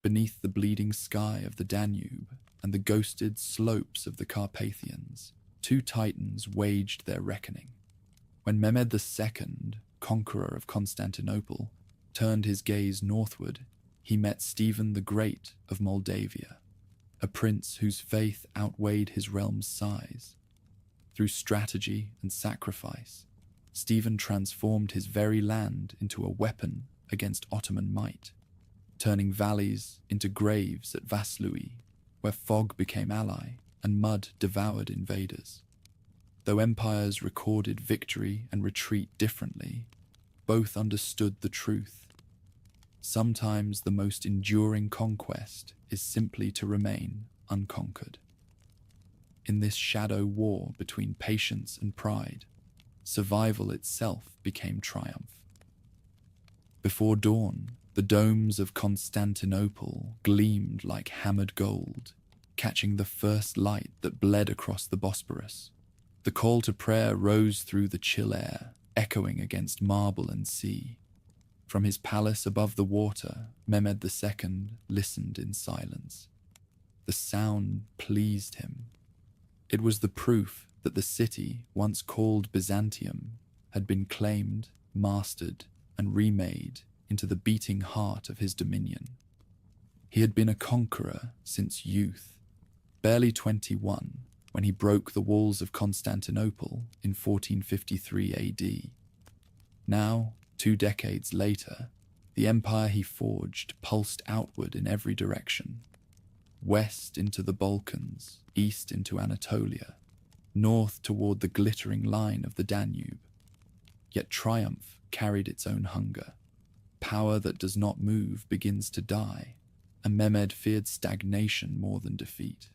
beneath the bleeding sky of the Danube and the ghosted slopes of the Carpathians, two titans waged their reckoning. When Mehmed II, conqueror of Constantinople, turned his gaze northward, he met Stephen the Great of Moldavia, a prince whose faith outweighed his realm's size. Through strategy and sacrifice, Stephen transformed his very land into a weapon against Ottoman might, turning valleys into graves at Vaslui, where fog became ally and mud devoured invaders. Though empires recorded victory and retreat differently, both understood the truth. Sometimes the most enduring conquest is simply to remain unconquered. In this shadow war between patience and pride, survival itself became triumph. Before dawn, the domes of Constantinople gleamed like hammered gold, catching the first light that bled across the Bosporus. The call to prayer rose through the chill air, echoing against marble and sea. From his palace above the water, Mehmed II listened in silence. The sound pleased him. It was the proof that the city, once called Byzantium, had been claimed, mastered, and remade into the beating heart of his dominion. He had been a conqueror since youth, barely 21, when he broke the walls of Constantinople in 1453 AD. Now, 2 decades later, the empire he forged pulsed outward in every direction. West into the Balkans, east into Anatolia, north toward the glittering line of the Danube. Yet triumph carried its own hunger. Power that does not move begins to die, and Mehmed feared stagnation more than defeat.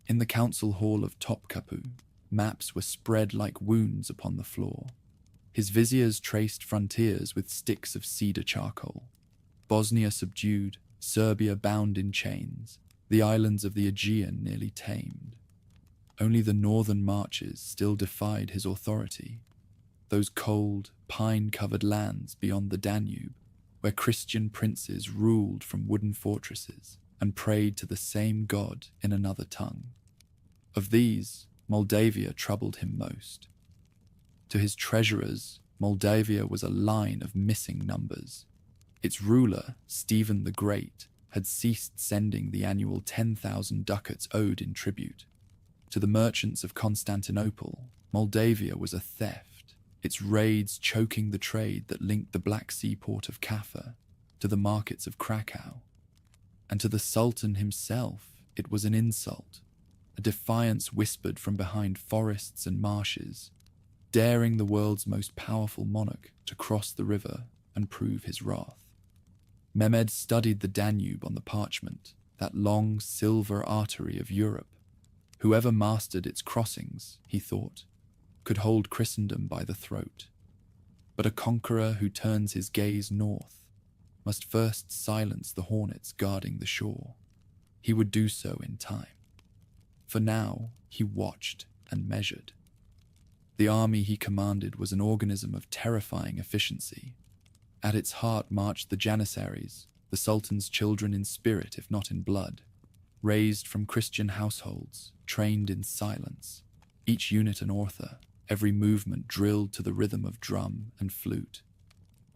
In the council hall of Topkapi, maps were spread like wounds upon the floor. His viziers traced frontiers with sticks of cedar charcoal. Bosnia subdued, Serbia bound in chains, the islands of the Aegean nearly tamed. Only the northern marches still defied his authority, those cold, pine-covered lands beyond the Danube, where Christian princes ruled from wooden fortresses and prayed to the same god in another tongue. Of these, Moldavia troubled him most. To his treasurers, Moldavia was a line of missing numbers. Its ruler, Stephen the Great, had ceased sending the annual 10,000 ducats owed in tribute. To the merchants of Constantinople, Moldavia was a theft, its raids choking the trade that linked the Black Sea port of Kaffa to the markets of Krakow. And to the Sultan himself, it was an insult, a defiance whispered from behind forests and marshes, daring the world's most powerful monarch to cross the river and prove his wrath. Mehmed studied the Danube on the parchment, that long silver artery of Europe. Whoever mastered its crossings, he thought, could hold Christendom by the throat. But a conqueror who turns his gaze north must first silence the hornets guarding the shore. He would do so in time. For now, he watched and measured. The army he commanded was an organism of terrifying efficiency. At its heart marched the Janissaries, the Sultan's children in spirit if not in blood, raised from Christian households, trained in silence, each unit an author, every movement drilled to the rhythm of drum and flute.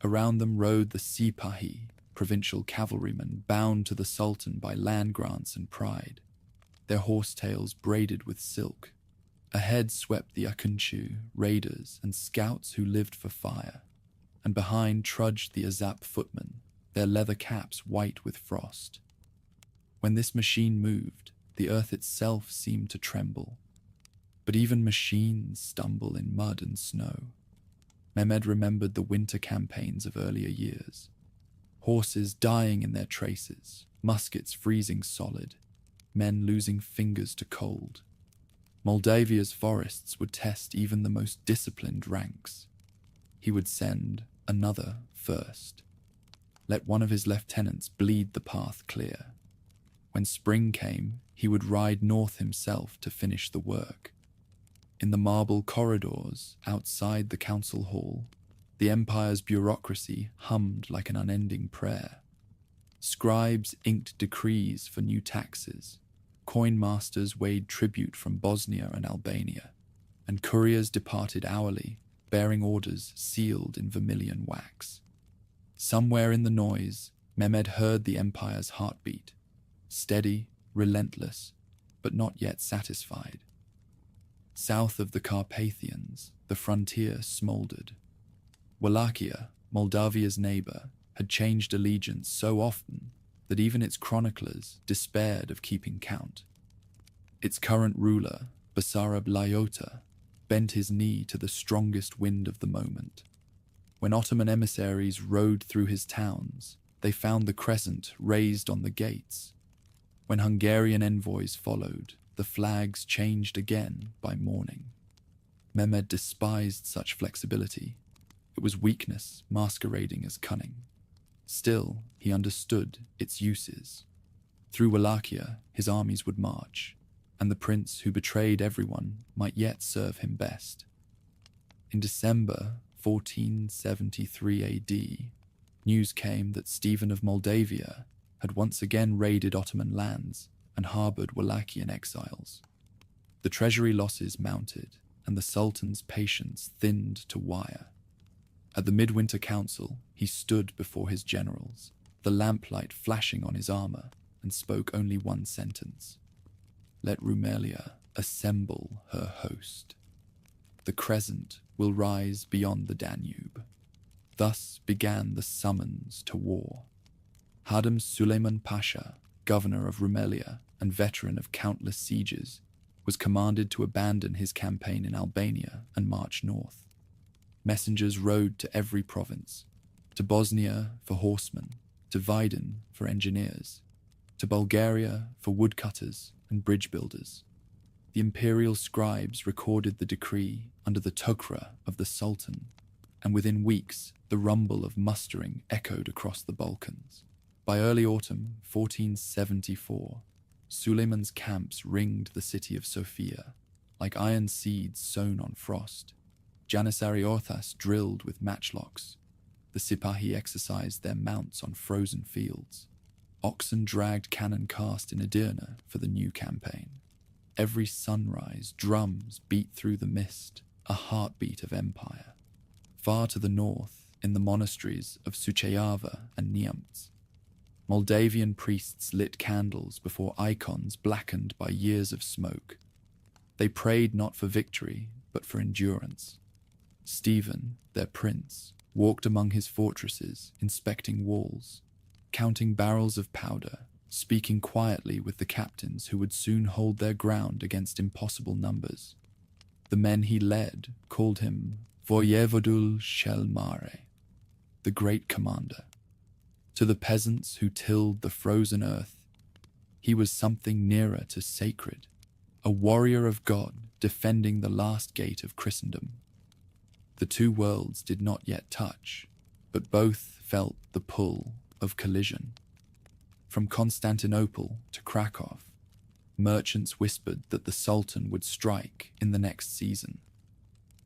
Around them rode the Sipahi, provincial cavalrymen bound to the Sultan by land grants and pride, their horsetails braided with silk. Ahead swept the Akunchu, raiders and scouts who lived for fire, and behind trudged the Azap footmen, their leather caps white with frost. When this machine moved, the earth itself seemed to tremble. But even machines stumble in mud and snow. Mehmed remembered the winter campaigns of earlier years. Horses dying in their traces, muskets freezing solid, men losing fingers to cold. Moldavia's forests would test even the most disciplined ranks. He would send another first. Let one of his lieutenants bleed the path clear. When spring came, he would ride north himself to finish the work. In the marble corridors outside the council hall, the empire's bureaucracy hummed like an unending prayer. Scribes inked decrees for new taxes, coin masters weighed tribute from Bosnia and Albania, and couriers departed hourly, bearing orders sealed in vermilion wax. Somewhere in the noise, Mehmed heard the empire's heartbeat, steady, relentless, but not yet satisfied. South of the Carpathians, the frontier smoldered. Wallachia, Moldavia's neighbor, had changed allegiance so often that even its chroniclers despaired of keeping count. Its current ruler, Basarab Lyota, bent his knee to the strongest wind of the moment. When Ottoman emissaries rode through his towns, they found the crescent raised on the gates. When Hungarian envoys followed, the flags changed again by morning. Mehmed despised such flexibility. It was weakness masquerading as cunning. Still, he understood its uses. Through Wallachia, his armies would march, and the prince who betrayed everyone might yet serve him best. In December 1473 AD, news came that Stephen of Moldavia had once again raided Ottoman lands and harbored Wallachian exiles. The treasury losses mounted, and the Sultan's patience thinned to wire. At the midwinter council, he stood before his generals, the lamplight flashing on his armor, and spoke only one sentence. Let Rumelia assemble her host. The crescent will rise beyond the Danube. Thus began the summons to war. Hadam Suleiman Pasha, governor of Rumelia and veteran of countless sieges, was commanded to abandon his campaign in Albania and march north. Messengers rode to every province, to Bosnia for horsemen, to Vidin for engineers, to Bulgaria for woodcutters and bridge builders. The imperial scribes recorded the decree under the tokra of the Sultan, and within weeks the rumble of mustering echoed across the Balkans. By early autumn 1474, Suleiman's camps ringed the city of Sofia, like iron seeds sown on frost. Janissary Orthas drilled with matchlocks. The Sipahi exercised their mounts on frozen fields. Oxen dragged cannon cast in Edirne for the new campaign. Every sunrise, drums beat through the mist, a heartbeat of empire. Far to the north, in the monasteries of Suceava and Niamts, Moldavian priests lit candles before icons blackened by years of smoke. They prayed not for victory, but for endurance. Stephen, their prince, walked among his fortresses, inspecting walls, counting barrels of powder, speaking quietly with the captains who would soon hold their ground against impossible numbers. The men he led called him Voyevodul Shel Mare, the great commander. To the peasants who tilled the frozen earth, he was something nearer to sacred, a warrior of God defending the last gate of Christendom. The two worlds did not yet touch, but both felt the pull of collision. From Constantinople to Krakow, merchants whispered that the Sultan would strike in the next season.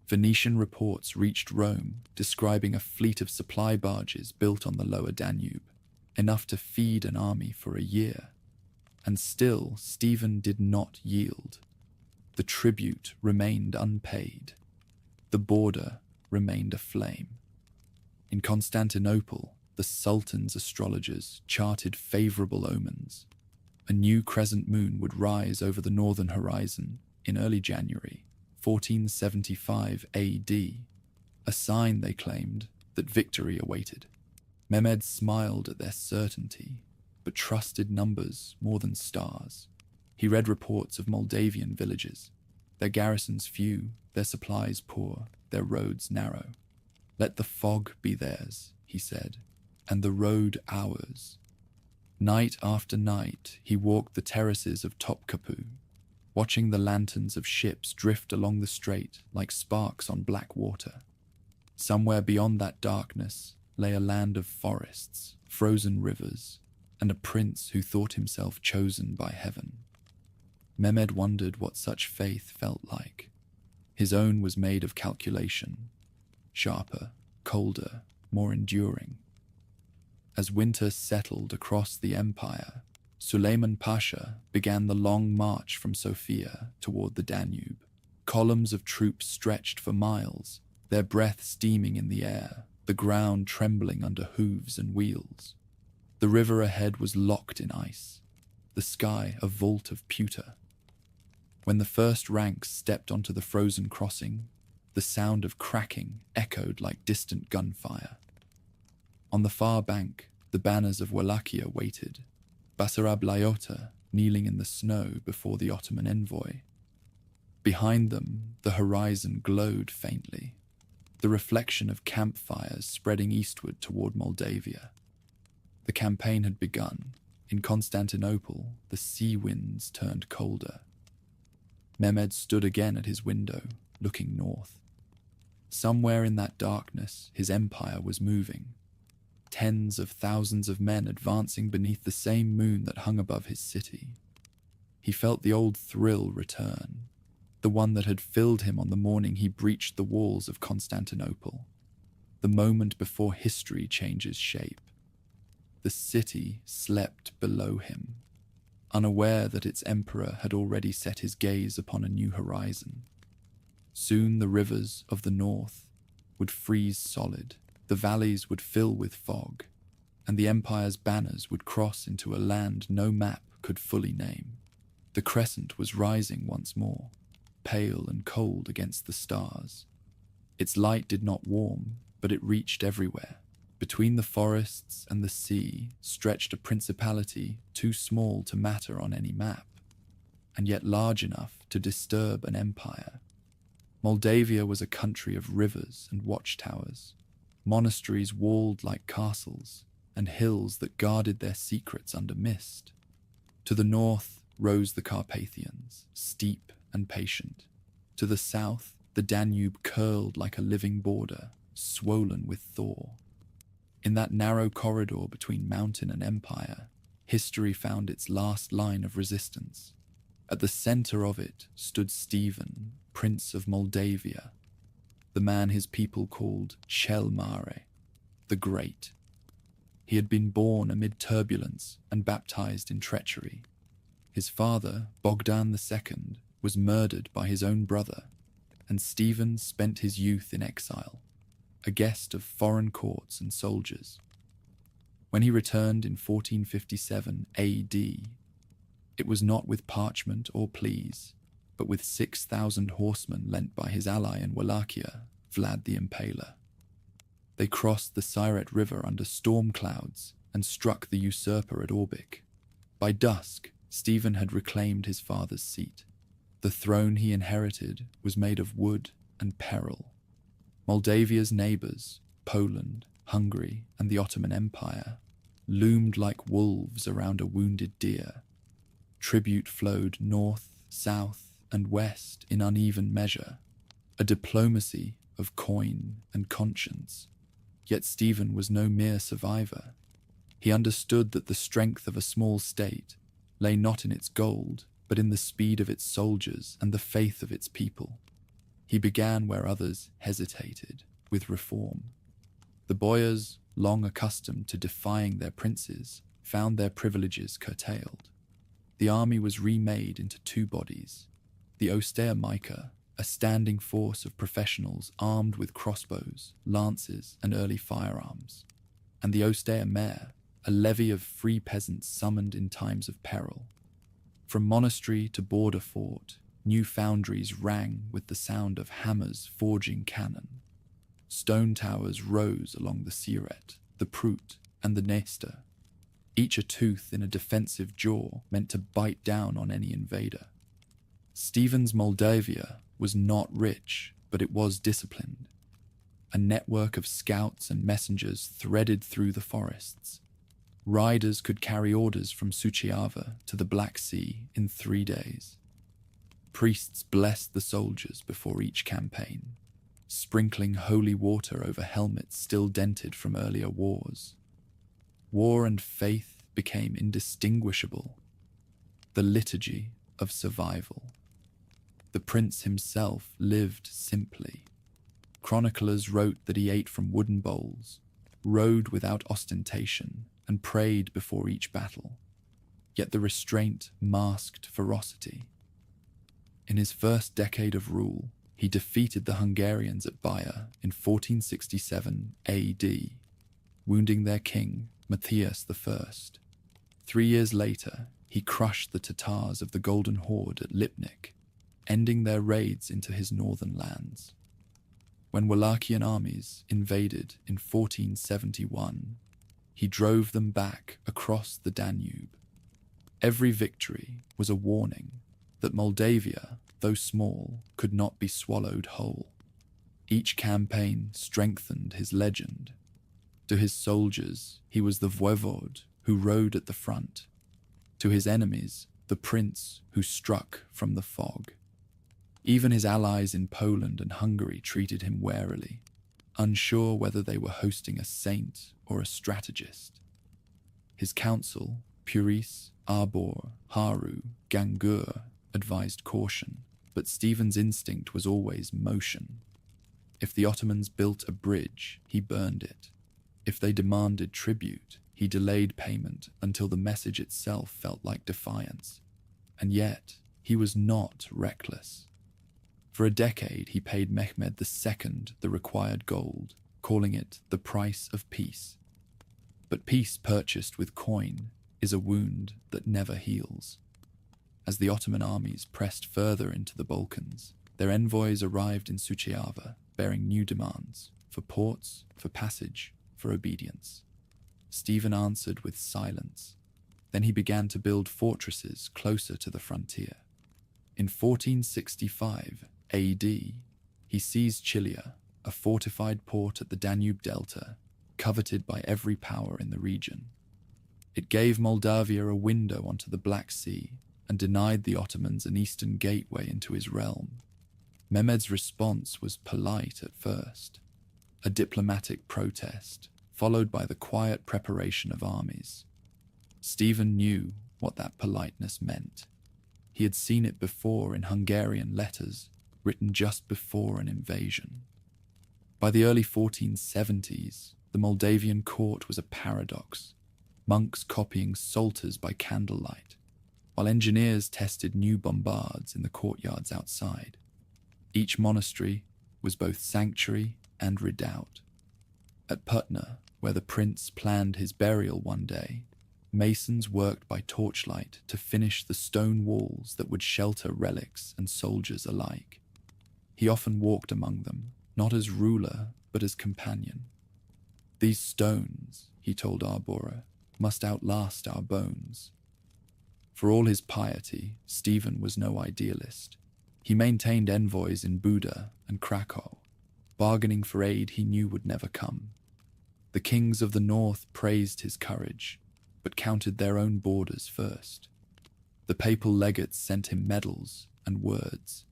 Venetian reports reached Rome describing a fleet of supply barges built on the lower Danube, enough to feed an army for a year. And still Stephen did not yield. The tribute remained unpaid. The border remained aflame. In Constantinople, the Sultan's astrologers charted favorable omens. A new crescent moon would rise over the northern horizon in early January 1475 AD, a sign, they claimed, that victory awaited. Mehmed smiled at their certainty, but trusted numbers more than stars. He read reports of Moldavian villages, their garrisons few, their supplies poor, their roads narrow. Let the fog be theirs, he said, and the road ours. Night after night he walked the terraces of Topkapi, watching the lanterns of ships drift along the strait like sparks on black water. Somewhere beyond that darkness lay a land of forests, frozen rivers, and a prince who thought himself chosen by heaven. Mehmed wondered what such faith felt like. His own was made of calculation, sharper, colder, more enduring. As winter settled across the empire, Suleiman Pasha began the long march from Sofia toward the Danube. Columns of troops stretched for miles, their breath steaming in the air, the ground trembling under hooves and wheels. The river ahead was locked in ice, the sky a vault of pewter. When the first ranks stepped onto the frozen crossing, the sound of cracking echoed like distant gunfire. On the far bank, the banners of Wallachia waited, Basarab Laiota kneeling in the snow before the Ottoman envoy. Behind them, the horizon glowed faintly, the reflection of campfires spreading eastward toward Moldavia. The campaign had begun. In Constantinople, the sea winds turned colder. Mehmed stood again at his window, looking north. Somewhere in that darkness, his empire was moving. Tens of thousands of men advancing beneath the same moon that hung above his city. He felt the old thrill return, the one that had filled him on the morning he breached the walls of Constantinople, the moment before history changes shape. The city slept below him, unaware that its emperor had already set his gaze upon a new horizon. Soon the rivers of the north would freeze solid, the valleys would fill with fog, and the empire's banners would cross into a land no map could fully name. The crescent was rising once more, pale and cold against the stars. Its light did not warm, but it reached everywhere. Between the forests and the sea stretched a principality too small to matter on any map, and yet large enough to disturb an empire. Moldavia was a country of rivers and watchtowers, monasteries walled like castles, and hills that guarded their secrets under mist. To the north rose the Carpathians, steep and patient. To the south, the Danube curled like a living border, swollen with thaw. In that narrow corridor between mountain and empire, history found its last line of resistance. At the center of it stood Stephen, Prince of Moldavia, the man his people called Cel Mare, the Great. He had been born amid turbulence and baptized in treachery. His father, Bogdan II, was murdered by his own brother, and Stephen spent his youth in exile, a guest of foreign courts and soldiers. When he returned in 1457 AD, it was not with parchment or pleas, but with 6,000 horsemen lent by his ally in Wallachia, Vlad the Impaler. They crossed the Siret River under storm clouds and struck the usurper at Orbic. By dusk, Stephen had reclaimed his father's seat. The throne he inherited was made of wood and peril. Moldavia's neighbors, Poland, Hungary, and the Ottoman Empire, loomed like wolves around a wounded deer. Tribute flowed north, south, and west in uneven measure, a diplomacy of coin and conscience. Yet Stephen was no mere survivor. He understood that the strength of a small state lay not in its gold, but in the speed of its soldiers and the faith of its people. He began where others hesitated, with reform. The boyars, long accustomed to defying their princes, found their privileges curtailed. The army was remade into two bodies: the Ostea Mica, a standing force of professionals armed with crossbows, lances, and early firearms, and the Ostea Mare, a levy of free peasants summoned in times of peril. From monastery to border fort, new foundries rang with the sound of hammers forging cannon. Stone towers rose along the Siret, the Prut, and the Nesta, each a tooth in a defensive jaw meant to bite down on any invader. Stephen's Moldavia was not rich, but it was disciplined. A network of scouts and messengers threaded through the forests. Riders could carry orders from Suceava to the Black Sea in 3 days. Priests blessed the soldiers before each campaign, sprinkling holy water over helmets still dented from earlier wars. War and faith became indistinguishable, the liturgy of survival. The prince himself lived simply. Chroniclers wrote that he ate from wooden bowls, rode without ostentation, and prayed before each battle. Yet the restraint masked ferocity. In his first decade of rule, he defeated the Hungarians at Bayer in 1467 AD, wounding their king, Matthias I. 3 years later, he crushed the Tatars of the Golden Horde at Lipnik, ending their raids into his northern lands. When Wallachian armies invaded in 1471, he drove them back across the Danube. Every victory was a warning that Moldavia, though small, could not be swallowed whole. Each campaign strengthened his legend. To his soldiers, he was the voivode who rode at the front. To his enemies, the prince who struck from the fog. Even his allies in Poland and Hungary treated him warily, unsure whether they were hosting a saint or a strategist. His council, Puris, Arbor, Haru, Gangur, advised caution, but Stephen's instinct was always motion. If the Ottomans built a bridge, he burned it. If they demanded tribute, he delayed payment until the message itself felt like defiance. And yet, he was not reckless. For a decade, he paid Mehmed II the required gold, calling it the price of peace. But peace purchased with coin is a wound that never heals. As the Ottoman armies pressed further into the Balkans, their envoys arrived in Suceava, bearing new demands for ports, for passage, for obedience. Stephen answered with silence. Then he began to build fortresses closer to the frontier. In 1465 AD, he seized Chilia, a fortified port at the Danube Delta, coveted by every power in the region. It gave Moldavia a window onto the Black Sea and denied the Ottomans an eastern gateway into his realm. Mehmed's response was polite at first, a diplomatic protest, followed by the quiet preparation of armies. Stephen knew what that politeness meant. He had seen it before in Hungarian letters, written just before an invasion. By the early 1470s, the Moldavian court was a paradox, monks copying psalters by candlelight, while engineers tested new bombards in the courtyards outside. Each monastery was both sanctuary and redoubt. At Putna, where the prince planned his burial one day, masons worked by torchlight to finish the stone walls that would shelter relics and soldiers alike. He often walked among them, not as ruler, but as companion. These stones, he told Arbora, must outlast our bones. For all his piety, Stephen was no idealist. He maintained envoys in Buda and Krakow, bargaining for aid he knew would never come. The kings of the north praised his courage, but counted their own borders first. The papal legates sent him medals and words.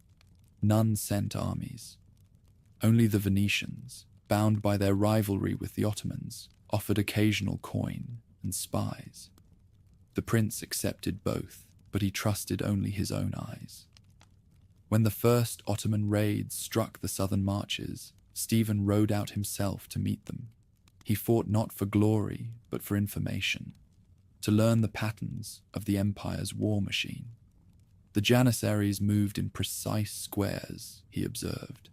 None sent armies. Only the Venetians, bound by their rivalry with the Ottomans, offered occasional coin and spies. The prince accepted both, but he trusted only his own eyes. When the first Ottoman raids struck the southern marches, Stephen rode out himself to meet them. He fought not for glory, but for information, to learn the patterns of the empire's war machine. The Janissaries moved in precise squares, he observed.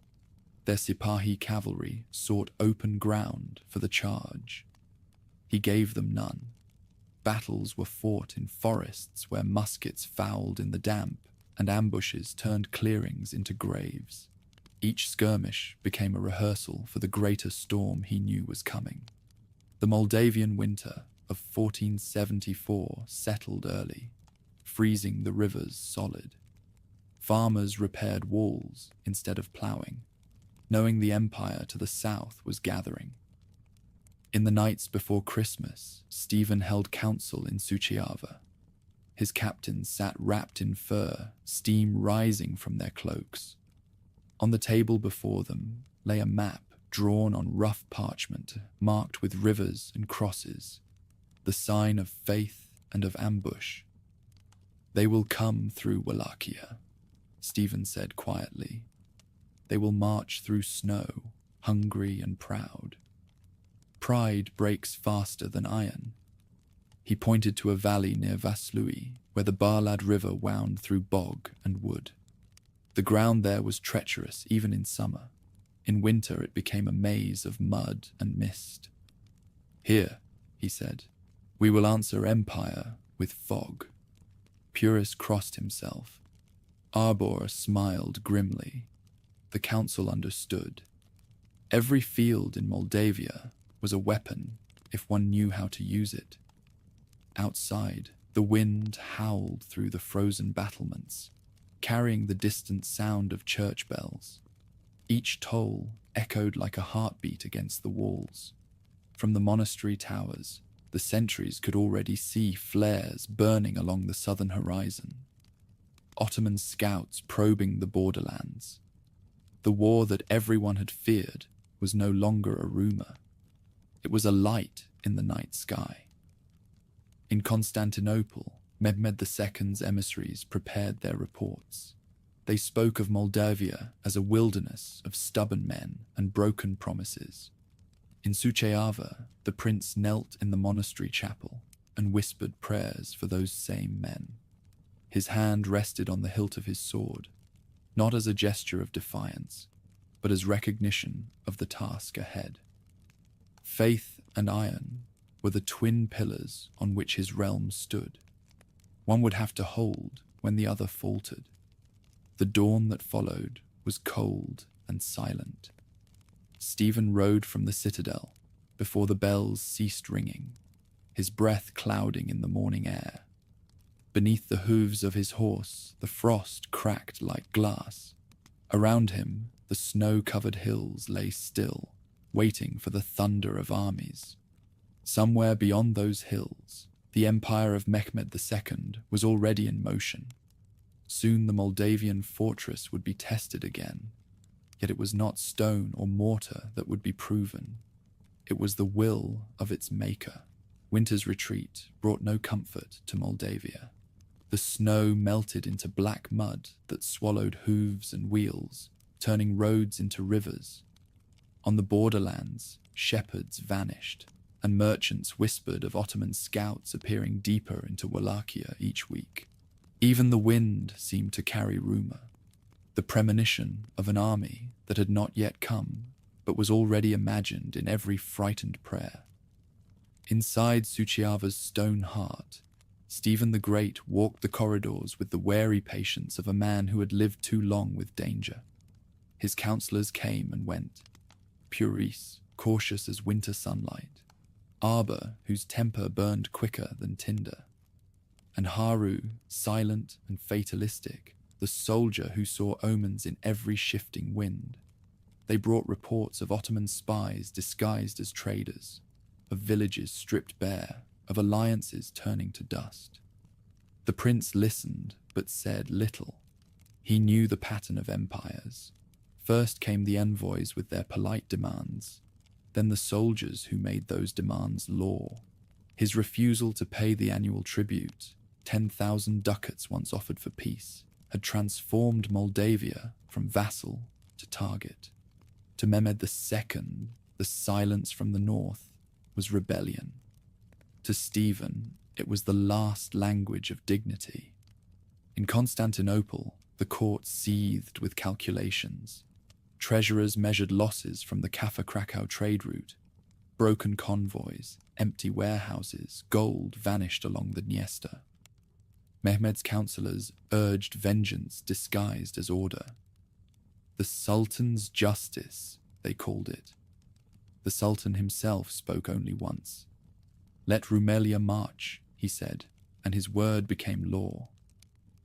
Their Sipahi cavalry sought open ground for the charge. He gave them none. Battles were fought in forests where muskets fouled in the damp and ambushes turned clearings into graves. Each skirmish became a rehearsal for the greater storm he knew was coming. The Moldavian winter of 1474 settled early, freezing the rivers solid. Farmers repaired walls instead of ploughing, knowing the empire to the south was gathering. In the nights before Christmas, Stephen held council in Suceava. His captains sat wrapped in fur, steam rising from their cloaks. On the table before them lay a map drawn on rough parchment, marked with rivers and crosses, the sign of faith and of ambush. They will come through Wallachia, Stephen said quietly. They will march through snow, hungry and proud. pride breaks faster than iron. He pointed to a valley near Vaslui, where the Barlad River wound through bog and wood. The ground there was treacherous even in summer. In winter it became a maze of mud and mist. "Here," he said, "we will answer empire with fog." Purus crossed himself. Arbor smiled grimly. The council understood. Every field in Moldavia was a weapon if one knew how to use it. Outside, the wind howled through the frozen battlements, carrying the distant sound of church bells. Each toll echoed like a heartbeat against the walls. From the monastery towers, the sentries could already see flares burning along the southern horizon. Ottoman scouts probing the borderlands. The war that everyone had feared was no longer a rumor. It was a light in the night sky. In Constantinople, Mehmed II's emissaries prepared their reports. They spoke of Moldavia as a wilderness of stubborn men and broken promises. In Suceava, the prince knelt in the monastery chapel and whispered prayers for those same men. His hand rested on the hilt of his sword, not as a gesture of defiance, but as recognition of the task ahead. Faith and iron were the twin pillars on which his realm stood. One would have to hold when the other faltered. The dawn that followed was cold and silent. Stephen rode from the citadel before the bells ceased ringing, his breath clouding in the morning air. Beneath the hooves of his horse, the frost cracked like glass. Around him, the snow-covered hills lay still, waiting for the thunder of armies. Somewhere beyond those hills, the empire of Mehmed II was already in motion. Soon the Moldavian fortress would be tested again, yet it was not stone or mortar that would be proven. It was the will of its maker. Winter's retreat brought no comfort to Moldavia. The snow melted into black mud that swallowed hooves and wheels, turning roads into rivers. On the borderlands, shepherds vanished, and merchants whispered of Ottoman scouts appearing deeper into Wallachia each week. Even the wind seemed to carry rumor, the premonition of an army that had not yet come, but was already imagined in every frightened prayer. Inside Suceava's stone heart, Stephen the Great walked the corridors with the wary patience of a man who had lived too long with danger. His counselors came and went. Puris, cautious as winter sunlight. Arbor, whose temper burned quicker than tinder. And Haru, silent and fatalistic, the soldier who saw omens in every shifting wind. They brought reports of Ottoman spies disguised as traders, of villages stripped bare, of alliances turning to dust. The prince listened, but said little. He knew the pattern of empires. First came the envoys with their polite demands, then the soldiers who made those demands law. His refusal to pay the annual tribute, 10,000 ducats once offered for peace, had transformed Moldavia from vassal to target. To Mehmed II, the silence from the north was rebellion. To Stephen, it was the last language of dignity. In Constantinople, the court seethed with calculations. Treasurers measured losses from the Kaffa-Krakow trade route. Broken convoys, empty warehouses, gold vanished along the Dniester. Mehmed's counselors urged vengeance disguised as order. The Sultan's justice, they called it. The Sultan himself spoke only once. "Let Rumelia march," he said, and his word became law.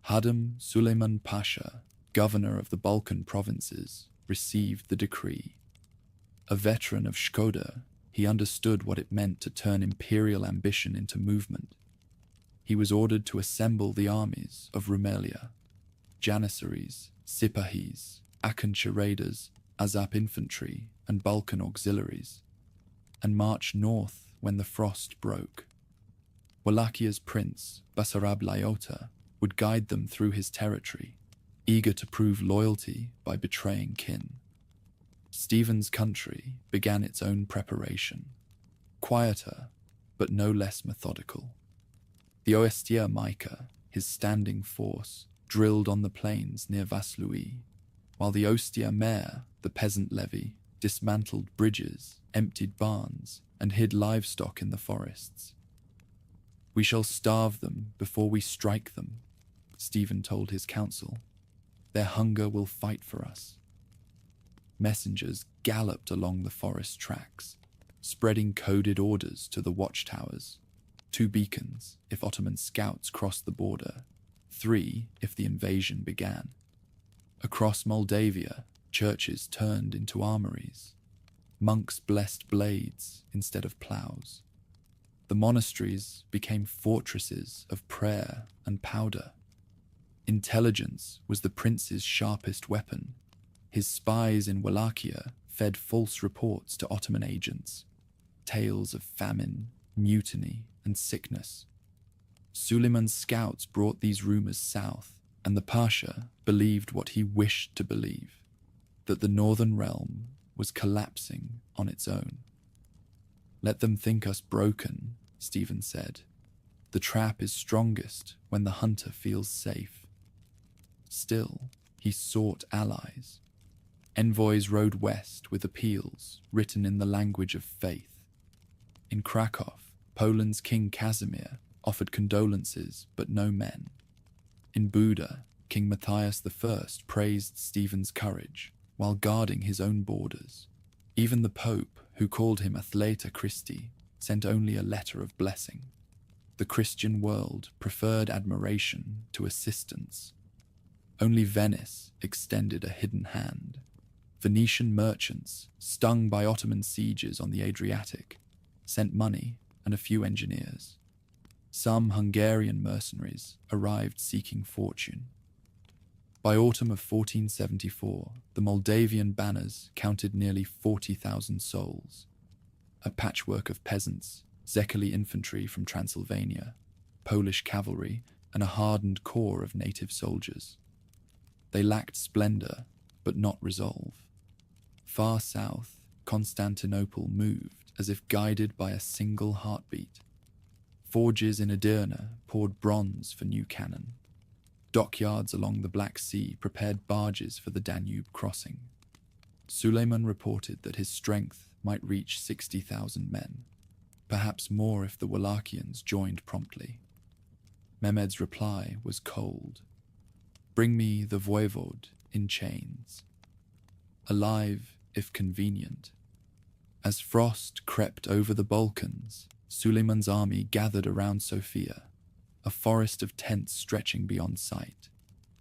Hadam Suleiman Pasha, governor of the Balkan provinces, received the decree. A veteran of Shkoda, he understood what it meant to turn imperial ambition into movement. He was ordered to assemble the armies of Rumelia, Janissaries, Sipahis, Akancha raiders, Azap infantry, and Balkan auxiliaries, and march north when the frost broke. Wallachia's prince, Basarab Lyota, would guide them through his territory, eager to prove loyalty by betraying kin. Stephen's country began its own preparation. quieter, but no less methodical. The Oestier Micah, his standing force, drilled on the plains near Vaslui, while the Ostier Mare, the peasant levy, dismantled bridges, emptied barns, and hid livestock in the forests. "We shall starve them before we strike them," Stephen told his council. "Their hunger will fight for us." Messengers galloped along the forest tracks, spreading coded orders to the watchtowers. 2 beacons if Ottoman scouts crossed the border, 3 if the invasion began. Across Moldavia, churches turned into armories. Monks blessed blades instead of plows. The monasteries became fortresses of prayer and powder. Intelligence was the prince's sharpest weapon. His spies in Wallachia fed false reports to Ottoman agents, tales of famine, mutiny, and sickness. Suleiman's scouts brought these rumors south, and the Pasha believed what he wished to believe, that the northern realm was collapsing on its own. "Let them think us broken," Stephen said. "The trap is strongest when the hunter feels safe." Still, he sought allies. Envoys rode west with appeals written in the language of faith. In Krakow, Poland's King Casimir offered condolences but no men. In Buda, King Matthias I praised Stephen's courage while guarding his own borders. Even the Pope, who called him Athleta Christi, sent only a letter of blessing. The Christian world preferred admiration to assistance. Only Venice extended a hidden hand. Venetian merchants, stung by Ottoman sieges on the Adriatic, sent money and a few engineers. Some Hungarian mercenaries arrived seeking fortune. By autumn of 1474, the Moldavian banners counted nearly 40,000 souls. A patchwork of peasants, Szekely infantry from Transylvania, Polish cavalry, and a hardened corps of native soldiers. They lacked splendor, but not resolve. Far south, Constantinople moved as if guided by a single heartbeat. Forges in Edirne poured bronze for new cannon. Dockyards along the Black Sea prepared barges for the Danube crossing. Suleiman reported that his strength might reach 60,000 men, perhaps more if the Wallachians joined promptly. Mehmed's reply was cold. "Bring me the voivode in chains." Alive, if convenient. As frost crept over the Balkans, Suleiman's army gathered around Sofia, a forest of tents stretching beyond sight.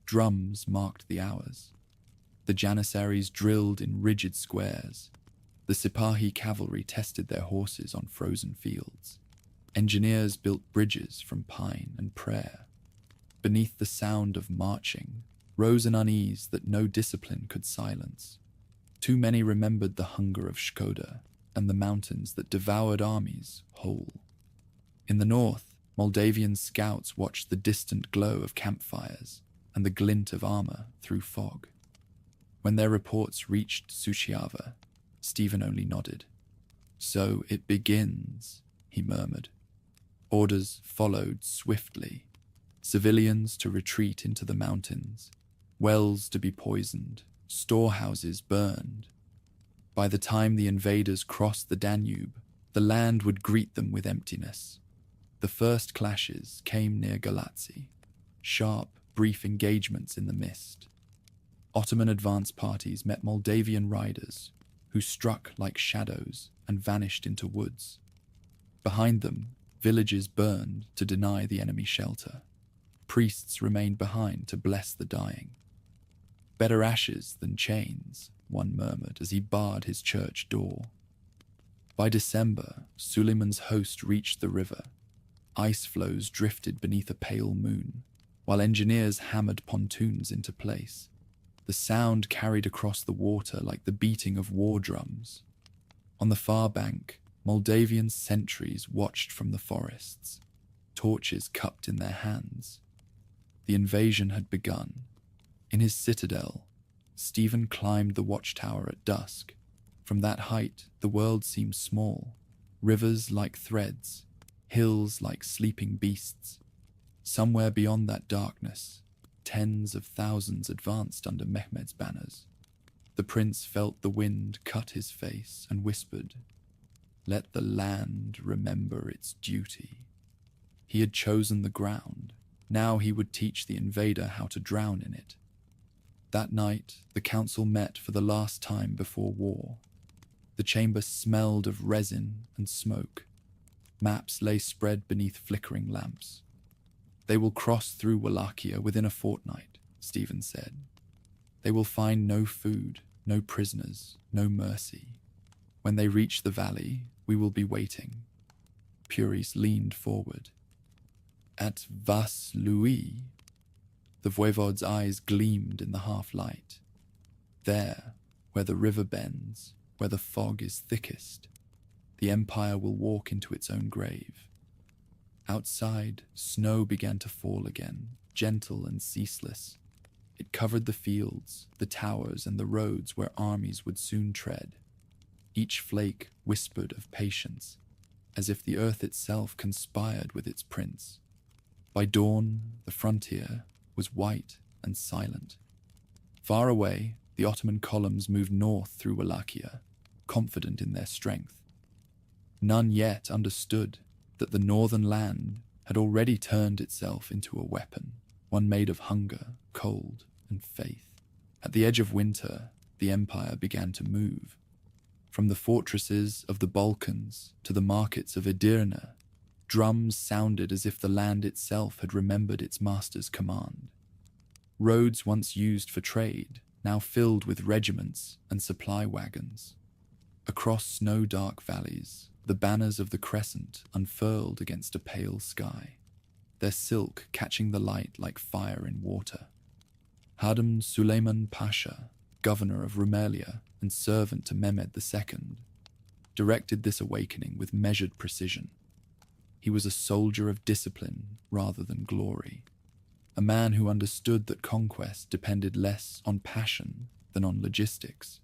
Drums marked the hours. The Janissaries drilled in rigid squares. The Sipahi cavalry tested their horses on frozen fields. Engineers built bridges from pine and prayer. Beneath the sound of marching rose an unease that no discipline could silence. Too many remembered the hunger of Shkoda and the mountains that devoured armies whole. In the north, Moldavian scouts watched the distant glow of campfires and the glint of armor through fog. When their reports reached Suceava, Stephen only nodded. "So it begins," he murmured. Orders followed swiftly. Civilians to retreat into the mountains, wells to be poisoned, storehouses burned. By the time the invaders crossed the Danube, the land would greet them with emptiness. The first clashes came near Galatsi, sharp, brief engagements in the mist. Ottoman advance parties met Moldavian riders, who struck like shadows and vanished into woods. Behind them, villages burned to deny the enemy shelter. Priests remained behind to bless the dying. "Better ashes than chains," one murmured as he barred his church door. By December, Suleiman's host reached the river. Ice floes drifted beneath a pale moon, while engineers hammered pontoons into place. The sound carried across the water like the beating of war drums. On the far bank, Moldavian sentries watched from the forests, torches cupped in their hands. The invasion had begun. In his citadel, Stephen climbed the watchtower at dusk. From that height, the world seemed small. rivers like threads, hills like sleeping beasts. Somewhere beyond that darkness, tens of thousands advanced under Mehmed's banners. The prince felt the wind cut his face and whispered, "Let the land remember its duty." He had chosen the ground. Now he would teach the invader how to drown in it. That night, the council met for the last time before war. The chamber smelled of resin and smoke. Maps lay spread beneath flickering lamps. "They will cross through Wallachia within a fortnight," Stephen said. "They will find no food, no prisoners, no mercy. When they reach the valley, we will be waiting." Puris leaned forward. "At Vaslui?" The voivode's eyes gleamed in the half-light. "There, where the river bends, where the fog is thickest, the empire will walk into its own grave." Outside, snow began to fall again, gentle and ceaseless. It covered the fields, the towers, and the roads where armies would soon tread. Each flake whispered of patience, as if the earth itself conspired with its prince. By dawn, the frontier was white and silent. Far away, the Ottoman columns moved north through Wallachia, confident in their strength. None yet understood that the northern land had already turned itself into a weapon, one made of hunger, cold, and faith. At the edge of winter, the empire began to move. From the fortresses of the Balkans to the markets of Edirne, drums sounded as if the land itself had remembered its master's command. Roads once used for trade, now filled with regiments and supply wagons. Across snow-dark valleys, the banners of the crescent unfurled against a pale sky, their silk catching the light like fire in water. Hadam Suleiman Pasha, governor of Rumelia and servant to Mehmed II, directed this awakening with measured precision. He was a soldier of discipline rather than glory, a man who understood that conquest depended less on passion than on logistics.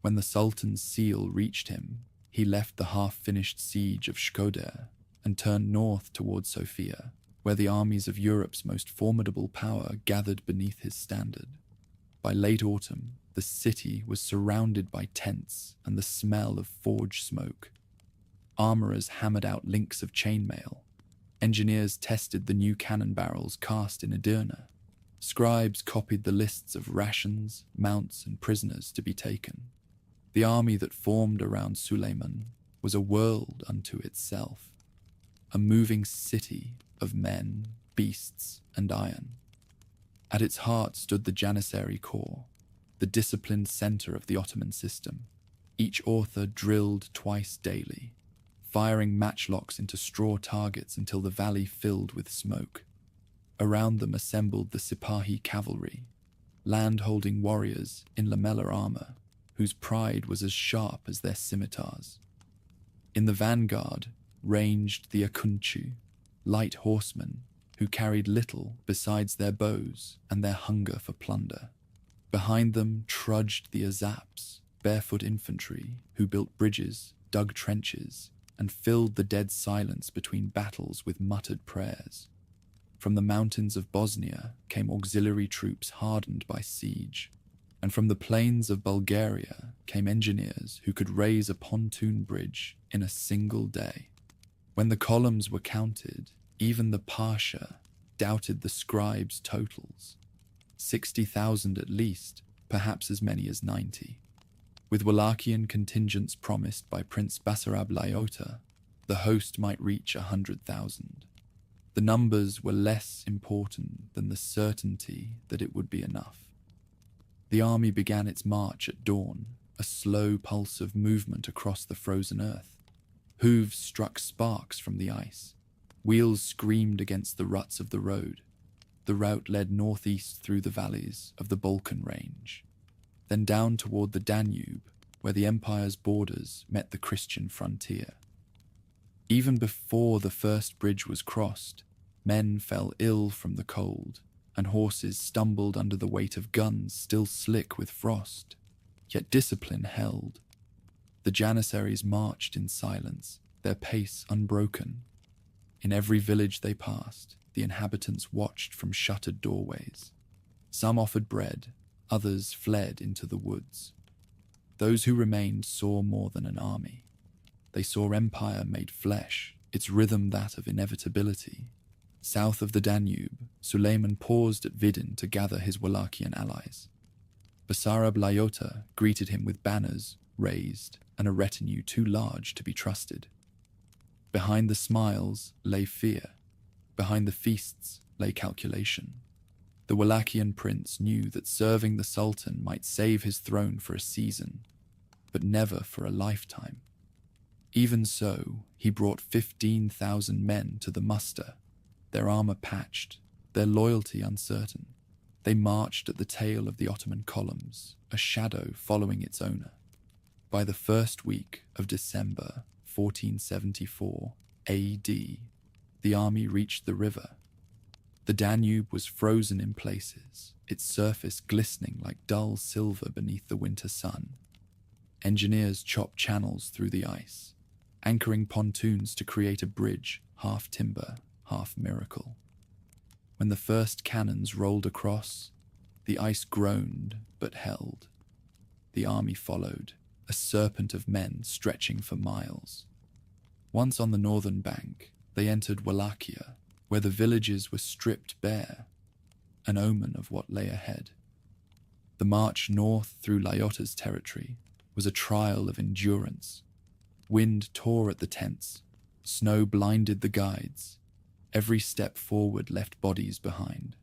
When the Sultan's seal reached him, he left the half-finished siege of Shkodër and turned north towards Sofia, where the armies of Europe's most formidable power gathered beneath his standard. By late autumn, the city was surrounded by tents and the smell of forge smoke. Armorers hammered out links of chainmail. Engineers tested the new cannon barrels cast in Edirne. Scribes copied the lists of rations, mounts, and prisoners to be taken. The army that formed around Suleiman was a world unto itself, a moving city of men, beasts, and iron. At its heart stood the Janissary Corps, the disciplined center of the Ottoman system. Each author drilled twice daily, firing matchlocks into straw targets until the valley filled with smoke. Around them assembled the Sipahi cavalry, land-holding warriors in lamellar armor, whose pride was as sharp as their scimitars. In the vanguard ranged the Akunchu, light horsemen who carried little besides their bows and their hunger for plunder. Behind them trudged the Azaps, barefoot infantry who built bridges, dug trenches, and filled the dead silence between battles with muttered prayers. From the mountains of Bosnia came auxiliary troops hardened by siege, and from the plains of Bulgaria came engineers who could raise a pontoon bridge in a single day. When the columns were counted, even the Pasha doubted the scribes' totals. 60,000 at least, perhaps as many as 90. With Wallachian contingents promised by Prince Basarab Laiota, the host might reach 100,000. The numbers were less important than the certainty that it would be enough. The army began its march at dawn, a slow pulse of movement across the frozen earth. Hooves struck sparks from the ice. Wheels screamed against the ruts of the road. The route led northeast through the valleys of the Balkan range, then down toward the Danube, where the empire's borders met the Christian frontier. Even before the first bridge was crossed, men fell ill from the cold, and horses stumbled under the weight of guns still slick with frost. Yet discipline held. The Janissaries marched in silence, their pace unbroken. In every village they passed, the inhabitants watched from shuttered doorways. Some offered bread, others fled into the woods. Those who remained saw more than an army. They saw empire made flesh, its rhythm that of inevitability. South of the Danube, Suleiman paused at Vidin to gather his Wallachian allies. Basarab Lyota greeted him with banners raised and a retinue too large to be trusted. Behind the smiles lay fear. Behind the feasts lay calculation. The Wallachian prince knew that serving the Sultan might save his throne for a season, but never for a lifetime. Even so, he brought 15,000 men to the muster, their armor patched, their loyalty uncertain. They marched at the tail of the Ottoman columns, a shadow following its owner. By the first week of December 1474 AD, the army reached the river. The Danube was frozen in places, its surface glistening like dull silver beneath the winter sun. Engineers chopped channels through the ice, anchoring pontoons to create a bridge, half timber, half miracle. When the first cannons rolled across, the ice groaned but held. The army followed, a serpent of men stretching for miles. Once on the northern bank, they entered Wallachia, where the villages were stripped bare, an omen of what lay ahead. The march north through Lyota's territory was a trial of endurance. Wind tore at the tents, snow blinded the guides. Every step forward left bodies behind.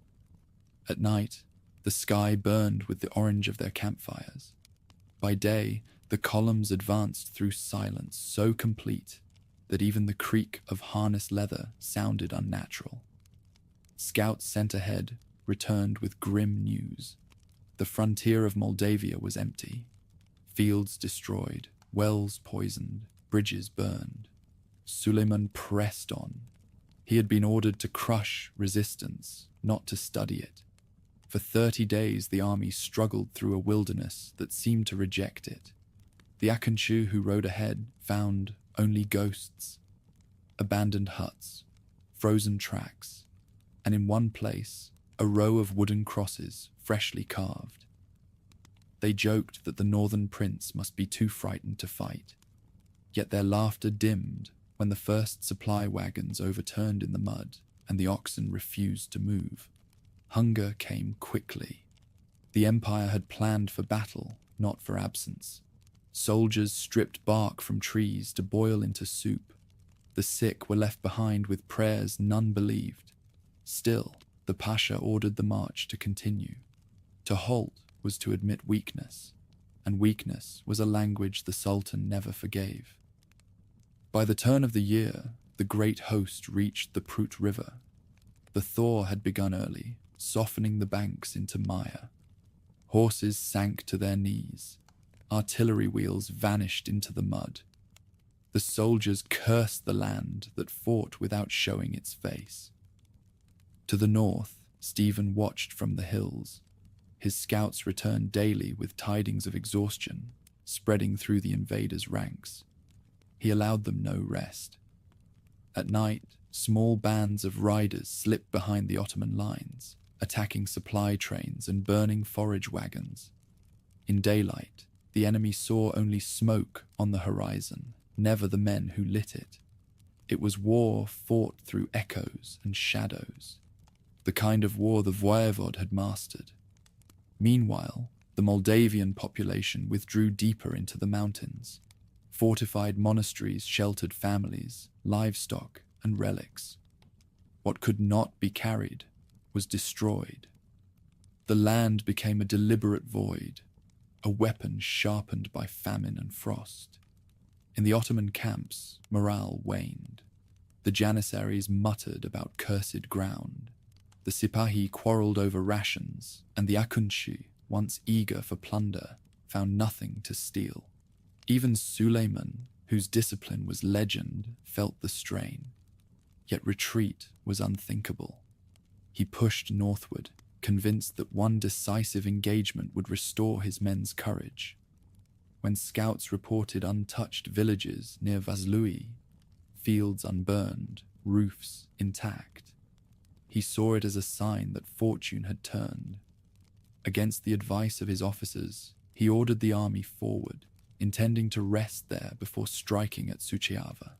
At night, the sky burned with the orange of their campfires. By day, the columns advanced through silence so complete that even the creak of harness leather sounded unnatural. Scouts sent ahead returned with grim news. The frontier of Moldavia was empty. Fields destroyed, wells poisoned, bridges burned. Suleiman pressed on. He had been ordered to crush resistance, not to study it. For 30 days the army struggled through a wilderness that seemed to reject it. The Akanchu who rode ahead found only ghosts, abandoned huts, frozen tracks, and in one place, a row of wooden crosses freshly carved. They joked that the northern prince must be too frightened to fight, yet their laughter dimmed when the first supply wagons overturned in the mud and the oxen refused to move. Hunger came quickly. The empire had planned for battle, not for absence. Soldiers stripped bark from trees to boil into soup. The sick were left behind with prayers none believed. Still, the Pasha ordered the march to continue. To halt was to admit weakness, and weakness was a language the Sultan never forgave. By the turn of the year, the great host reached the Prut River. The thaw had begun early, softening the banks into mire. Horses sank to their knees. Artillery wheels vanished into the mud. The soldiers cursed the land that fought without showing its face. To the north, Stephen watched from the hills. His scouts returned daily with tidings of exhaustion, spreading through the invaders' ranks. He allowed them no rest. At night, small bands of riders slipped behind the Ottoman lines, attacking supply trains and burning forage wagons. In daylight, the enemy saw only smoke on the horizon, never the men who lit it. It was war fought through echoes and shadows, the kind of war the voivode had mastered. Meanwhile, the Moldavian population withdrew deeper into the mountains. Fortified monasteries sheltered families, livestock, and relics. What could not be carried was destroyed. The land became a deliberate void, a weapon sharpened by famine and frost. In the Ottoman camps, morale waned. The Janissaries muttered about cursed ground. The Sipahi quarreled over rations, and the Akunchi, once eager for plunder, found nothing to steal. Even Suleiman, whose discipline was legend, felt the strain. Yet retreat was unthinkable. He pushed northward, convinced that one decisive engagement would restore his men's courage. When scouts reported untouched villages near Vaslui, fields unburned, roofs intact. He saw it as a sign that fortune had turned. Against the advice of his officers, he ordered the army forward, intending to rest there before striking at Suceava.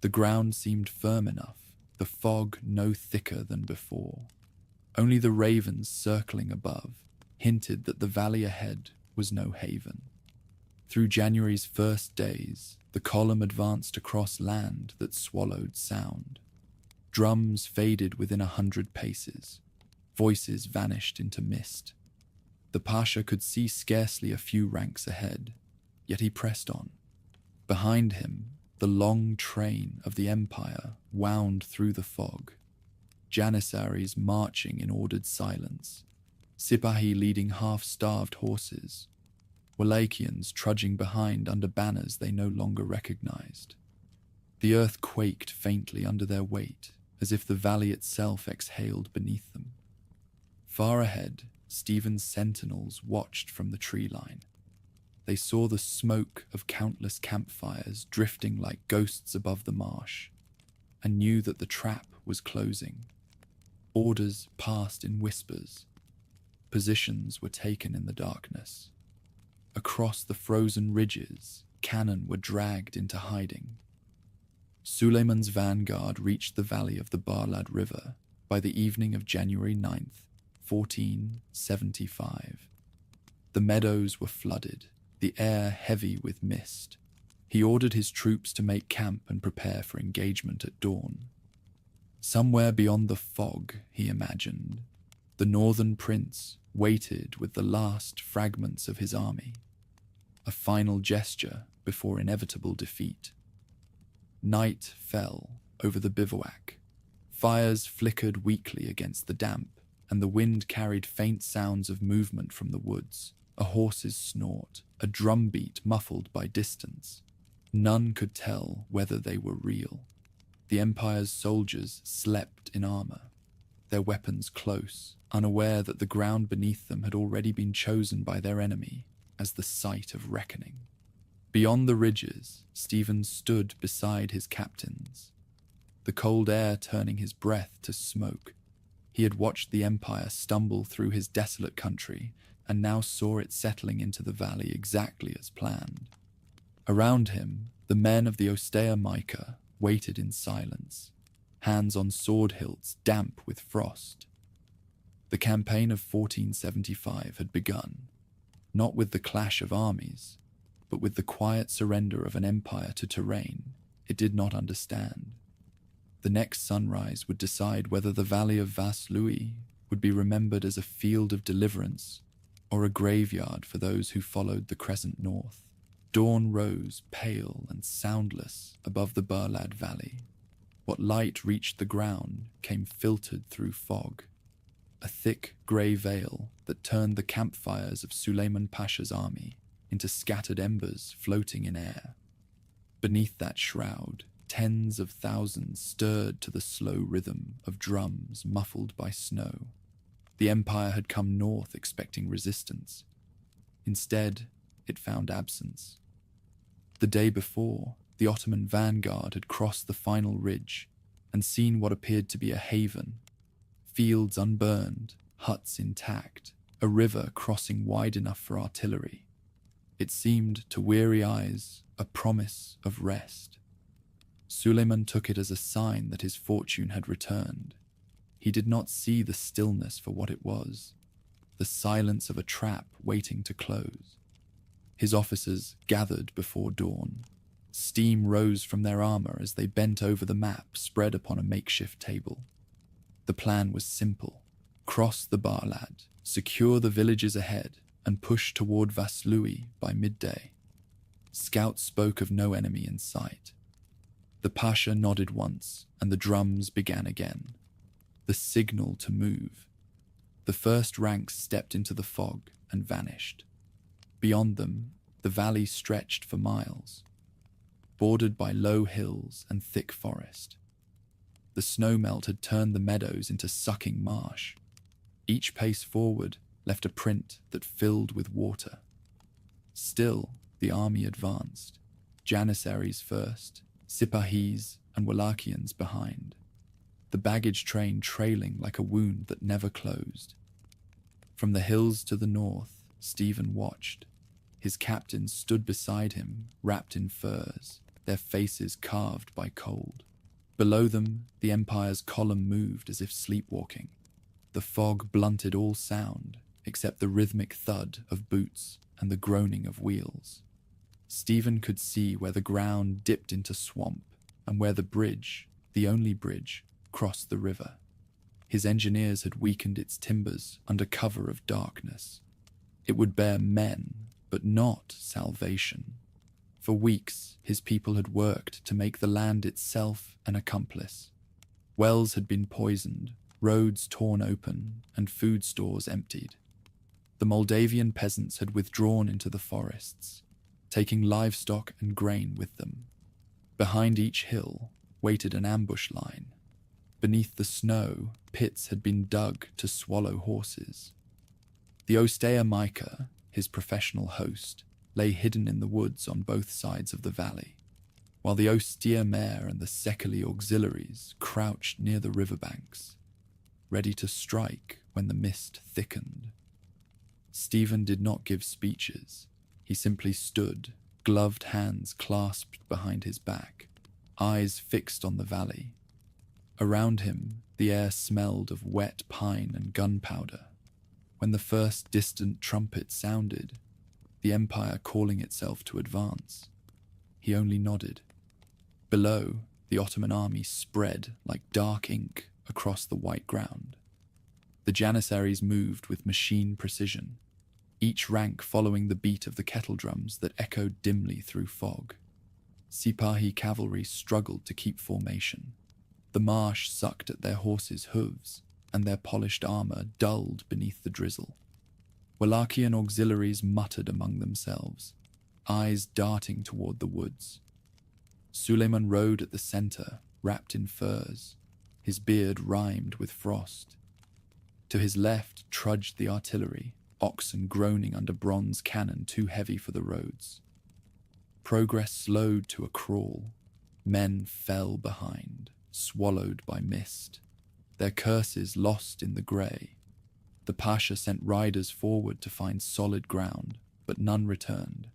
The ground seemed firm enough, the fog no thicker than before. Only the ravens circling above hinted that the valley ahead was no haven. Through January's first days, the column advanced across land that swallowed sound. Drums faded within 100 paces. Voices vanished into mist. The Pasha could see scarcely a few ranks ahead, yet he pressed on. Behind him, the long train of the empire wound through the fog. Janissaries marching in ordered silence, Sipahi leading half-starved horses, Wallachians trudging behind under banners they no longer recognized. The earth quaked faintly under their weight, as if the valley itself exhaled beneath them. Far ahead, Stephen's sentinels watched from the tree line. They saw the smoke of countless campfires drifting like ghosts above the marsh, and knew that the trap was closing. Orders passed in whispers. Positions were taken in the darkness. Across the frozen ridges, cannon were dragged into hiding. Suleiman's vanguard reached the valley of the Barlad River by the evening of January 9th, 1475. The meadows were flooded, the air heavy with mist. He ordered his troops to make camp and prepare for engagement at dawn. Somewhere beyond the fog, he imagined, the northern prince waited with the last fragments of his army, a final gesture before inevitable defeat. Night fell over the bivouac. Fires flickered weakly against the damp, and the wind carried faint sounds of movement from the woods, a horse's snort, a drumbeat muffled by distance. None could tell whether they were real. The Empire's soldiers slept in armor, their weapons close, unaware that the ground beneath them had already been chosen by their enemy as the site of reckoning. Beyond the ridges, Stephen stood beside his captains, the cold air turning his breath to smoke. He had watched the Empire stumble through his desolate country and now saw it settling into the valley exactly as planned. Around him, the men of the austere Micah waited in silence, hands on sword hilts damp with frost. The campaign of 1475 had begun, not with the clash of armies, but with the quiet surrender of an empire to terrain it did not understand. The next sunrise would decide whether the valley of Vaslui would be remembered as a field of deliverance or a graveyard for those who followed the crescent north. Dawn rose pale and soundless above the Barlad Valley. What light reached the ground came filtered through fog, a thick grey veil that turned the campfires of Suleiman Pasha's army into scattered embers floating in air. Beneath that shroud, tens of thousands stirred to the slow rhythm of drums muffled by snow. The Empire had come north expecting resistance. Instead, it found absence. The day before, the Ottoman vanguard had crossed the final ridge and seen what appeared to be a haven. Fields unburned, huts intact, a river crossing wide enough for artillery. It seemed, to weary eyes, a promise of rest. Suleiman took it as a sign that his fortune had returned. He did not see the stillness for what it was, the silence of a trap waiting to close. His officers gathered before dawn. Steam rose from their armor as they bent over the map spread upon a makeshift table. The plan was simple: cross the Barlad, secure the villages ahead, and push toward Vaslui by midday. Scouts spoke of no enemy in sight. The Pasha nodded once, and the drums began again. The signal to move. The first ranks stepped into the fog and vanished. Beyond them, the valley stretched for miles, bordered by low hills and thick forest. The snowmelt had turned the meadows into sucking marsh. Each pace forward left a print that filled with water. Still, the army advanced. Janissaries first, Sipahis, and Wallachians behind, the baggage train trailing like a wound that never closed. From the hills to the north, Stephen watched. His captains stood beside him, wrapped in furs, their faces carved by cold. Below them, the Empire's column moved as if sleepwalking. The fog blunted all sound, except the rhythmic thud of boots and the groaning of wheels. Stephen could see where the ground dipped into swamp and where the bridge, the only bridge, crossed the river. His engineers had weakened its timbers under cover of darkness. It would bear men, but not salvation. For weeks, his people had worked to make the land itself an accomplice. Wells had been poisoned, roads torn open, and food stores emptied. The Moldavian peasants had withdrawn into the forests, taking livestock and grain with them. Behind each hill waited an ambush line. Beneath the snow, pits had been dug to swallow horses. The austere Micah, his professional host, lay hidden in the woods on both sides of the valley, while the austere mayor and the Sekeli auxiliaries crouched near the riverbanks, ready to strike when the mist thickened. Stephen did not give speeches. He simply stood, gloved hands clasped behind his back, eyes fixed on the valley. Around him, the air smelled of wet pine and gunpowder. When the first distant trumpet sounded, the Empire calling itself to advance, he only nodded. Below, the Ottoman army spread like dark ink across the white ground. The Janissaries moved with machine precision, each rank following the beat of the kettle drums that echoed dimly through fog. Sipahi cavalry struggled to keep formation. The marsh sucked at their horses' hooves, and their polished armor dulled beneath the drizzle. Wallachian auxiliaries muttered among themselves, eyes darting toward the woods. Suleiman rode at the center, wrapped in furs, his beard rimed with frost. To his left trudged the artillery, oxen groaning under bronze cannon too heavy for the roads. Progress slowed to a crawl. Men fell behind, swallowed by mist, their curses lost in the grey. The Pasha sent riders forward to find solid ground, but none returned.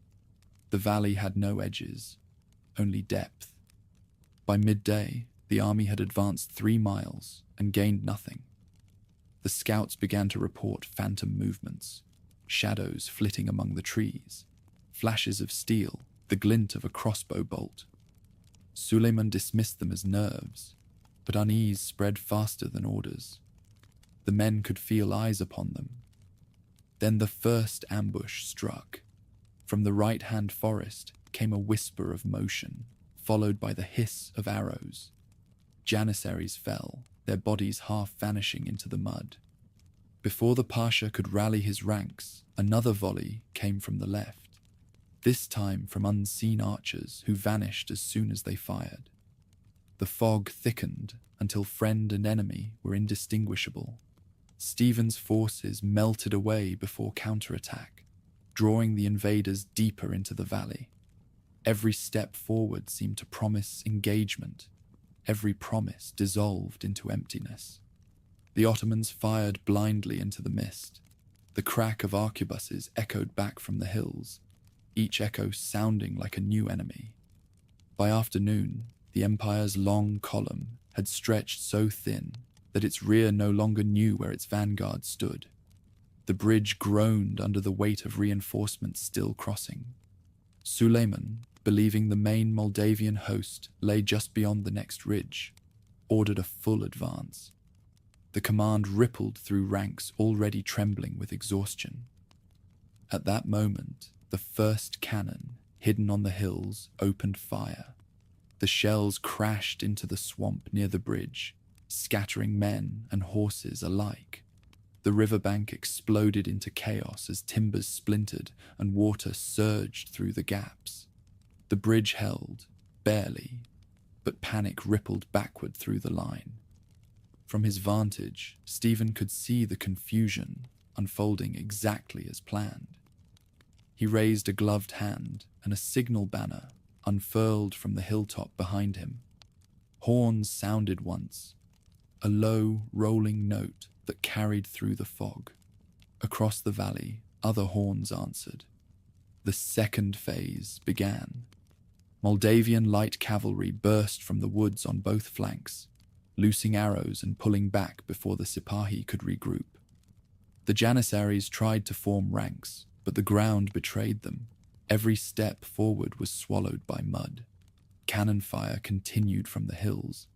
The valley had no edges, only depth. By midday, the army had advanced 3 miles and gained nothing. The scouts began to report phantom movements, shadows flitting among the trees, flashes of steel, the glint of a crossbow bolt. Suleiman dismissed them as nerves, but unease spread faster than orders. The men could feel eyes upon them. Then the first ambush struck. From the right-hand forest came a whisper of motion, followed by the hiss of arrows. Janissaries fell, their bodies half vanishing into the mud. Before the Pasha could rally his ranks, another volley came from the left, this time from unseen archers who vanished as soon as they fired. The fog thickened until friend and enemy were indistinguishable. Stephen's forces melted away before counterattack, drawing the invaders deeper into the valley. Every step forward seemed to promise engagement. Every promise dissolved into emptiness. The Ottomans fired blindly into the mist. The crack of arquebuses echoed back from the hills, each echo sounding like a new enemy. By afternoon, the Empire's long column had stretched so thin that its rear no longer knew where its vanguard stood. The bridge groaned under the weight of reinforcements still crossing. Suleiman, believing the main Moldavian host lay just beyond the next ridge, ordered a full advance. The command rippled through ranks already trembling with exhaustion. At that moment, the first cannon, hidden on the hills, opened fire. The shells crashed into the swamp near the bridge, scattering men and horses alike. The riverbank exploded into chaos as timbers splintered and water surged through the gaps. The bridge held, barely, but panic rippled backward through the line. From his vantage, Stephen could see the confusion unfolding exactly as planned. He raised a gloved hand, and a signal banner unfurled from the hilltop behind him. Horns sounded once, a low, rolling note that carried through the fog. Across the valley, other horns answered. The second phase began. Moldavian light cavalry burst from the woods on both flanks, loosing arrows and pulling back before the Sipahi could regroup. The Janissaries tried to form ranks, but the ground betrayed them. Every step forward was swallowed by mud. Cannon fire continued from the hills,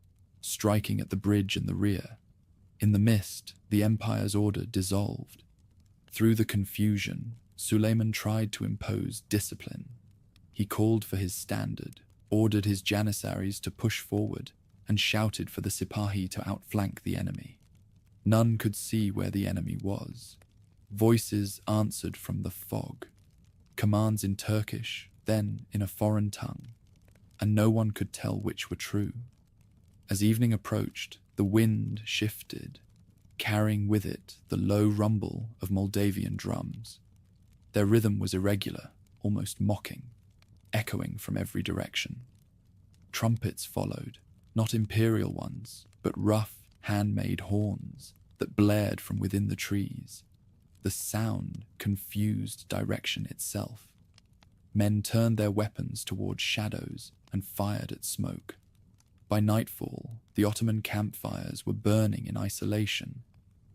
striking at the bridge in the rear. In the mist, the Empire's order dissolved. Through the confusion, Suleiman tried to impose discipline. He called for his standard, ordered his Janissaries to push forward, and shouted for the Sipahi to outflank the enemy. None could see where the enemy was. Voices answered from the fog, commands in Turkish, then in a foreign tongue, and no one could tell which were true. As evening approached, the wind shifted, carrying with it the low rumble of Moldavian drums. Their rhythm was irregular, almost mocking, echoing from every direction. Trumpets followed, not imperial ones, but rough, handmade horns that blared from within the trees. The sound confused direction itself. Men turned their weapons towards shadows and fired at smoke. By nightfall, the Ottoman campfires were burning in isolation,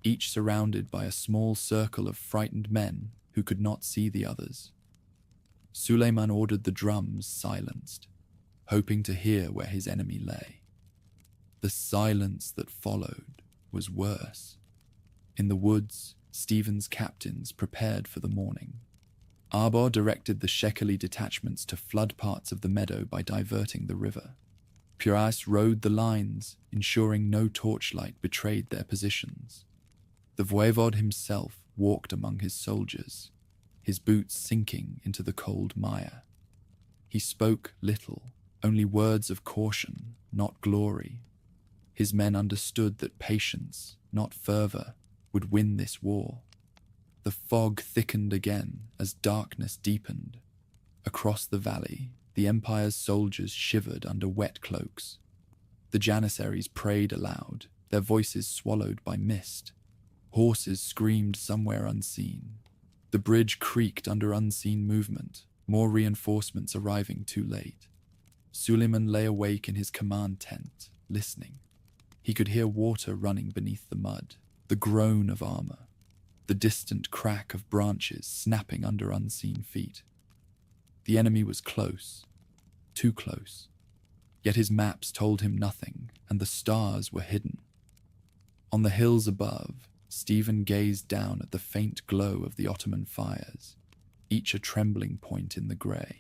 each surrounded by a small circle of frightened men who could not see the others. Suleiman ordered the drums silenced, hoping to hear where his enemy lay. The silence that followed was worse. In the woods, Stephen's captains prepared for the morning. Arbor directed the Shekeli detachments to flood parts of the meadow by diverting the river. Puras rode the lines, ensuring no torchlight betrayed their positions. The voivode himself walked among his soldiers, his boots sinking into the cold mire. He spoke little, only words of caution, not glory. His men understood that patience, not fervor, would win this war. The fog thickened again as darkness deepened. Across the valley, the Empire's soldiers shivered under wet cloaks. The Janissaries prayed aloud, their voices swallowed by mist. Horses screamed somewhere unseen. The bridge creaked under unseen movement, more reinforcements arriving too late. Suleiman lay awake in his command tent, listening. He could hear water running beneath the mud, the groan of armor, the distant crack of branches snapping under unseen feet. The enemy was close, too close. Yet his maps told him nothing, and the stars were hidden. On the hills above, Stephen gazed down at the faint glow of the Ottoman fires, each a trembling point in the grey.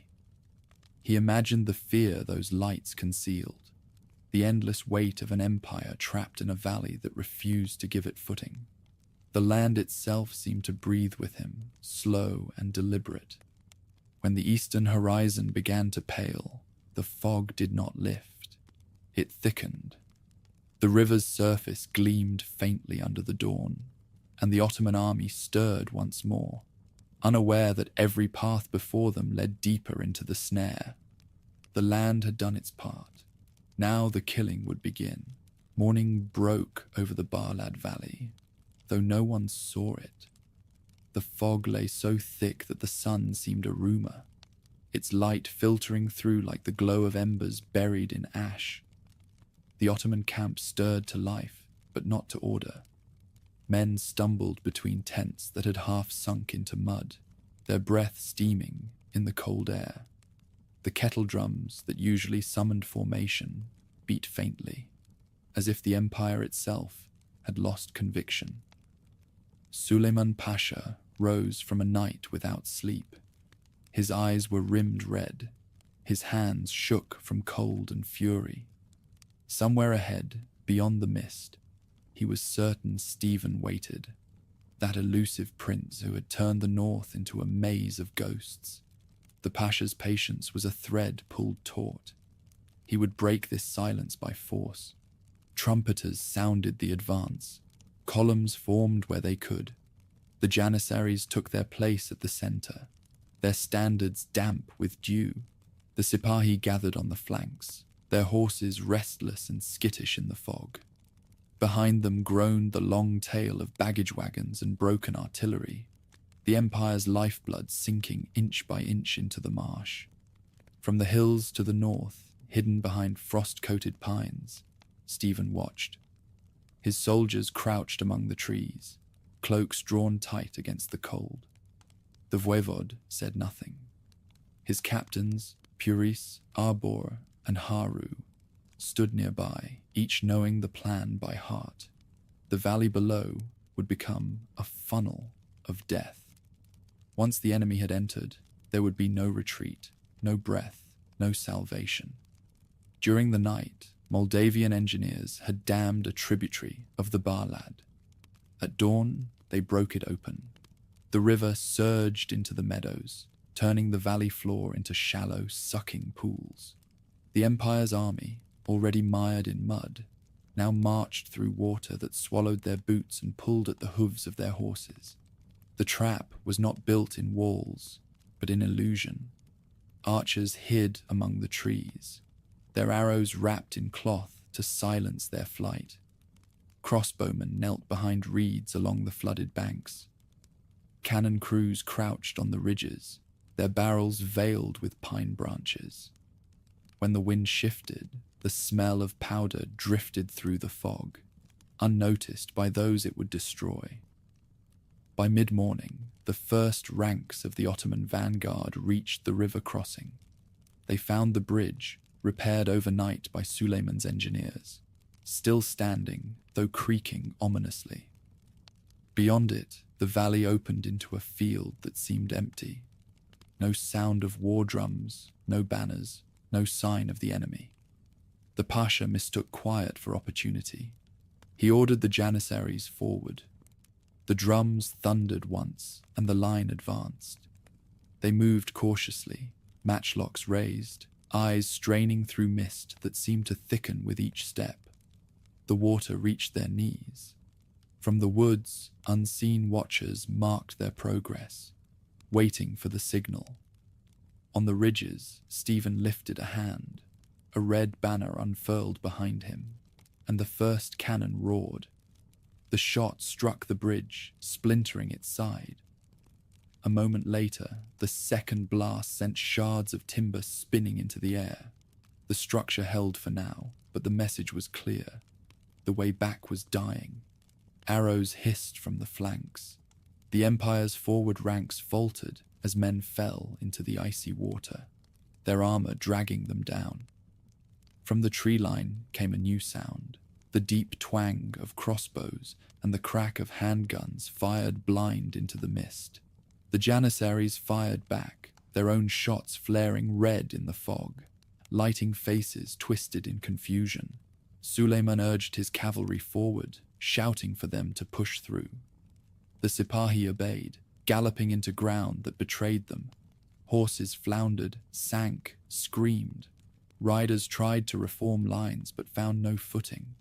He imagined the fear those lights concealed, the endless weight of an empire trapped in a valley that refused to give it footing. The land itself seemed to breathe with him, slow and deliberate. When the eastern horizon began to pale, the fog did not lift. It thickened. The river's surface gleamed faintly under the dawn, and the Ottoman army stirred once more, unaware that every path before them led deeper into the snare. The land had done its part. Now the killing would begin. Morning broke over the Barlad Valley, though no one saw it. The fog lay so thick that the sun seemed a rumour, its light filtering through like the glow of embers buried in ash. The Ottoman camp stirred to life, but not to order. Men stumbled between tents that had half sunk into mud, their breath steaming in the cold air. The kettle drums that usually summoned formation beat faintly, as if the empire itself had lost conviction. Suleiman Pasha rose from a night without sleep. His eyes were rimmed red. His hands shook from cold and fury. Somewhere ahead, beyond the mist, he was certain Stephen waited, that elusive prince who had turned the north into a maze of ghosts. The Pasha's patience was a thread pulled taut. He would break this silence by force. Trumpeters sounded the advance. Columns formed where they could. The Janissaries took their place at the center, their standards damp with dew. The Sipahi gathered on the flanks, their horses restless and skittish in the fog. Behind them groaned the long tail of baggage wagons and broken artillery, the Empire's lifeblood sinking inch by inch into the marsh. From the hills to the north, hidden behind frost-coated pines, Stephen watched. His soldiers crouched among the trees, cloaks drawn tight against the cold. The voivode said nothing. His captains, Puris, Arbor, and Haru, stood nearby, each knowing the plan by heart. The valley below would become a funnel of death. Once the enemy had entered, there would be no retreat, no breath, no salvation. During the night, Moldavian engineers had dammed a tributary of the Barlad. At dawn, they broke it open. The river surged into the meadows, turning the valley floor into shallow, sucking pools. The Empire's army, already mired in mud, now marched through water that swallowed their boots and pulled at the hooves of their horses. The trap was not built in walls, but in illusion. Archers hid among the trees, their arrows wrapped in cloth to silence their flight. Crossbowmen knelt behind reeds along the flooded banks. Cannon crews crouched on the ridges, their barrels veiled with pine branches. When the wind shifted, the smell of powder drifted through the fog, unnoticed by those it would destroy. By mid-morning, the first ranks of the Ottoman vanguard reached the river crossing. They found the bridge, repaired overnight by Suleiman's engineers, still standing, though creaking ominously. Beyond it, the valley opened into a field that seemed empty. No sound of war drums, no banners, no sign of the enemy. The Pasha mistook quiet for opportunity. He ordered the Janissaries forward. The drums thundered once, and the line advanced. They moved cautiously, matchlocks raised, eyes straining through mist that seemed to thicken with each step. The water reached their knees. From the woods, unseen watchers marked their progress, waiting for the signal. On the ridges, Stephen lifted a hand. A red banner unfurled behind him, and the first cannon roared. The shot struck the bridge, splintering its side. A moment later, the second blast sent shards of timber spinning into the air. The structure held for now, but the message was clear. The way back was dying. Arrows hissed from the flanks. The Empire's forward ranks faltered as men fell into the icy water, their armor dragging them down. From the tree line came a new sound, the deep twang of crossbows and the crack of handguns fired blind into the mist. The Janissaries fired back, their own shots flaring red in the fog, lighting faces twisted in confusion. Suleiman urged his cavalry forward, shouting for them to push through. The Sipahi obeyed, galloping into ground that betrayed them. Horses floundered, sank, screamed. Riders tried to reform lines but found no footing.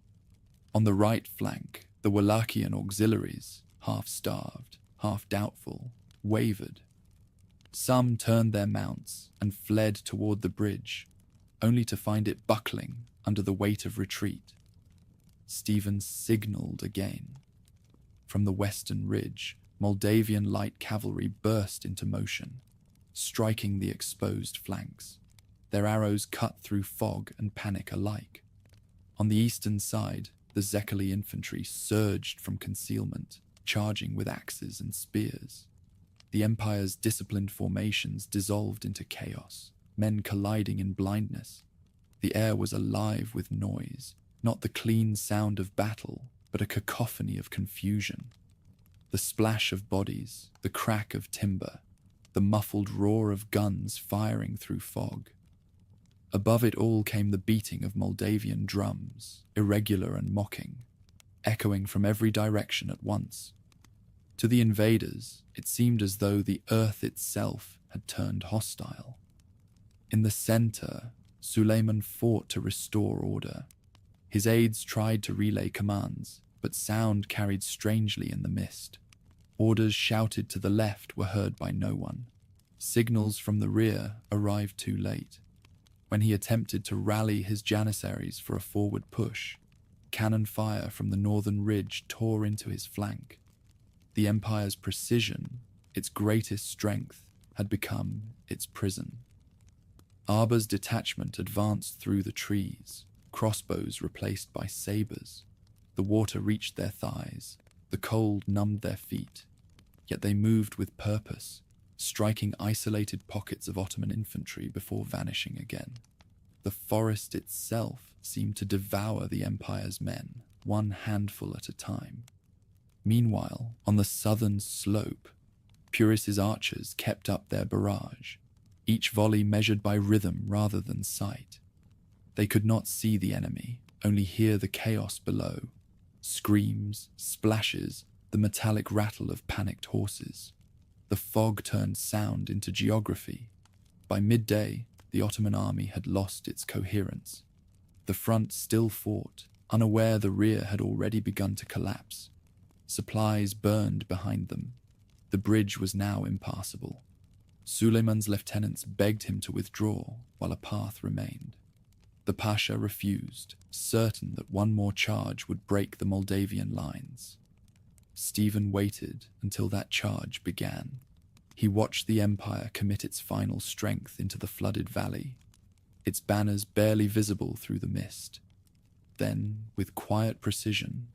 On the right flank, the Wallachian auxiliaries, half-starved, half-doubtful, wavered. Some turned their mounts and fled toward the bridge, only to find it buckling under the weight of retreat. Stephen signaled again. From the western ridge, Moldavian light cavalry burst into motion, striking the exposed flanks. Their arrows cut through fog and panic alike. On the eastern side, the Zekali infantry surged from concealment, charging with axes and spears. The Empire's disciplined formations dissolved into chaos, men colliding in blindness. The air was alive with noise, not the clean sound of battle, but a cacophony of confusion. The splash of bodies, the crack of timber, the muffled roar of guns firing through fog. Above it all came the beating of Moldavian drums, irregular and mocking, echoing from every direction at once. To the invaders, it seemed as though the earth itself had turned hostile. In the center, Suleiman fought to restore order. His aides tried to relay commands, but sound carried strangely in the mist. Orders shouted to the left were heard by no one. Signals from the rear arrived too late. When he attempted to rally his janissaries for a forward push, cannon fire from the northern ridge tore into his flank. The Empire's precision, its greatest strength, had become its prison. Arba's detachment advanced through the trees, crossbows replaced by sabres. The water reached their thighs, the cold numbed their feet, yet they moved with purpose, striking isolated pockets of Ottoman infantry before vanishing again. The forest itself seemed to devour the Empire's men, one handful at a time. Meanwhile, on the southern slope, Puris's archers kept up their barrage, each volley measured by rhythm rather than sight. They could not see the enemy, only hear the chaos below. Screams, splashes, the metallic rattle of panicked horses. The fog turned sound into geography. By midday, the Ottoman army had lost its coherence. The front still fought, unaware the rear had already begun to collapse. Supplies burned behind them. The bridge was now impassable. Suleiman's lieutenants begged him to withdraw while a path remained. The Pasha refused, certain that one more charge would break the Moldavian lines. Stephen waited until that charge began. He watched the Empire commit its final strength into the flooded valley, its banners barely visible through the mist. Then, with quiet precision,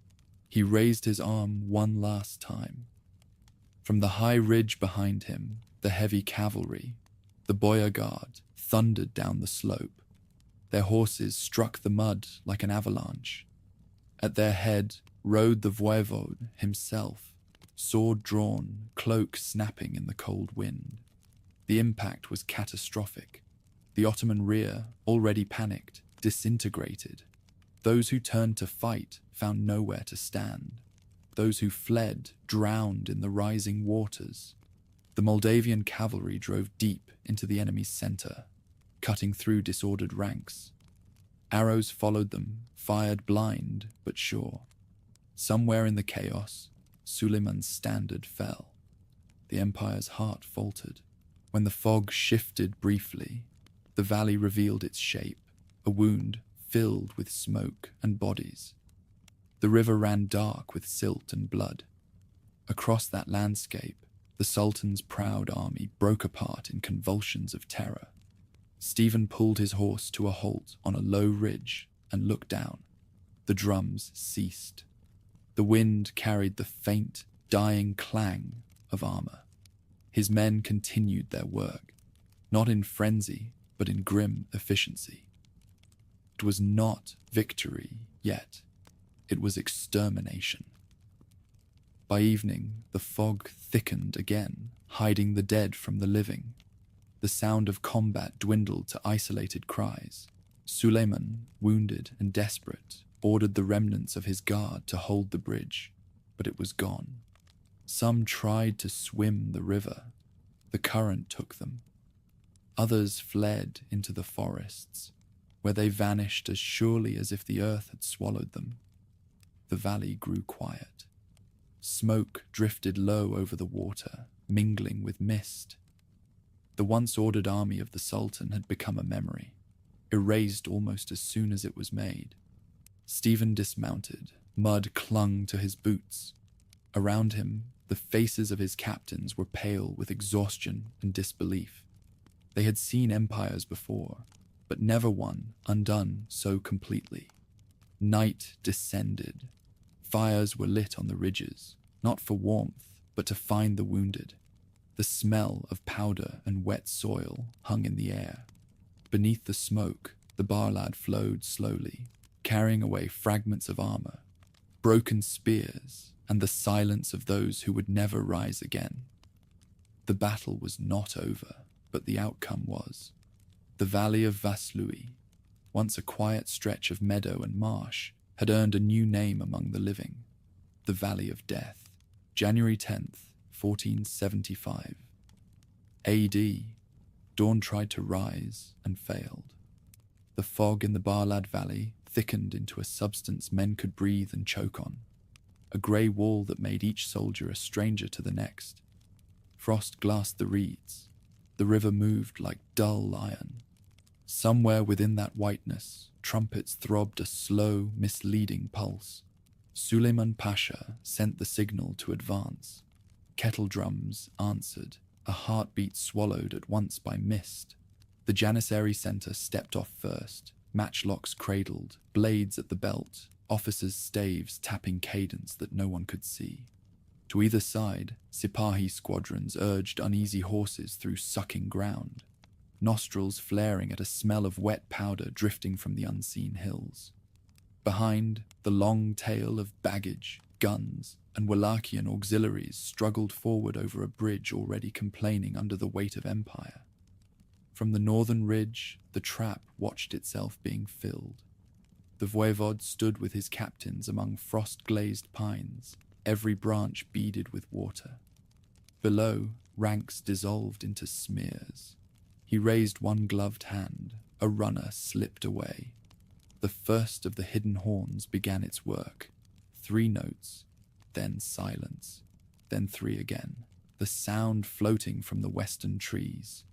he raised his arm one last time. From the high ridge behind him, the heavy cavalry, the Boyar Guard, thundered down the slope. Their horses struck the mud like an avalanche. At their head rode the voivode himself, sword drawn, cloak snapping in the cold wind. The impact was catastrophic. The Ottoman rear, already panicked, disintegrated. Those who turned to fight found nowhere to stand. Those who fled drowned in the rising waters. The Moldavian cavalry drove deep into the enemy's center, cutting through disordered ranks. Arrows followed them, fired blind but sure. Somewhere in the chaos, Suleiman's standard fell. The Empire's heart faltered. When the fog shifted briefly, the valley revealed its shape, a wound filled with smoke and bodies. The river ran dark with silt and blood. Across that landscape, the Sultan's proud army broke apart in convulsions of terror. Stephen pulled his horse to a halt on a low ridge and looked down. The drums ceased. The wind carried the faint, dying clang of armor. His men continued their work, not in frenzy, but in grim efficiency. It was not victory yet. It was extermination. By evening, the fog thickened again, hiding the dead from the living. The sound of combat dwindled to isolated cries. Suleiman, wounded and desperate, ordered the remnants of his guard to hold the bridge, but it was gone. Some tried to swim the river. The current took them. Others fled into the forests, where they vanished as surely as if the earth had swallowed them. The valley grew quiet. Smoke drifted low over the water, mingling with mist. The once ordered army of the Sultan had become a memory, erased almost as soon as it was made. Stephen dismounted. Mud clung to his boots. Around him, the faces of his captains were pale with exhaustion and disbelief. They had seen empires before, but never one undone so completely. Night descended. Fires were lit on the ridges, not for warmth, but to find the wounded. The smell of powder and wet soil hung in the air. Beneath the smoke, the Barlad flowed slowly, carrying away fragments of armor, broken spears, and the silence of those who would never rise again. The battle was not over, but the outcome was. The valley of Vaslui, once a quiet stretch of meadow and marsh, had earned a new name among the living, the Valley of Death. January 10th, 1475. A.D. Dawn tried to rise and failed. The fog in the Barlad Valley thickened into a substance men could breathe and choke on, a grey wall that made each soldier a stranger to the next. Frost glassed the reeds. The river moved like dull iron. Somewhere within that whiteness, trumpets throbbed a slow, misleading pulse. Suleiman Pasha sent the signal to advance. Kettle drums answered, a heartbeat swallowed at once by mist. The Janissary Centre stepped off first, matchlocks cradled, blades at the belt, officers' staves tapping cadence that no one could see. To either side, Sipahi squadrons urged uneasy horses through sucking ground, nostrils flaring at a smell of wet powder drifting from the unseen hills. Behind, the long tail of baggage, guns, and Wallachian auxiliaries struggled forward over a bridge already complaining under the weight of empire. From the northern ridge, the trap watched itself being filled. The voivode stood with his captains among frost-glazed pines, every branch beaded with water. Below, ranks dissolved into smears. He raised one gloved hand, a runner slipped away. The first of the hidden horns began its work. 3 notes, then silence, then 3 again, the sound floating from the western trees,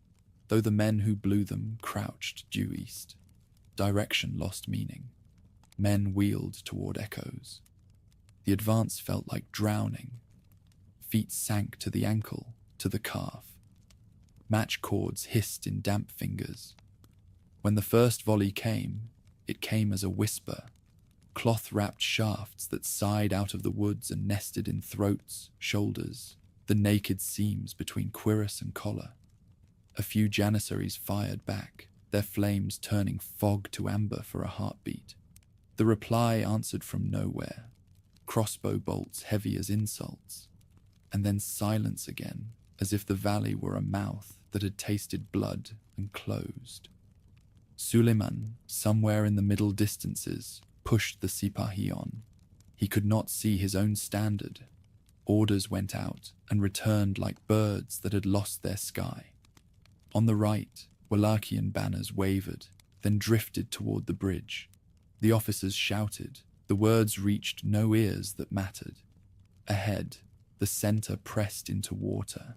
though the men who blew them crouched due east. Direction lost meaning. Men wheeled toward echoes. The advance felt like drowning. Feet sank to the ankle, to the calf. Match cords hissed in damp fingers. When the first volley came, it came as a whisper, cloth-wrapped shafts that sighed out of the woods and nested in throats, shoulders, the naked seams between cuirass and collar. A few janissaries fired back, their flames turning fog to amber for a heartbeat. The reply answered from nowhere, crossbow bolts heavy as insults, and then silence again, as if the valley were a mouth that had tasted blood and closed. Suleiman, somewhere in the middle distances, pushed the Sipahi on. He could not see his own standard. Orders went out and returned like birds that had lost their sky. On the right, Wallachian banners wavered, then drifted toward the bridge. The officers shouted. The words reached no ears that mattered. Ahead, the center pressed into water,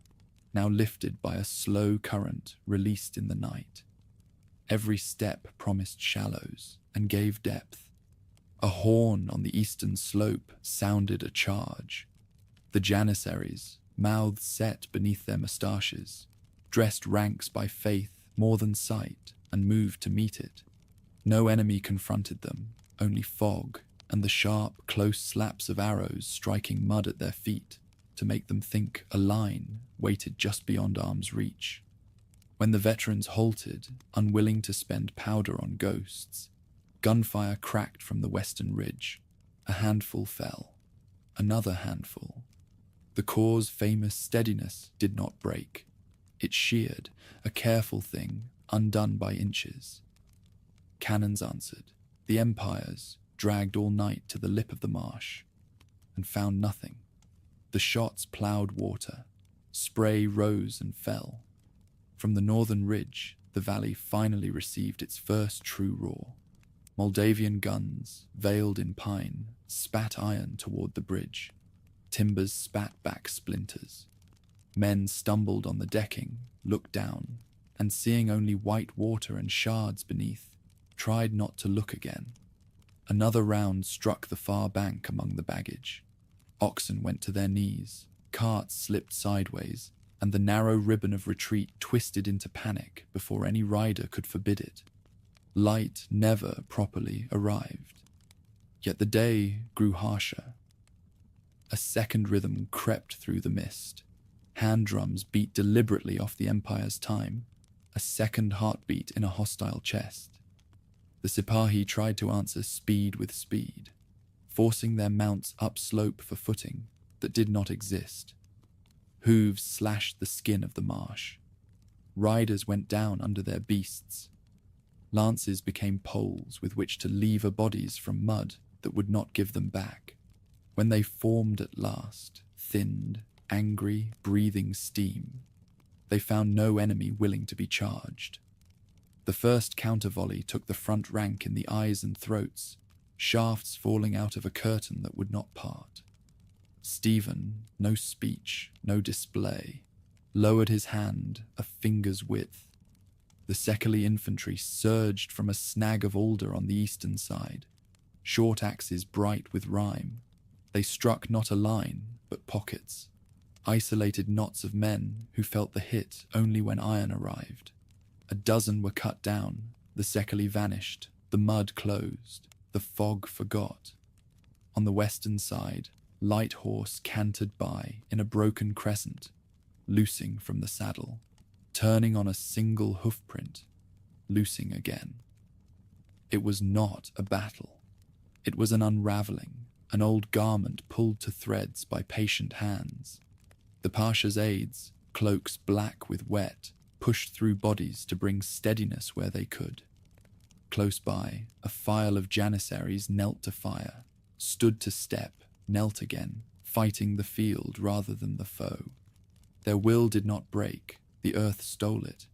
now lifted by a slow current released in the night. Every step promised shallows and gave depth. A horn on the eastern slope sounded a charge. The janissaries, mouths set beneath their moustaches, dressed ranks by faith more than sight, and moved to meet it. No enemy confronted them, only fog and the sharp, close slaps of arrows striking mud at their feet to make them think a line waited just beyond arm's reach. When the veterans halted, unwilling to spend powder on ghosts, gunfire cracked from the western ridge. A handful fell. Another handful. The Corps' famous steadiness did not break. It sheared, a careful thing, undone by inches. Cannons answered. The Empires dragged all night to the lip of the marsh, and found nothing. The shots ploughed water. Spray rose and fell. From the northern ridge, the valley finally received its first true roar. Moldavian guns, veiled in pine, spat iron toward the bridge. Timbers spat back splinters. Men stumbled on the decking, looked down, and seeing only white water and shards beneath, tried not to look again. Another round struck the far bank among the baggage. Oxen went to their knees, carts slipped sideways, and the narrow ribbon of retreat twisted into panic before any rider could forbid it. Light never properly arrived. Yet the day grew harsher. A second rhythm crept through the mist. Hand drums beat deliberately off the Empire's time, a second heartbeat in a hostile chest. The Sipahi tried to answer speed with speed, forcing their mounts upslope for footing that did not exist. Hooves slashed the skin of the marsh. Riders went down under their beasts. Lances became poles with which to lever bodies from mud that would not give them back. When they formed at last, thinned, angry, breathing steam, they found no enemy willing to be charged. The first counter-volley took the front rank in the eyes and throats, shafts falling out of a curtain that would not part. Stephen, no speech, no display, lowered his hand a finger's width. The Sekeli infantry surged from a snag of alder on the eastern side, short axes bright with rime. They struck not a line, but pockets, isolated knots of men who felt the hit only when iron arrived. A dozen were cut down, the Sekeli vanished, the mud closed, the fog forgot. On the western side, light horse cantered by in a broken crescent, loosing from the saddle, turning on a single hoofprint, loosing again. It was not a battle. It was an unraveling, an old garment pulled to threads by patient hands. The Pasha's aides, cloaks black with wet, pushed through bodies to bring steadiness where they could. Close by, a file of janissaries knelt to fire, stood to step, knelt again, fighting the field rather than the foe. Their will did not break, the earth stole it.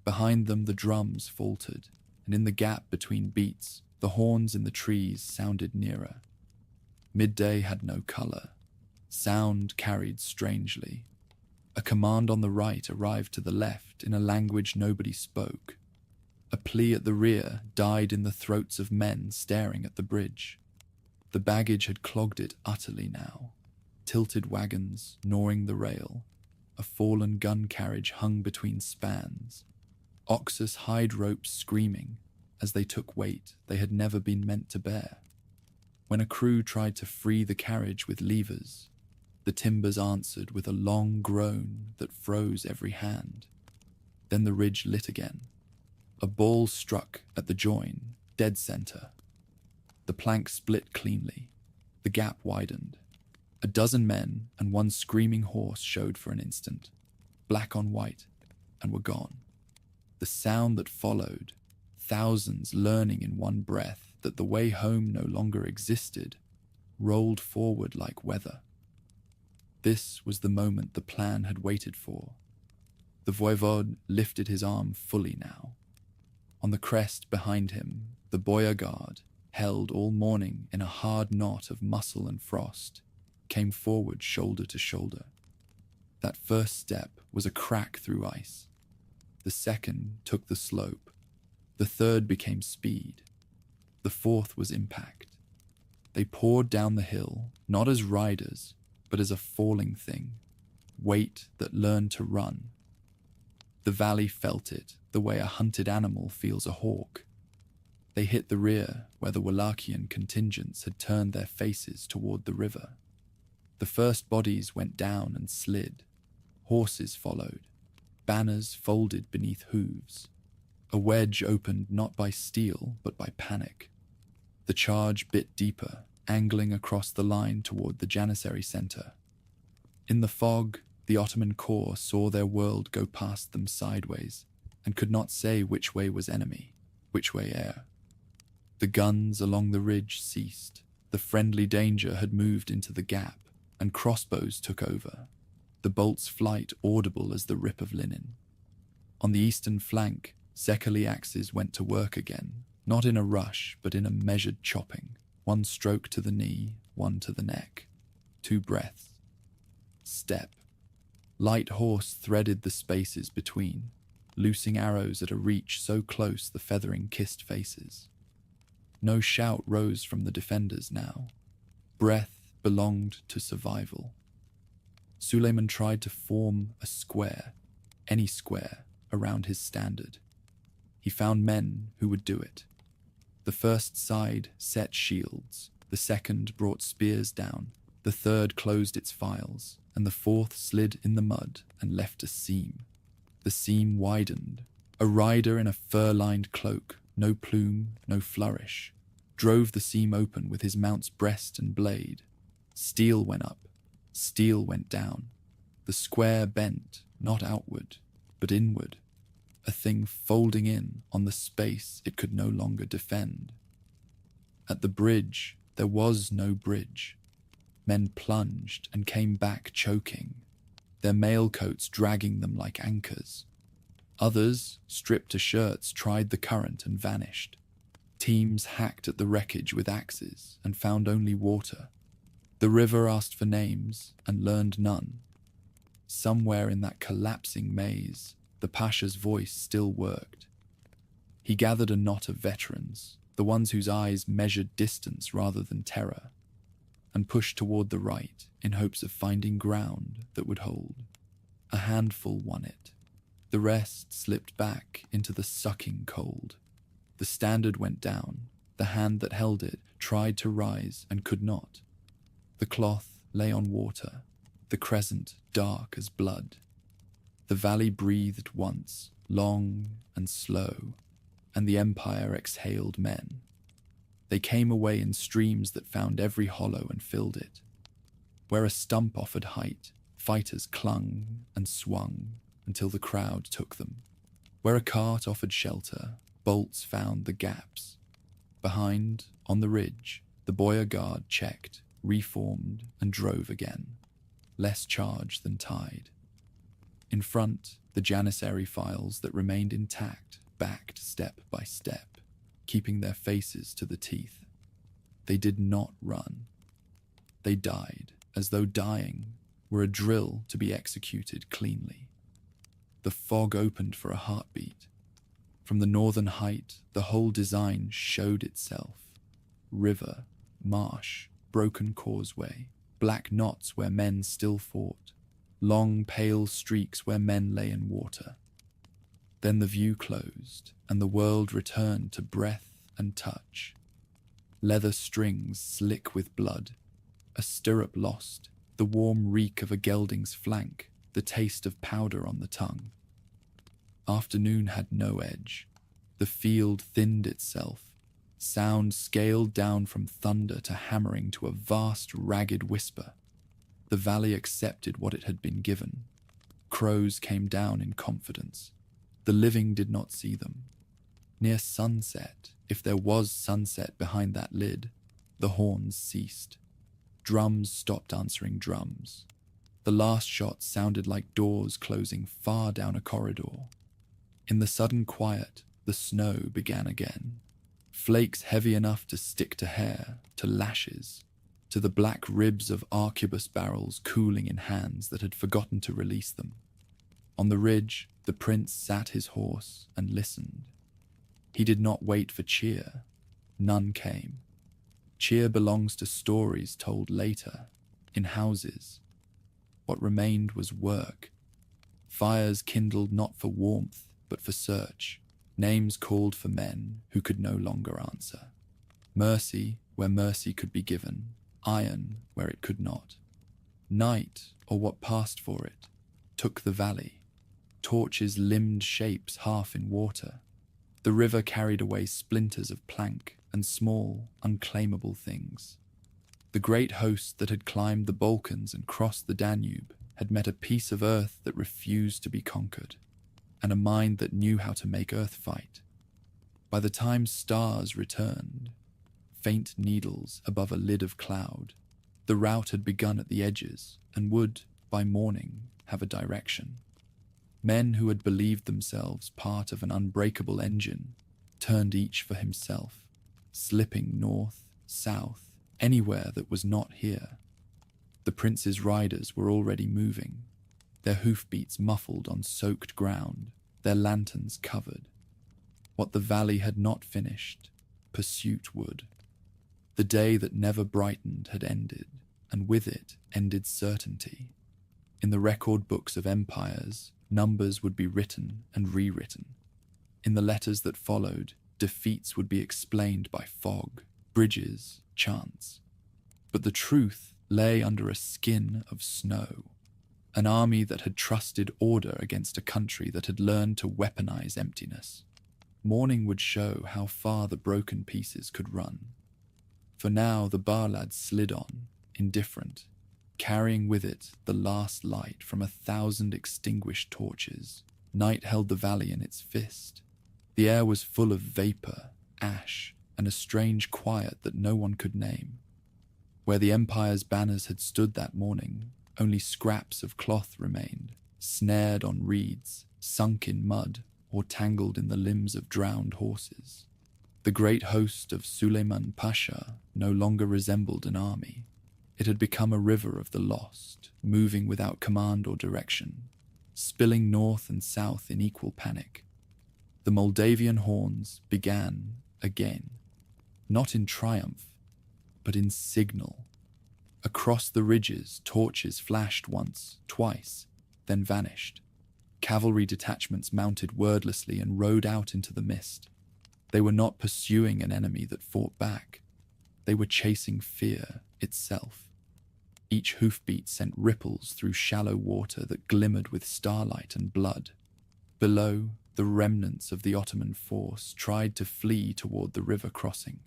Behind them the drums faltered, and in the gap between beats, the horns in the trees sounded nearer. Midday had no colour. Sound carried strangely. A command on the right arrived to the left in a language nobody spoke. A plea at the rear died in the throats of men staring at the bridge. The baggage had clogged it utterly now. Tilted wagons gnawing the rail. A fallen gun carriage hung between spans. Oxus hide ropes screaming as they took weight they had never been meant to bear. When a crew tried to free the carriage with levers, the timbers answered with a long groan that froze every hand. Then the ridge lit again. A ball struck at the join, dead center. The plank split cleanly. The gap widened. A dozen men and one screaming horse showed for an instant, black on white, and were gone. The sound that followed, thousands learning in one breath that the way home no longer existed, rolled forward like weather. This was the moment the plan had waited for. The voivode lifted his arm fully now. On the crest behind him, the boyar guard, held all morning in a hard knot of muscle and frost, came forward shoulder to shoulder. That first step was a crack through ice. The second took the slope. The third became speed. The fourth was impact. They poured down the hill, not as riders, but as a falling thing, weight that learned to run. The valley felt it the way a hunted animal feels a hawk. They hit the rear where the Wallachian contingents had turned their faces toward the river. The first bodies went down and slid. Horses followed, banners folded beneath hooves. A wedge opened not by steel but by panic. The charge bit deeper, angling across the line toward the Janissary center. In the fog, the Ottoman corps saw their world go past them sideways and could not say which way was enemy, which way air. The guns along the ridge ceased. The friendly danger had moved into the gap, and crossbows took over, the bolt's flight audible as the rip of linen. On the eastern flank, Sekeli axes went to work again, not in a rush, but in a measured chopping, one stroke to the knee, one to the neck, 2 breaths. Step. Light horse threaded the spaces between, loosing arrows at a reach so close the feathering kissed faces. No shout rose from the defenders now. Breath belonged to survival. Suleiman tried to form a square, any square, around his standard. He found men who would do it. The first side set shields, the second brought spears down, the third closed its files, and the fourth slid in the mud and left a seam. The seam widened. A rider in a fur-lined cloak, no plume, no flourish, drove the seam open with his mount's breast and blade. Steel went up, steel went down. The square bent, not outward, but inward, a thing folding in on the space it could no longer defend. At the bridge, there was no bridge. Men plunged and came back choking, their mail coats dragging them like anchors. Others, stripped to shirts, tried the current and vanished. Teams hacked at the wreckage with axes and found only water. The river asked for names and learned none. Somewhere in that collapsing maze, the Pasha's voice still worked, He gathered a knot of veterans, the ones whose eyes measured distance rather than terror, and pushed toward the right in hopes of finding ground that would hold. A handful won it. The rest slipped back into the sucking cold. The standard went down. The hand that held it tried to rise and could not. The cloth lay on water, the crescent dark as blood. The valley breathed once, long and slow, and the empire exhaled men. They came away in streams that found every hollow and filled it. Where a stump offered height, fighters clung and swung until the crowd took them. Where a cart offered shelter, bolts found the gaps. Behind, on the ridge, the boyar guard checked, reformed, and drove again, less charge than tide. In front, the janissary files that remained intact backed step by step, keeping their faces to the teeth. They did not run. They died, as though dying were a drill to be executed cleanly. The fog opened for a heartbeat. From the northern height, the whole design showed itself. River, marsh, broken causeway, black knots where men still fought, long pale streaks where men lay in water. Then the view closed, and the world returned to breath and touch. Leather strings slick with blood, a stirrup lost, the warm reek of a gelding's flank, the taste of powder on the tongue. Afternoon had no edge. The field thinned itself. Sound scaled down from thunder to hammering to a vast, ragged whisper. The valley accepted what it had been given. Crows came down in confidence. The living did not see them. Near sunset, if there was sunset behind that lid, the horns ceased. Drums stopped answering drums. The last shot sounded like doors closing far down a corridor. In the sudden quiet, the snow began again. Flakes heavy enough to stick to hair, to lashes, to the black ribs of arquebus barrels cooling in hands that had forgotten to release them. On the ridge, the prince sat his horse and listened. He did not wait for cheer. None came. Cheer belongs to stories told later, in houses. What remained was work. Fires kindled not for warmth, but for search. Names called for men who could no longer answer. Mercy where mercy could be given, iron where it could not. Night, or what passed for it, took the valley. Torches limned shapes half in water. The river carried away splinters of plank and small, unclaimable things. The great host that had climbed the Balkans and crossed the Danube had met a piece of earth that refused to be conquered, and a mind that knew how to make earth fight. By the time stars returned, faint needles above a lid of cloud, the rout had begun at the edges and would, by morning, have a direction. Men who had believed themselves part of an unbreakable engine turned each for himself, slipping north, south, anywhere that was not here. The prince's riders were already moving, their hoofbeats muffled on soaked ground, their lanterns covered. What the valley had not finished, pursuit would. The day that never brightened had ended, and with it ended certainty. In the record books of empires, numbers would be written and rewritten. In the letters that followed, defeats would be explained by fog, bridges, chance. But the truth lay under a skin of snow. An army that had trusted order against a country that had learned to weaponize emptiness. Morning would show how far the broken pieces could run. For now the bar lads slid on, indifferent, carrying with it the last light from 1,000 extinguished torches. Night held the valley in its fist. The air was full of vapor, ash, and a strange quiet that no one could name. Where the Empire's banners had stood that morning, only scraps of cloth remained, snared on reeds, sunk in mud, or tangled in the limbs of drowned horses. The great host of Suleiman Pasha no longer resembled an army. It had become a river of the lost, moving without command or direction, spilling north and south in equal panic. The Moldavian horns began again, not in triumph, but in signal. Across the ridges, torches flashed once, twice, then vanished. Cavalry detachments mounted wordlessly and rode out into the mist. They were not pursuing an enemy that fought back. They were chasing fear itself. Each hoofbeat sent ripples through shallow water that glimmered with starlight and blood. Below, the remnants of the Ottoman force tried to flee toward the river crossing.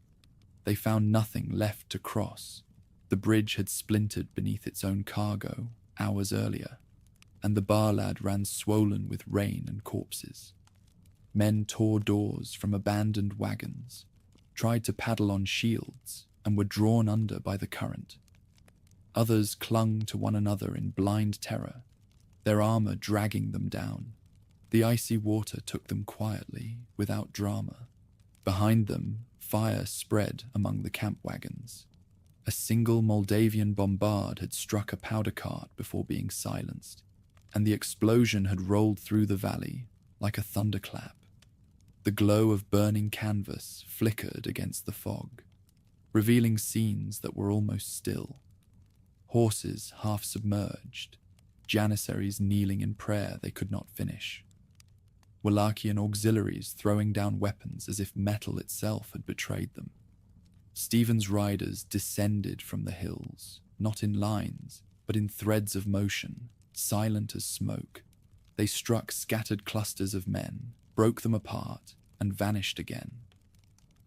They found nothing left to cross. The bridge had splintered beneath its own cargo hours earlier, and the Barlad ran swollen with rain and corpses. Men tore doors from abandoned wagons, tried to paddle on shields, and were drawn under by the current. Others clung to one another in blind terror, their armor dragging them down. The icy water took them quietly, without drama. Behind them, fire spread among the camp wagons. A single Moldavian bombard had struck a powder cart before being silenced, and the explosion had rolled through the valley like a thunderclap. The glow of burning canvas flickered against the fog, revealing scenes that were almost still. Horses half submerged, janissaries kneeling in prayer they could not finish. Wallachian auxiliaries throwing down weapons as if metal itself had betrayed them. Stephen's riders descended from the hills, not in lines, but in threads of motion, silent as smoke. They struck scattered clusters of men, broke them apart, and vanished again.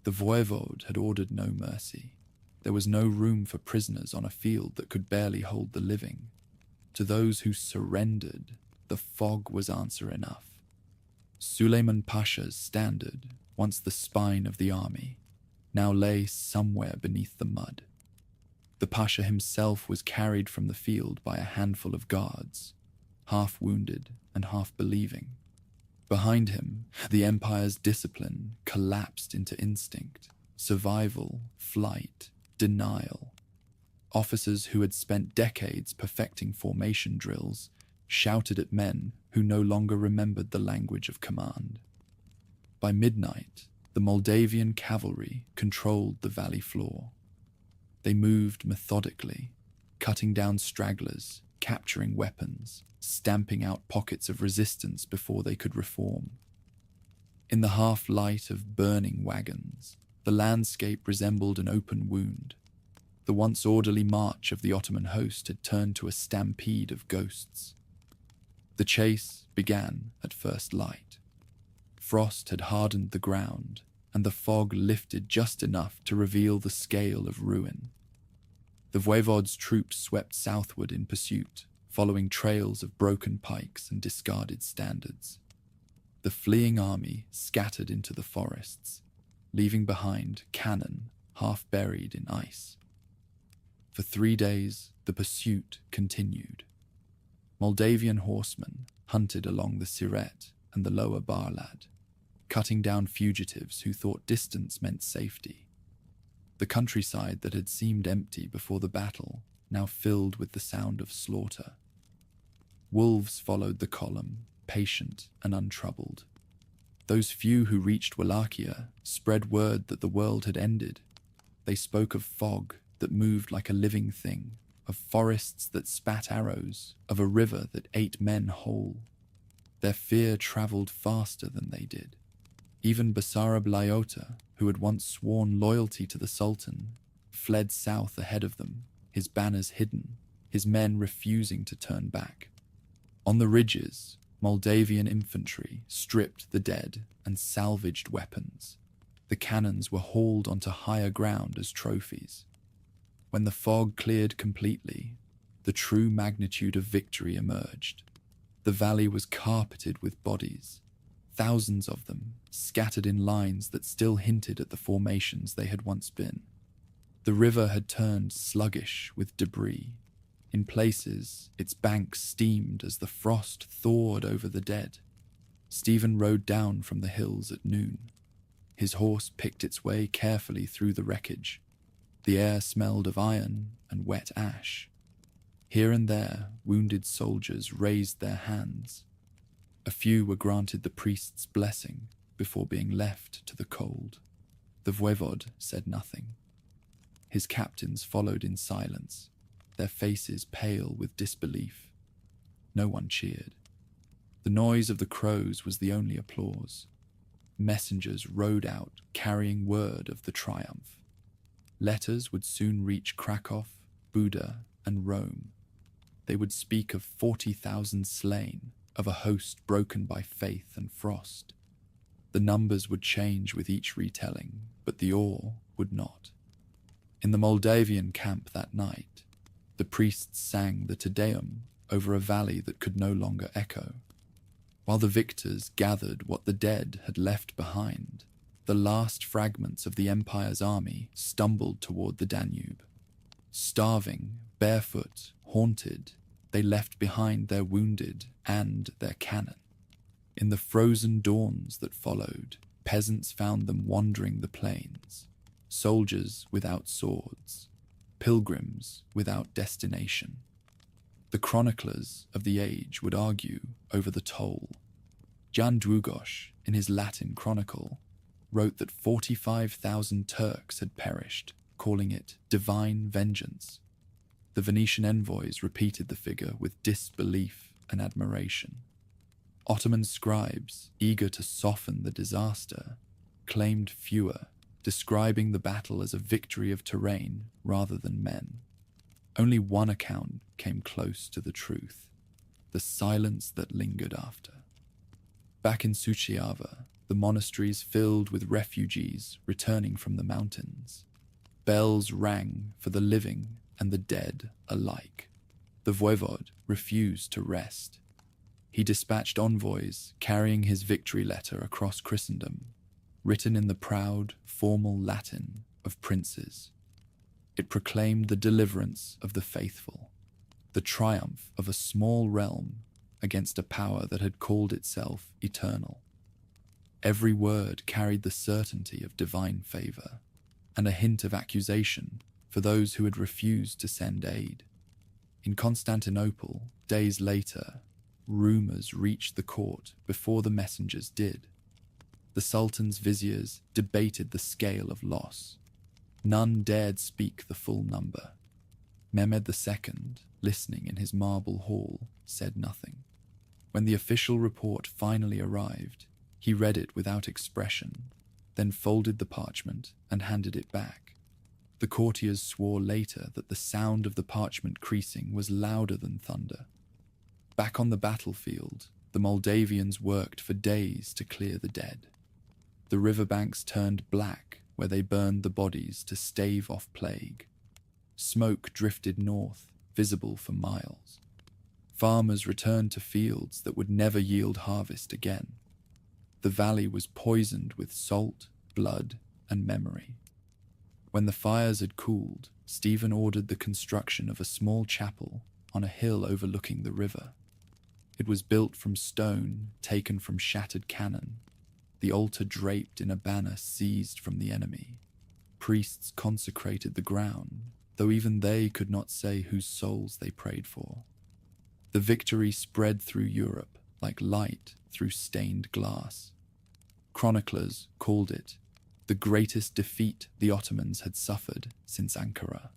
The voivode had ordered no mercy. There was no room for prisoners on a field that could barely hold the living. To those who surrendered, the fog was answer enough. Suleiman Pasha's standard, once the spine of the army, now lay somewhere beneath the mud. The Pasha himself was carried from the field by a handful of guards, half wounded and half believing. Behind him, the empire's discipline collapsed into instinct, survival, flight, denial. Officers who had spent decades perfecting formation drills shouted at men who no longer remembered the language of command. By midnight, the Moldavian cavalry controlled the valley floor. They moved methodically, cutting down stragglers, capturing weapons, stamping out pockets of resistance before they could reform. In the half-light of burning wagons, the landscape resembled an open wound. The once orderly march of the Ottoman host had turned to a stampede of ghosts. The chase began at first light. Frost had hardened the ground, and the fog lifted just enough to reveal the scale of ruin. The voivode's troops swept southward in pursuit, following trails of broken pikes and discarded standards. The fleeing army scattered into the forests, leaving behind cannon half buried in ice. For 3 days, the pursuit continued. Moldavian horsemen hunted along the Siret and the lower Barlad, cutting down fugitives who thought distance meant safety. The countryside that had seemed empty before the battle now filled with the sound of slaughter. Wolves followed the column, patient and untroubled. Those few who reached Wallachia spread word that the world had ended. They spoke of fog that moved like a living thing, of forests that spat arrows, of a river that ate men whole. Their fear travelled faster than they did. Even Basarab Lyota, who had once sworn loyalty to the Sultan, fled south ahead of them, his banners hidden, his men refusing to turn back. On the ridges, Moldavian infantry stripped the dead and salvaged weapons. The cannons were hauled onto higher ground as trophies. When the fog cleared completely, the true magnitude of victory emerged. The valley was carpeted with bodies, thousands of them scattered in lines that still hinted at the formations they had once been. The river had turned sluggish with debris. In places, its banks steamed as the frost thawed over the dead. Stephen rode down from the hills at noon. His horse picked its way carefully through the wreckage. The air smelled of iron and wet ash. Here and there, wounded soldiers raised their hands. A few were granted the priest's blessing before being left to the cold. The voivode said nothing. His captains followed in silence, their faces pale with disbelief. No one cheered. The noise of the crows was the only applause. Messengers rode out carrying word of the triumph. Letters would soon reach Krakow, Buda, and Rome. They would speak of 40,000 slain, of a host broken by faith and frost. The numbers would change with each retelling, but the awe would not. In the Moldavian camp that night, the priests sang the Te Deum over a valley that could no longer echo. While the victors gathered what the dead had left behind, the last fragments of the Empire's army stumbled toward the Danube. Starving, barefoot, haunted, they left behind their wounded and their cannon. In the frozen dawns that followed, peasants found them wandering the plains, soldiers without swords, pilgrims without destination. The chroniclers of the age would argue over the toll. Jan Długosz, in his Latin chronicle, wrote that 45,000 Turks had perished, calling it divine vengeance. The Venetian envoys repeated the figure with disbelief and admiration. Ottoman scribes, eager to soften the disaster, claimed fewer, describing the battle as a victory of terrain rather than men. Only one account came close to the truth: the silence that lingered after. Back in Suceava, the monasteries filled with refugees returning from the mountains. Bells rang for the living and the dead alike. The voivode refused to rest. He dispatched envoys carrying his victory letter across Christendom, written in the proud, formal Latin of princes. It proclaimed the deliverance of the faithful, the triumph of a small realm against a power that had called itself eternal. Every word carried the certainty of divine favor and a hint of accusation for those who had refused to send aid. In Constantinople, days later, rumors reached the court before the messengers did. The Sultan's viziers debated the scale of loss. None dared speak the full number. Mehmed II, listening in his marble hall, said nothing. When the official report finally arrived, he read it without expression, then folded the parchment and handed it back. The courtiers swore later that the sound of the parchment creasing was louder than thunder. Back on the battlefield, the Moldavians worked for days to clear the dead. The riverbanks turned black where they burned the bodies to stave off plague. Smoke drifted north, visible for miles. Farmers returned to fields that would never yield harvest again. The valley was poisoned with salt, blood, and memory. When the fires had cooled, Stephen ordered the construction of a small chapel on a hill overlooking the river. It was built from stone taken from shattered cannon, the altar draped in a banner seized from the enemy. Priests consecrated the ground, though even they could not say whose souls they prayed for. The victory spread through Europe like light through stained glass. Chroniclers called it the greatest defeat the Ottomans had suffered since Ankara.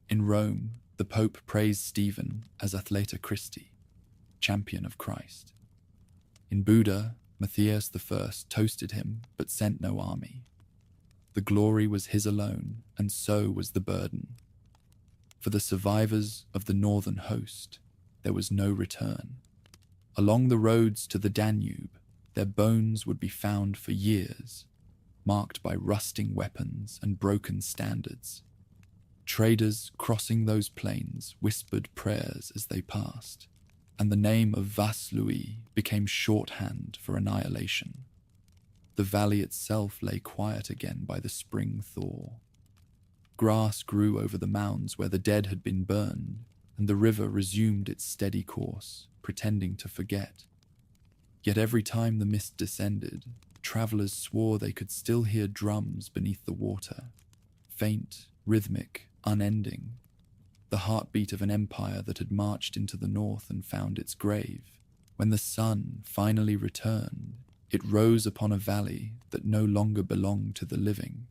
In Rome, the Pope praised Stephen as Athleta Christi, champion of Christ. In Buda, Matthias I toasted him but sent no army. The glory was his alone, and so was the burden. For the survivors of the northern host, there was no return. Along the roads to the Danube, their bones would be found for years, marked by rusting weapons and broken standards. Traders crossing those plains whispered prayers as they passed, and the name of Vaslui became shorthand for annihilation. The valley itself lay quiet again by the spring thaw. Grass grew over the mounds where the dead had been burned, and the river resumed its steady course, pretending to forget. Yet every time the mist descended, travelers swore they could still hear drums beneath the water, faint, rhythmic, unending, the heartbeat of an empire that had marched into the north and found its grave. When the sun finally returned, It rose upon a valley that no longer belonged to the living.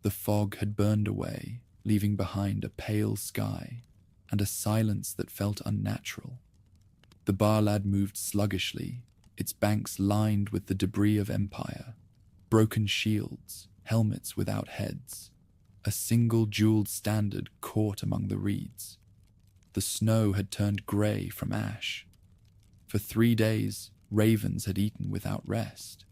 The fog had burned away, leaving behind a pale sky and a silence that felt unnatural. The Barlad moved sluggishly, its banks lined with the debris of empire, broken shields, helmets without heads, a single jeweled standard caught among the reeds. The snow had turned grey from ash. For 3 days, ravens had eaten without rest.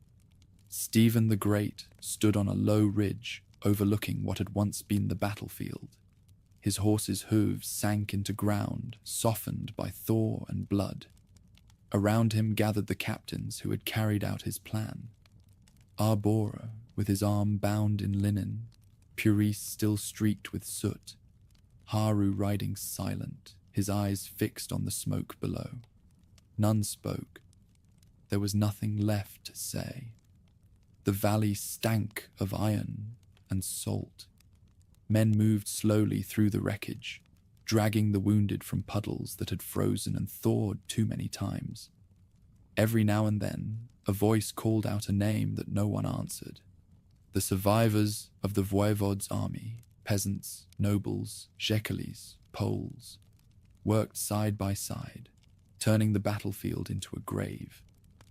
Stephen the Great stood on a low ridge overlooking what had once been the battlefield. His horse's hooves sank into ground, softened by thaw and blood. Around him gathered the captains who had carried out his plan. Arbora, with his arm bound in linen, Puris still streaked with soot, Haru riding silent, his eyes fixed on the smoke below. None spoke. There was nothing left to say. The valley stank of iron and salt. Men moved slowly through the wreckage, dragging the wounded from puddles that had frozen and thawed too many times. Every now and then, a voice called out a name that no one answered. The survivors of the voivod's army, peasants, nobles, shekelis, Poles, worked side by side, turning the battlefield into a grave.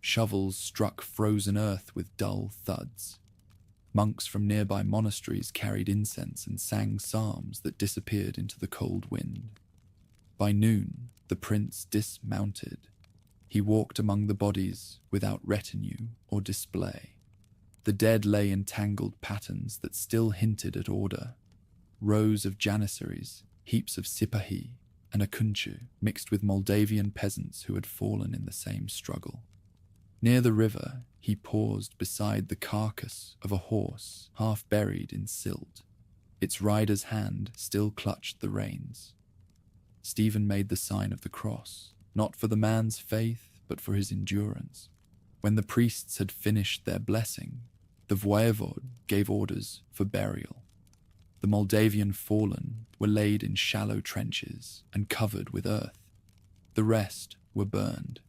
Shovels struck frozen earth with dull thuds. Monks from nearby monasteries carried incense and sang psalms that disappeared into the cold wind. By noon, the prince dismounted. He walked among the bodies without retinue or display. The dead lay in tangled patterns that still hinted at order. Rows of janissaries, heaps of sipahi, and a kunchu mixed with Moldavian peasants who had fallen in the same struggle. Near the river, he paused beside the carcass of a horse half buried in silt. Its rider's hand still clutched the reins. Stephen made the sign of the cross, not for the man's faith, but for his endurance. When the priests had finished their blessing, the voivod gave orders for burial. The Moldavian fallen were laid in shallow trenches and covered with earth. The rest were burned.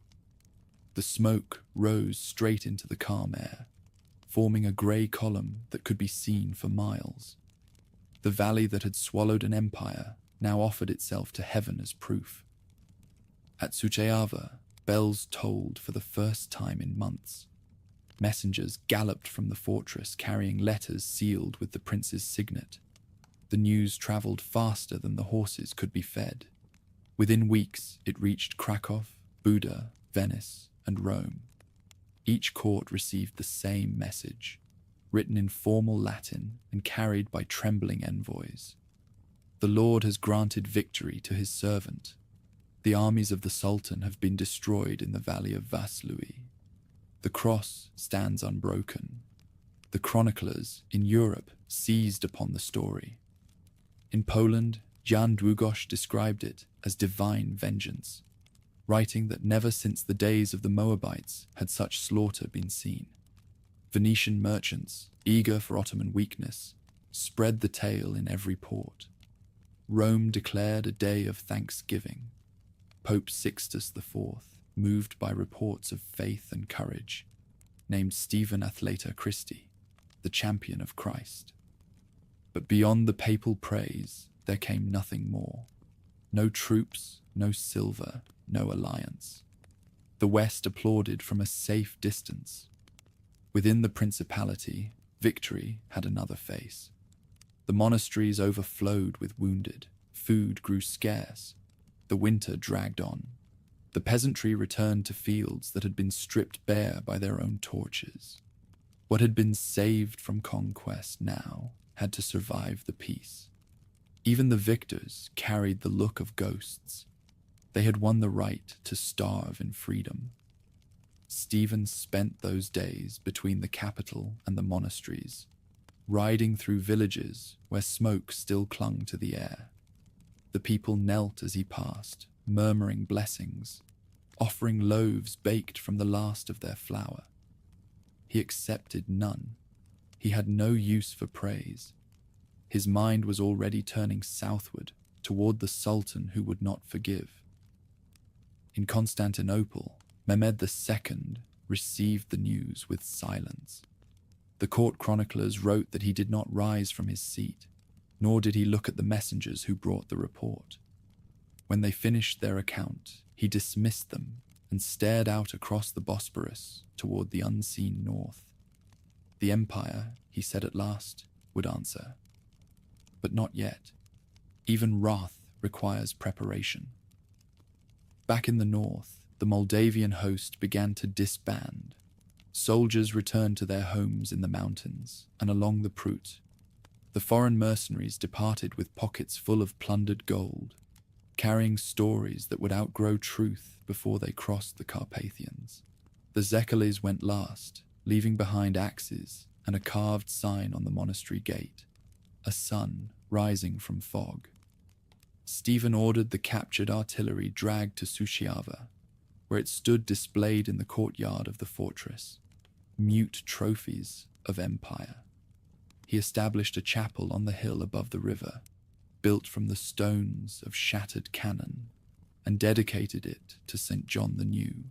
The smoke rose straight into the calm air, forming a grey column that could be seen for miles. The valley that had swallowed an empire now offered itself to heaven as proof. At Suceava, bells tolled for the first time in months. Messengers galloped from the fortress carrying letters sealed with the prince's signet. The news travelled faster than the horses could be fed. Within weeks, it reached Krakow, Buda, Venice, and Rome. Each court received the same message, written in formal Latin and carried by trembling envoys. The Lord has granted victory to his servant. The armies of the Sultan have been destroyed in the valley of Vaslui. The cross stands unbroken. The chroniclers in Europe seized upon the story. In Poland, Jan Długosz described it as divine vengeance, writing that never since the days of the Moabites had such slaughter been seen. Venetian merchants, eager for Ottoman weakness, spread the tale in every port. Rome declared a day of thanksgiving. Pope Sixtus IV, moved by reports of faith and courage, named Stephen Athleta Christi, the champion of Christ. But beyond the papal praise, there came nothing more. No troops, no silver, no alliance. The West applauded from a safe distance. Within the principality, victory had another face. The monasteries overflowed with wounded. Food grew scarce. The winter dragged on. The peasantry returned to fields that had been stripped bare by their own torches. What had been saved from conquest now had to survive the peace. Even the victors carried the look of ghosts. They had won the right to starve in freedom. Stephen spent those days between the capital and the monasteries, riding through villages where smoke still clung to the air. The people knelt as he passed, murmuring blessings, offering loaves baked from the last of their flour. He accepted none. He had no use for praise. His mind was already turning southward, toward the Sultan who would not forgive. In Constantinople, Mehmed II received the news with silence. The court chroniclers wrote that he did not rise from his seat, nor did he look at the messengers who brought the report. When they finished their account, he dismissed them and stared out across the Bosporus toward the unseen north. The empire, he said at last, would answer. But not yet. Even wrath requires preparation. Back in the north, the Moldavian host began to disband. Soldiers returned to their homes in the mountains and along the Prut. The foreign mercenaries departed with pockets full of plundered gold, carrying stories that would outgrow truth before they crossed the Carpathians. The Zekalis went last, leaving behind axes and a carved sign on the monastery gate, a sun rising from fog. Stephen ordered the captured artillery dragged to Suceava, where it stood displayed in the courtyard of the fortress, mute trophies of empire. He established a chapel on the hill above the river, built from the stones of shattered cannon, and dedicated it to St. John the New.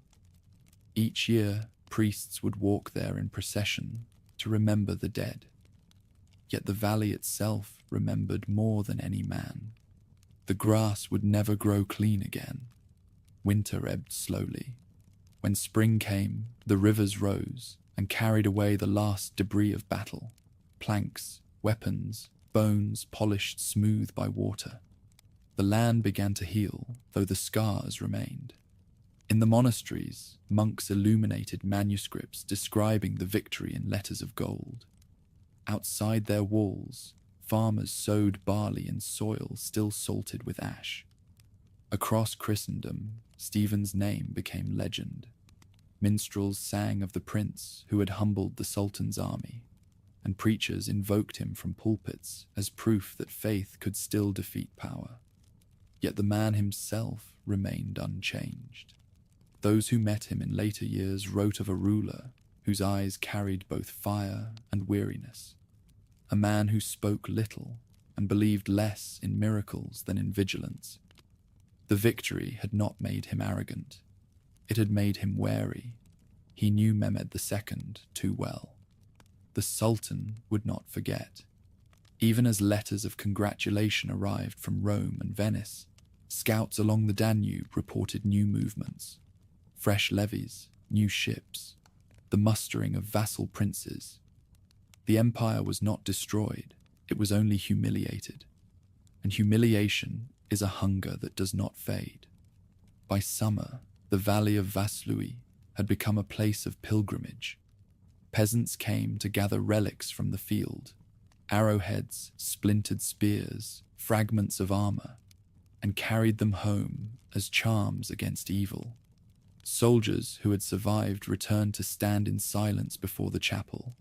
Each year, priests would walk there in procession to remember the dead. Yet the valley itself remembered more than any man. The grass would never grow clean again. Winter ebbed slowly. When spring came, the rivers rose and carried away the last debris of battle, planks, weapons, bones polished smooth by water. The land began to heal, though the scars remained. In the monasteries, monks illuminated manuscripts describing the victory in letters of gold. Outside their walls, farmers sowed barley in soil still salted with ash. Across Christendom, Stephen's name became legend. Minstrels sang of the prince who had humbled the Sultan's army, and preachers invoked him from pulpits as proof that faith could still defeat power. Yet the man himself remained unchanged. Those who met him in later years wrote of a ruler whose eyes carried both fire and weariness, a man who spoke little and believed less in miracles than in vigilance. The victory had not made him arrogant. It had made him wary. He knew Mehmed II too well. The Sultan would not forget. Even as letters of congratulation arrived from Rome and Venice, scouts along the Danube reported new movements, fresh levies, new ships, the mustering of vassal princes. The empire was not destroyed, it was only humiliated. And humiliation is a hunger that does not fade. By summer, the valley of Vaslui had become a place of pilgrimage. Peasants came to gather relics from the field, arrowheads, splintered spears, fragments of armor, and carried them home as charms against evil. Soldiers who had survived returned to stand in silence before the chapel,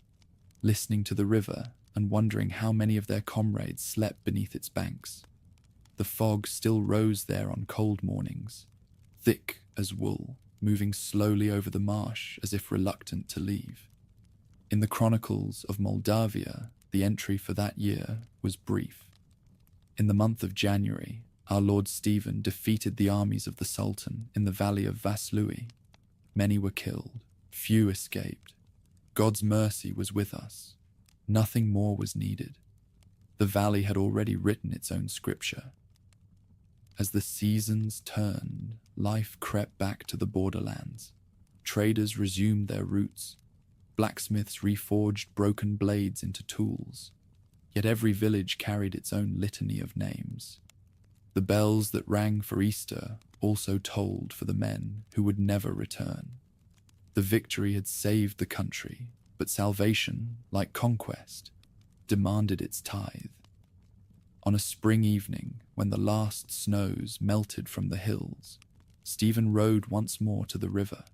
listening to the river and wondering how many of their comrades slept beneath its banks. The fog still rose there on cold mornings, thick as wool, moving slowly over the marsh as if reluctant to leave. In the chronicles of Moldavia, the entry for that year was brief. In the month of January, our Lord Stephen defeated the armies of the Sultan in the valley of Vaslui. Many were killed, few escaped. God's mercy was with us. Nothing more was needed. The valley had already written its own scripture. As the seasons turned, life crept back to the borderlands. Traders resumed their routes. Blacksmiths reforged broken blades into tools. Yet every village carried its own litany of names. The bells that rang for Easter also tolled for the men who would never return. The victory had saved the country, but salvation, like conquest, demanded its tithe. On a spring evening, when the last snows melted from the hills, Stephen rode once more to the river.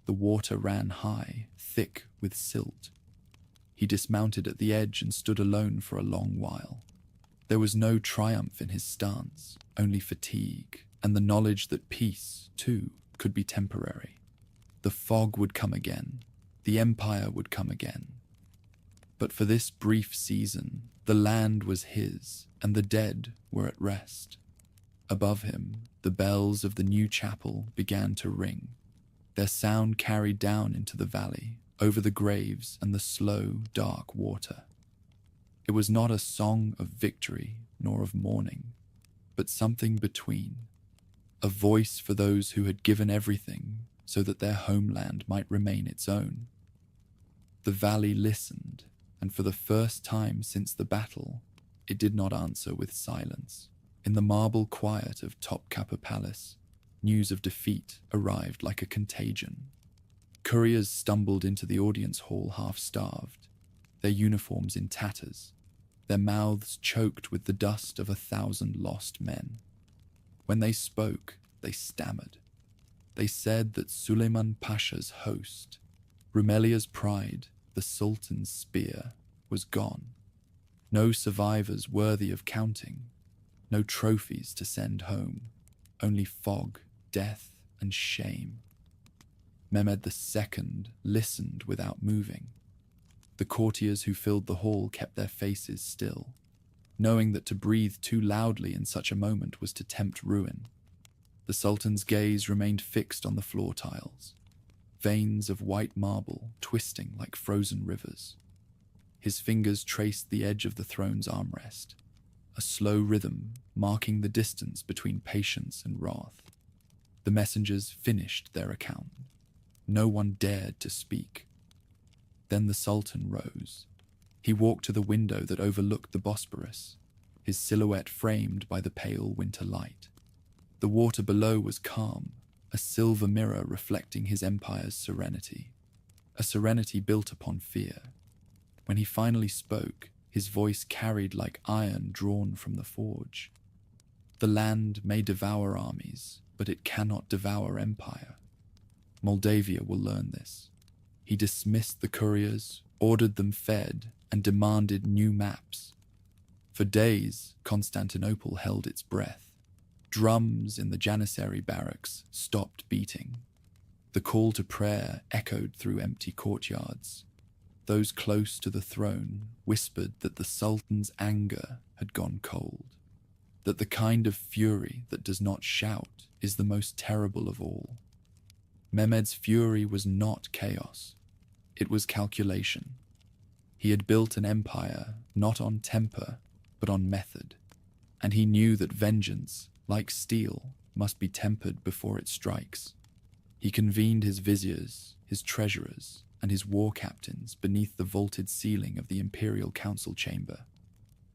The water ran high, thick with silt. He dismounted at the edge and stood alone for a long while. There was no triumph in his stance, only fatigue, and the knowledge that peace, too, could be temporary. The fog would come again. The empire would come again. But for this brief season, the land was his, and the dead were at rest. Above him, the bells of the new chapel began to ring. Their sound carried down into the valley, over the graves and the slow, dark water. It was not a song of victory nor of mourning, but something between, a voice for those who had given everything so that their homeland might remain its own. The valley listened, and for the first time since the battle, it did not answer with silence. In the marble quiet of Topkapi Palace, news of defeat arrived like a contagion. Couriers stumbled into the audience hall half-starved, their uniforms in tatters, their mouths choked with the dust of 1,000 lost men. When they spoke, they stammered. They said that Suleiman Pasha's host, Rumelia's pride, the Sultan's spear, was gone. No survivors worthy of counting, no trophies to send home, only fog, death, and shame. Mehmed II listened without moving. The courtiers who filled the hall kept their faces still, knowing that to breathe too loudly in such a moment was to tempt ruin. The Sultan's gaze remained fixed on the floor tiles, veins of white marble twisting like frozen rivers. His fingers traced the edge of the throne's armrest, a slow rhythm marking the distance between patience and wrath. The messengers finished their account. No one dared to speak. Then the Sultan rose. He walked to the window that overlooked the Bosporus, his silhouette framed by the pale winter light. The water below was calm, a silver mirror reflecting his empire's serenity, a serenity built upon fear. When he finally spoke, his voice carried like iron drawn from the forge. The land may devour armies, but it cannot devour empire. Moldavia will learn this. He dismissed the couriers, ordered them fed, and demanded new maps. For days, Constantinople held its breath. Drums in the Janissary barracks stopped beating. The call to prayer echoed through empty courtyards. Those close to the throne whispered that the Sultan's anger had gone cold, that the kind of fury that does not shout is the most terrible of all. Mehmed's fury was not chaos. It was calculation. He had built an empire not on temper, but on method, and he knew that vengeance, like steel, must be tempered before it strikes. He convened his viziers, his treasurers, and his war captains beneath the vaulted ceiling of the imperial council chamber.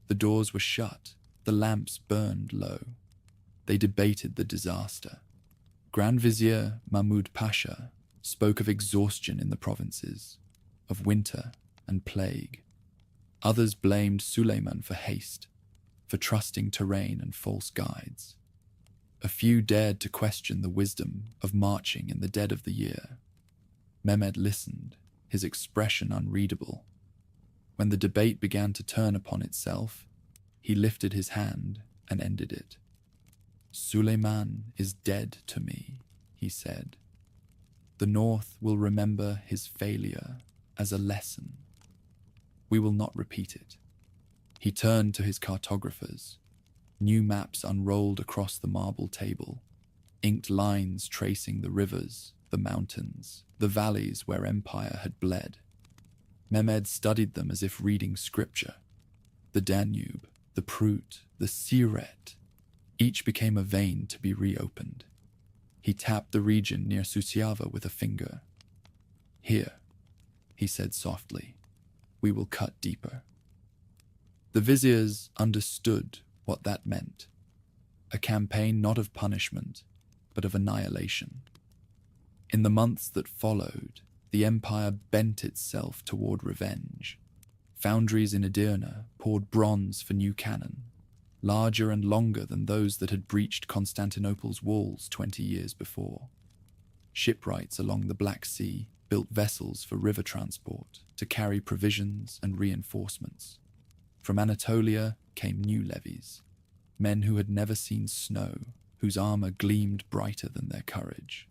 The doors were shut, the lamps burned low. They debated the disaster. Grand Vizier Mahmud Pasha spoke of exhaustion in the provinces, of winter and plague. Others blamed Suleiman for haste, for trusting terrain and false guides. A few dared to question the wisdom of marching in the dead of the year. Mehmed listened, his expression unreadable. When the debate began to turn upon itself, he lifted his hand and ended it. Suleiman is dead to me, he said. The North will remember his failure as a lesson. We will not repeat it. He turned to his cartographers. New maps unrolled across the marble table, inked lines tracing the rivers, the mountains, the valleys where empire had bled. Mehmed studied them as if reading scripture. The Danube, the Prut, the Siret, each became a vein to be reopened. He tapped the region near Suceava with a finger. Here, he said softly, we will cut deeper. The viziers understood what that meant. A campaign not of punishment, but of annihilation. In the months that followed, the empire bent itself toward revenge. Foundries in Edirne poured bronze for new cannon, larger and longer than those that had breached Constantinople's walls 20 years before. Shipwrights along the Black Sea built vessels for river transport to carry provisions and reinforcements. From Anatolia came new levies, men who had never seen snow, whose armor gleamed brighter than their courage.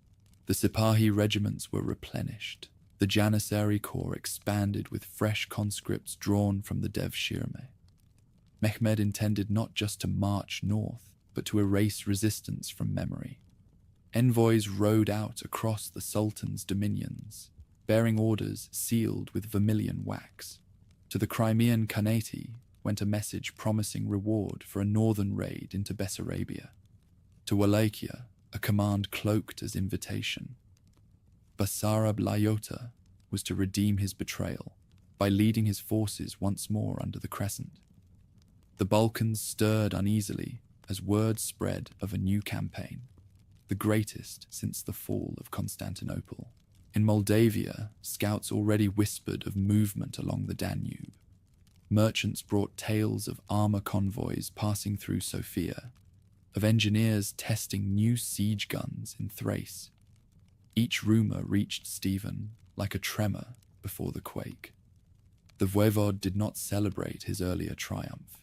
The Sipahi regiments were replenished. The Janissary Corps expanded with fresh conscripts drawn from the Devshirme. Mehmed intended not just to march north, but to erase resistance from memory. Envoys rode out across the Sultan's dominions, bearing orders sealed with vermilion wax. To the Crimean Khanate went a message promising reward for a northern raid into Bessarabia. To Wallachia, a command cloaked as invitation. Basarab Lyota was to redeem his betrayal by leading his forces once more under the crescent. The Balkans stirred uneasily as word spread of a new campaign, the greatest since the fall of Constantinople. In Moldavia, scouts already whispered of movement along the Danube. Merchants brought tales of armor convoys passing through Sofia, of engineers testing new siege guns in Thrace. Each rumor reached Stephen like a tremor before the quake. The voivode did not celebrate his earlier triumph.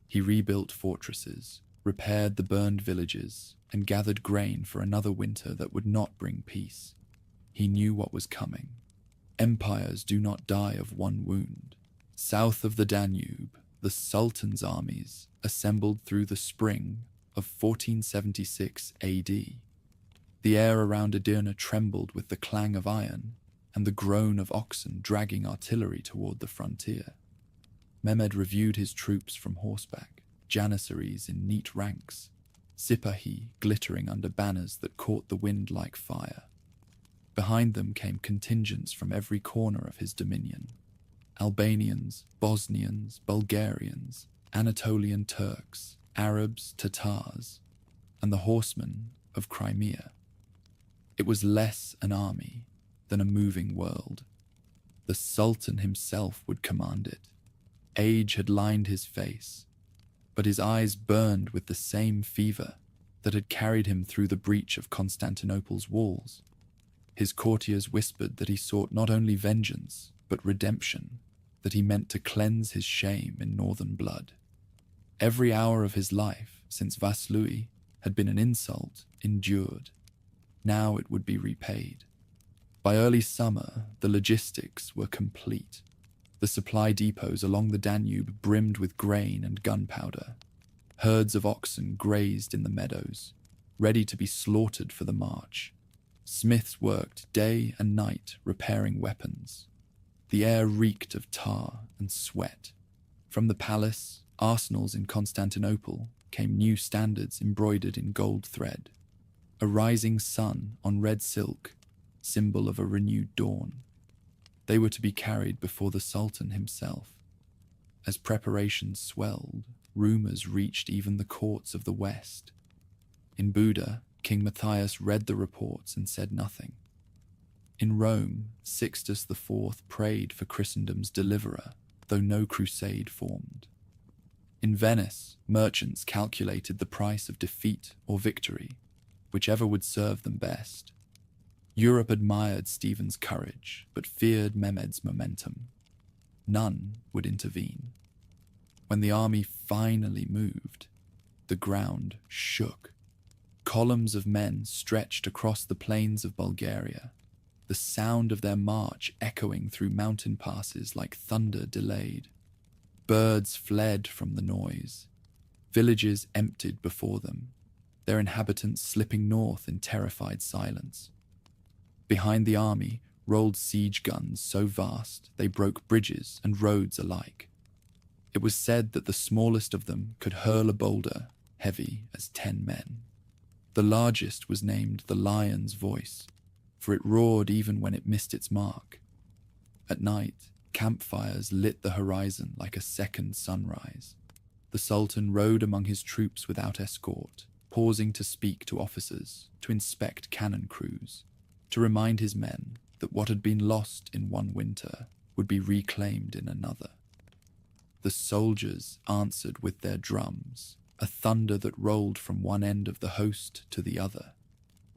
He rebuilt fortresses, repaired the burned villages, and gathered grain for another winter that would not bring peace. He knew what was coming. Empires do not die of one wound. South of the Danube, the Sultan's armies assembled through the spring of 1476 AD. The air around Edirne trembled with the clang of iron and the groan of oxen dragging artillery toward the frontier. Mehmed reviewed his troops from horseback, janissaries in neat ranks, sipahi glittering under banners that caught the wind like fire. Behind them came contingents from every corner of his dominion. Albanians, Bosnians, Bulgarians, Anatolian Turks, Arabs, Tatars, and the horsemen of Crimea. It was less an army than a moving world. The Sultan himself would command it. Age had lined his face, but his eyes burned with the same fever that had carried him through the breach of Constantinople's walls. His courtiers whispered that he sought not only vengeance, but redemption, that he meant to cleanse his shame in northern blood. Every hour of his life, since Vaslui, had been an insult endured. Now it would be repaid. By early summer, the logistics were complete. The supply depots along the Danube brimmed with grain and gunpowder. Herds of oxen grazed in the meadows, ready to be slaughtered for the march. Smiths worked day and night repairing weapons. The air reeked of tar and sweat. From the palace, arsenals in Constantinople, came new standards embroidered in gold thread. A rising sun on red silk, symbol of a renewed dawn. They were to be carried before the Sultan himself. As preparations swelled, rumors reached even the courts of the West. In Buda, King Matthias read the reports and said nothing. In Rome, Sixtus IV prayed for Christendom's deliverer, though no crusade formed. In Venice, merchants calculated the price of defeat or victory, whichever would serve them best. Europe admired Stephen's courage, but feared Mehmed's momentum. None would intervene. When the army finally moved, the ground shook. Columns of men stretched across the plains of Bulgaria, the sound of their march echoing through mountain passes like thunder delayed. Birds fled from the noise. Villages emptied before them, their inhabitants slipping north in terrified silence. Behind the army rolled siege guns so vast they broke bridges and roads alike. It was said that the smallest of them could hurl a boulder heavy as 10 men. The largest was named the Lion's Voice, for it roared even when it missed its mark. At night, campfires lit the horizon like a second sunrise. The Sultan rode among his troops without escort, pausing to speak to officers, to inspect cannon crews, to remind his men that what had been lost in one winter would be reclaimed in another. The soldiers answered with their drums, a thunder that rolled from one end of the host to the other.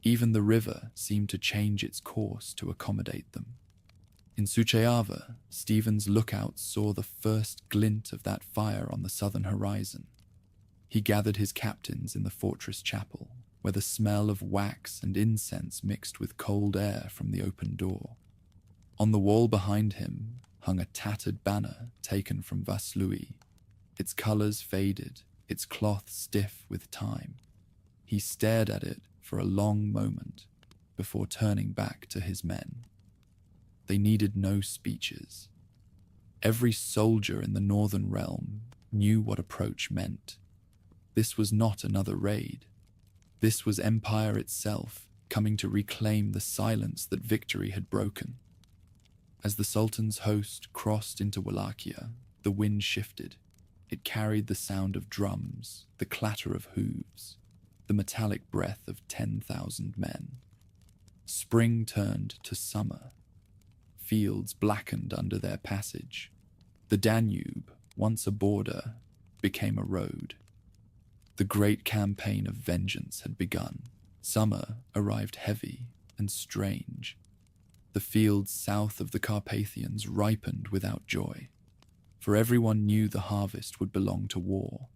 Even the river seemed to change its course to accommodate them. In Suceava, Stephen's lookout saw the first glint of that fire on the southern horizon. He gathered his captains in the fortress chapel, where the smell of wax and incense mixed with cold air from the open door. On the wall behind him hung a tattered banner taken from Vaslui, its colors faded, its cloth stiff with time. He stared at it for a long moment before turning back to his men. They needed no speeches. Every soldier in the northern realm knew what approach meant. This was not another raid. This was Empire itself coming to reclaim the silence that victory had broken. As the Sultan's host crossed into Wallachia, the wind shifted. It carried the sound of drums, the clatter of hooves, the metallic breath of 10,000 men. Spring turned to summer. Fields blackened under their passage. The Danube, once a border, became a road. The great campaign of vengeance had begun. Summer arrived heavy and strange. The fields south of the Carpathians ripened without joy, for everyone knew the harvest would belong to war.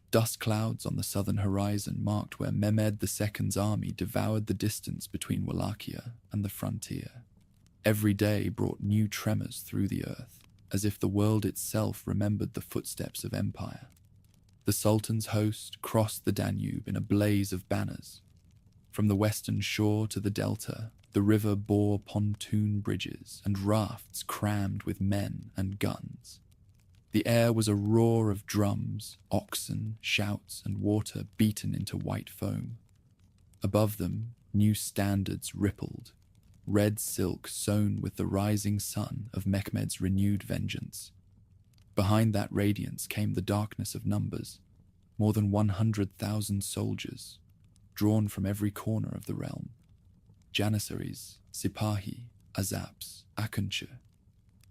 Dust clouds on the southern horizon marked where Mehmed II's army devoured the distance between Wallachia and the frontier. Every day brought new tremors through the earth, as if the world itself remembered the footsteps of empire. The Sultan's host crossed the Danube in a blaze of banners. From the western shore to the delta, the river bore pontoon bridges and rafts crammed with men and guns. The air was a roar of drums, oxen, shouts, and water beaten into white foam. Above them, new standards rippled, red silk sown with the rising sun of Mehmed's renewed vengeance. Behind that radiance came the darkness of numbers, more than 100,000 soldiers, drawn from every corner of the realm. Janissaries, Sipahi, Azaps, Akunche,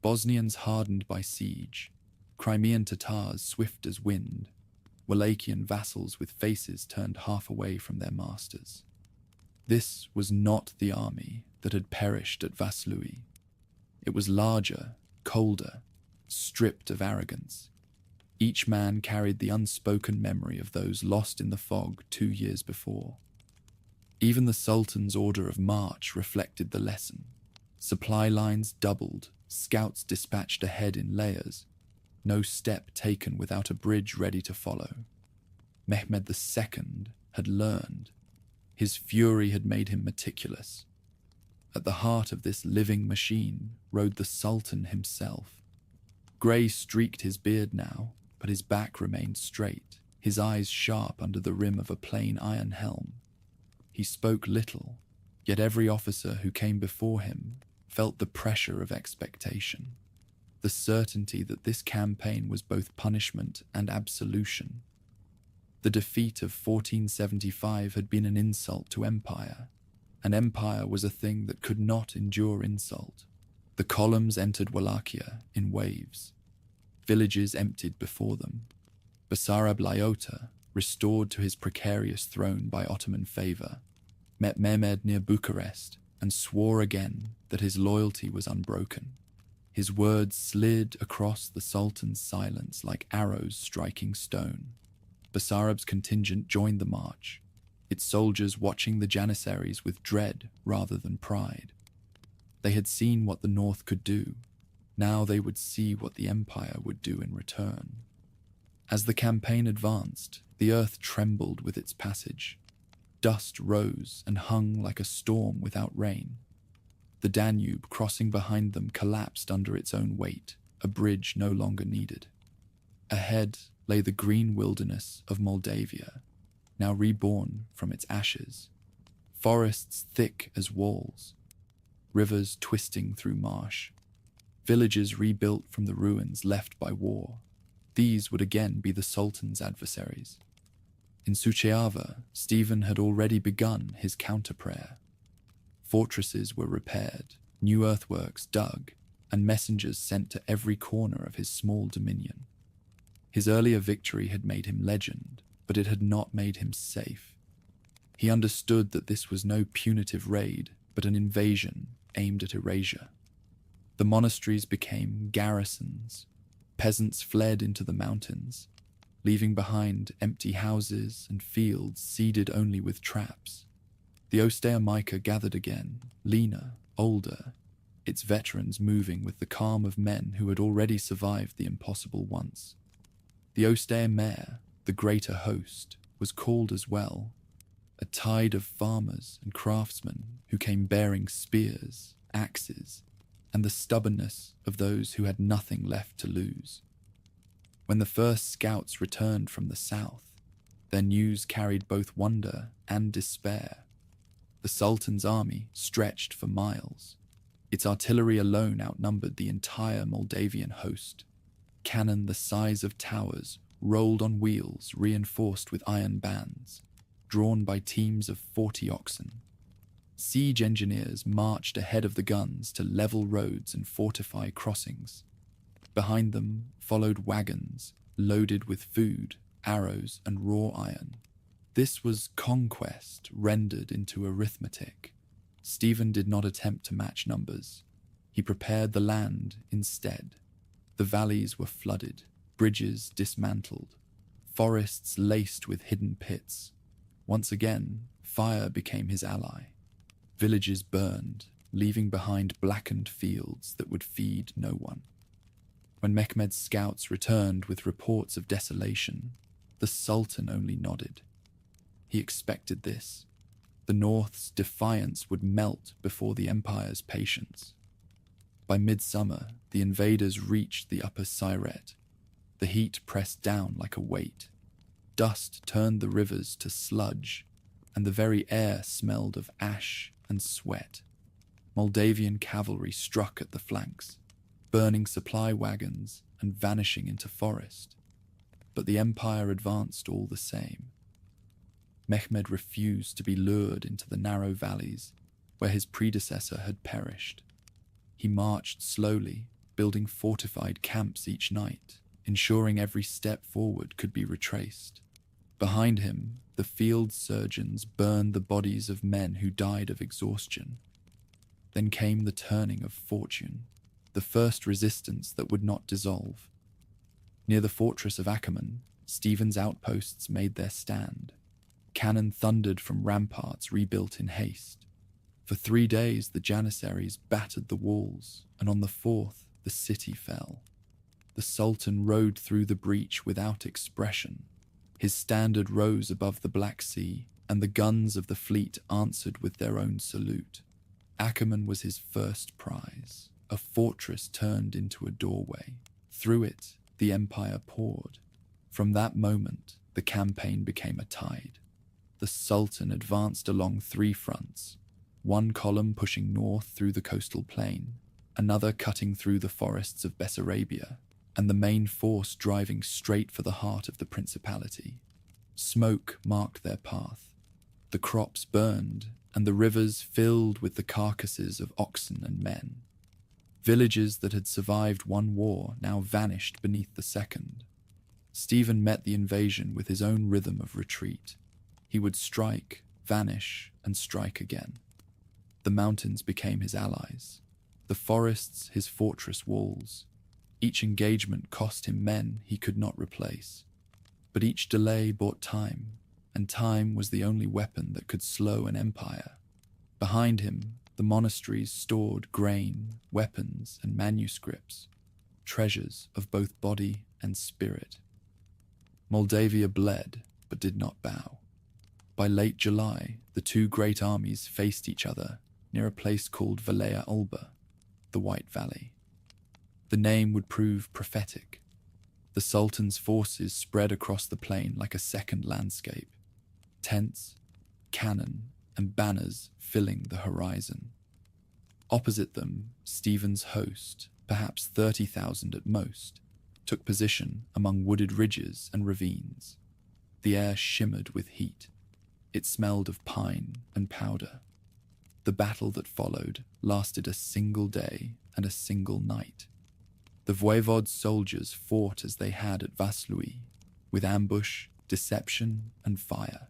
Bosnians hardened by siege, Crimean Tatars swift as wind, Wallachian vassals with faces turned half away from their masters. This was not the army that had perished at Vaslui. It was larger, colder, stripped of arrogance. Each man carried the unspoken memory of those lost in the fog 2 years before. Even the Sultan's order of march reflected the lesson. Supply lines doubled, scouts dispatched ahead in layers, no step taken without a bridge ready to follow. Mehmed II had learned. His fury had made him meticulous. At the heart of this living machine rode the Sultan himself. Grey streaked his beard now, but his back remained straight, his eyes sharp under the rim of a plain iron helm. He spoke little, yet every officer who came before him felt the pressure of expectation, the certainty that this campaign was both punishment and absolution. The defeat of 1475 had been an insult to empire, and empire was a thing that could not endure insult. The columns entered Wallachia in waves. Villages emptied before them. Basarab Lyota, restored to his precarious throne by Ottoman favour, met Mehmed near Bucharest and swore again that his loyalty was unbroken. His words slid across the Sultan's silence like arrows striking stone. Basarab's contingent joined the march, its soldiers watching the Janissaries with dread rather than pride. They had seen what the North could do. Now they would see what the Empire would do in return. As the campaign advanced, the earth trembled with its passage. Dust rose and hung like a storm without rain. The Danube, crossing behind them, collapsed under its own weight, a bridge no longer needed. Ahead lay the green wilderness of Moldavia, now reborn from its ashes. Forests thick as walls, rivers twisting through marsh, villages rebuilt from the ruins left by war. These would again be the Sultan's adversaries. In Suceava, Stephen had already begun his counter-prayer. Fortresses were repaired, new earthworks dug, and messengers sent to every corner of his small dominion. His earlier victory had made him legend, but it had not made him safe. He understood that this was no punitive raid, but an invasion aimed at erasure. The monasteries became garrisons. Peasants fled into the mountains, leaving behind empty houses and fields seeded only with traps. The austere Micah gathered again, leaner, older, its veterans moving with the calm of men who had already survived the impossible once. The austere mayor, the greater host, was called as well. a tide of farmers and craftsmen who came bearing spears, axes, and the stubbornness of those who had nothing left to lose. When the first scouts returned from the south, their news carried both wonder and despair. The Sultan's army stretched for miles. Its artillery alone outnumbered the entire Moldavian host. Cannon the size of towers rolled on wheels reinforced with iron bands, drawn by teams of 40 oxen. Siege engineers marched ahead of the guns to level roads and fortify crossings. Behind them followed wagons loaded with food, arrows, and raw iron. This was conquest rendered into arithmetic. Stephen did not attempt to match numbers. He prepared the land instead. The valleys were flooded, bridges dismantled, forests laced with hidden pits. Once again, fire became his ally. Villages burned, leaving behind blackened fields that would feed no one. When Mehmed's scouts returned with reports of desolation, the Sultan only nodded. He expected this. The North's defiance would melt before the Empire's patience. By midsummer, the invaders reached the upper Siret. The heat pressed down like a weight. Dust turned the rivers to sludge, and the very air smelled of ash and sweat. Moldavian cavalry struck at the flanks, burning supply wagons and vanishing into forest. But the Empire advanced all the same. Mehmed refused to be lured into the narrow valleys where his predecessor had perished. He marched slowly, building fortified camps each night, ensuring every step forward could be retraced. Behind him, the field surgeons burned the bodies of men who died of exhaustion. Then came the turning of fortune, the first resistance that would not dissolve. Near the fortress of Akerman, Stephen's outposts made their stand. Cannon thundered from ramparts rebuilt in haste. For 3 days the Janissaries battered the walls, and on the 4th the city fell. The Sultan rode through the breach without expression. His standard rose above the Black Sea, and the guns of the fleet answered with their own salute. Akerman was his first prize, a fortress turned into a doorway. Through it, the empire poured. From that moment, the campaign became a tide. The Sultan advanced along 3 fronts, one column pushing north through the coastal plain, another cutting through the forests of Bessarabia, and the main force driving straight for the heart of the principality. Smoke marked their path. The crops burned, and the rivers filled with the carcasses of oxen and men. Villages that had survived one war now vanished beneath the second. Stephen met the invasion with his own rhythm of retreat. He would strike, vanish, and strike again. The mountains became his allies, the forests his fortress walls. Each engagement cost him men he could not replace. But each delay bought time, and time was the only weapon that could slow an empire. Behind him, the monasteries stored grain, weapons, and manuscripts, treasures of both body and spirit. Moldavia bled, but did not bow. By late July, the 2 great armies faced each other near a place called Valea Alba, the White Valley. The name would prove prophetic. The Sultan's forces spread across the plain like a second landscape, tents, cannon, and banners filling the horizon. Opposite them, Stephen's host, perhaps 30,000 at most, took position among wooded ridges and ravines. The air shimmered with heat. It smelled of pine and powder. The battle that followed lasted a single day and a single night. The voivode's soldiers fought as they had at Vaslui, with ambush, deception, and fire.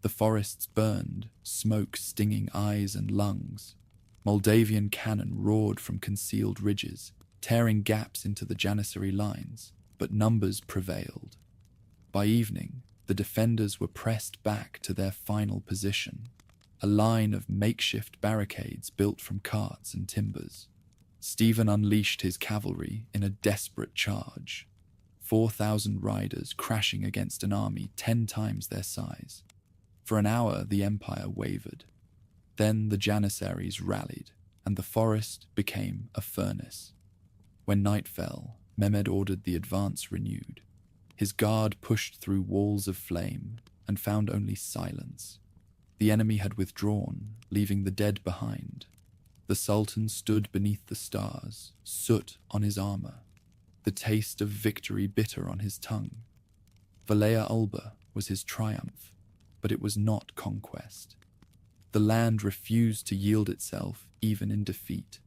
The forests burned, smoke stinging eyes and lungs. Moldavian cannon roared from concealed ridges, tearing gaps into the Janissary lines, but numbers prevailed. By evening, the defenders were pressed back to their final position, a line of makeshift barricades built from carts and timbers. Stephen unleashed his cavalry in a desperate charge, 4,000 riders crashing against an army 10 times their size. For an hour the empire wavered. Then the Janissaries rallied, and the forest became a furnace. When night fell, Mehmed ordered the advance renewed. His guard pushed through walls of flame and found only silence. The enemy had withdrawn, leaving the dead behind. The Sultan stood beneath the stars, soot on his armor, the taste of victory bitter on his tongue. Valea Ulba was his triumph, but it was not conquest. The land refused to yield itself even in defeat.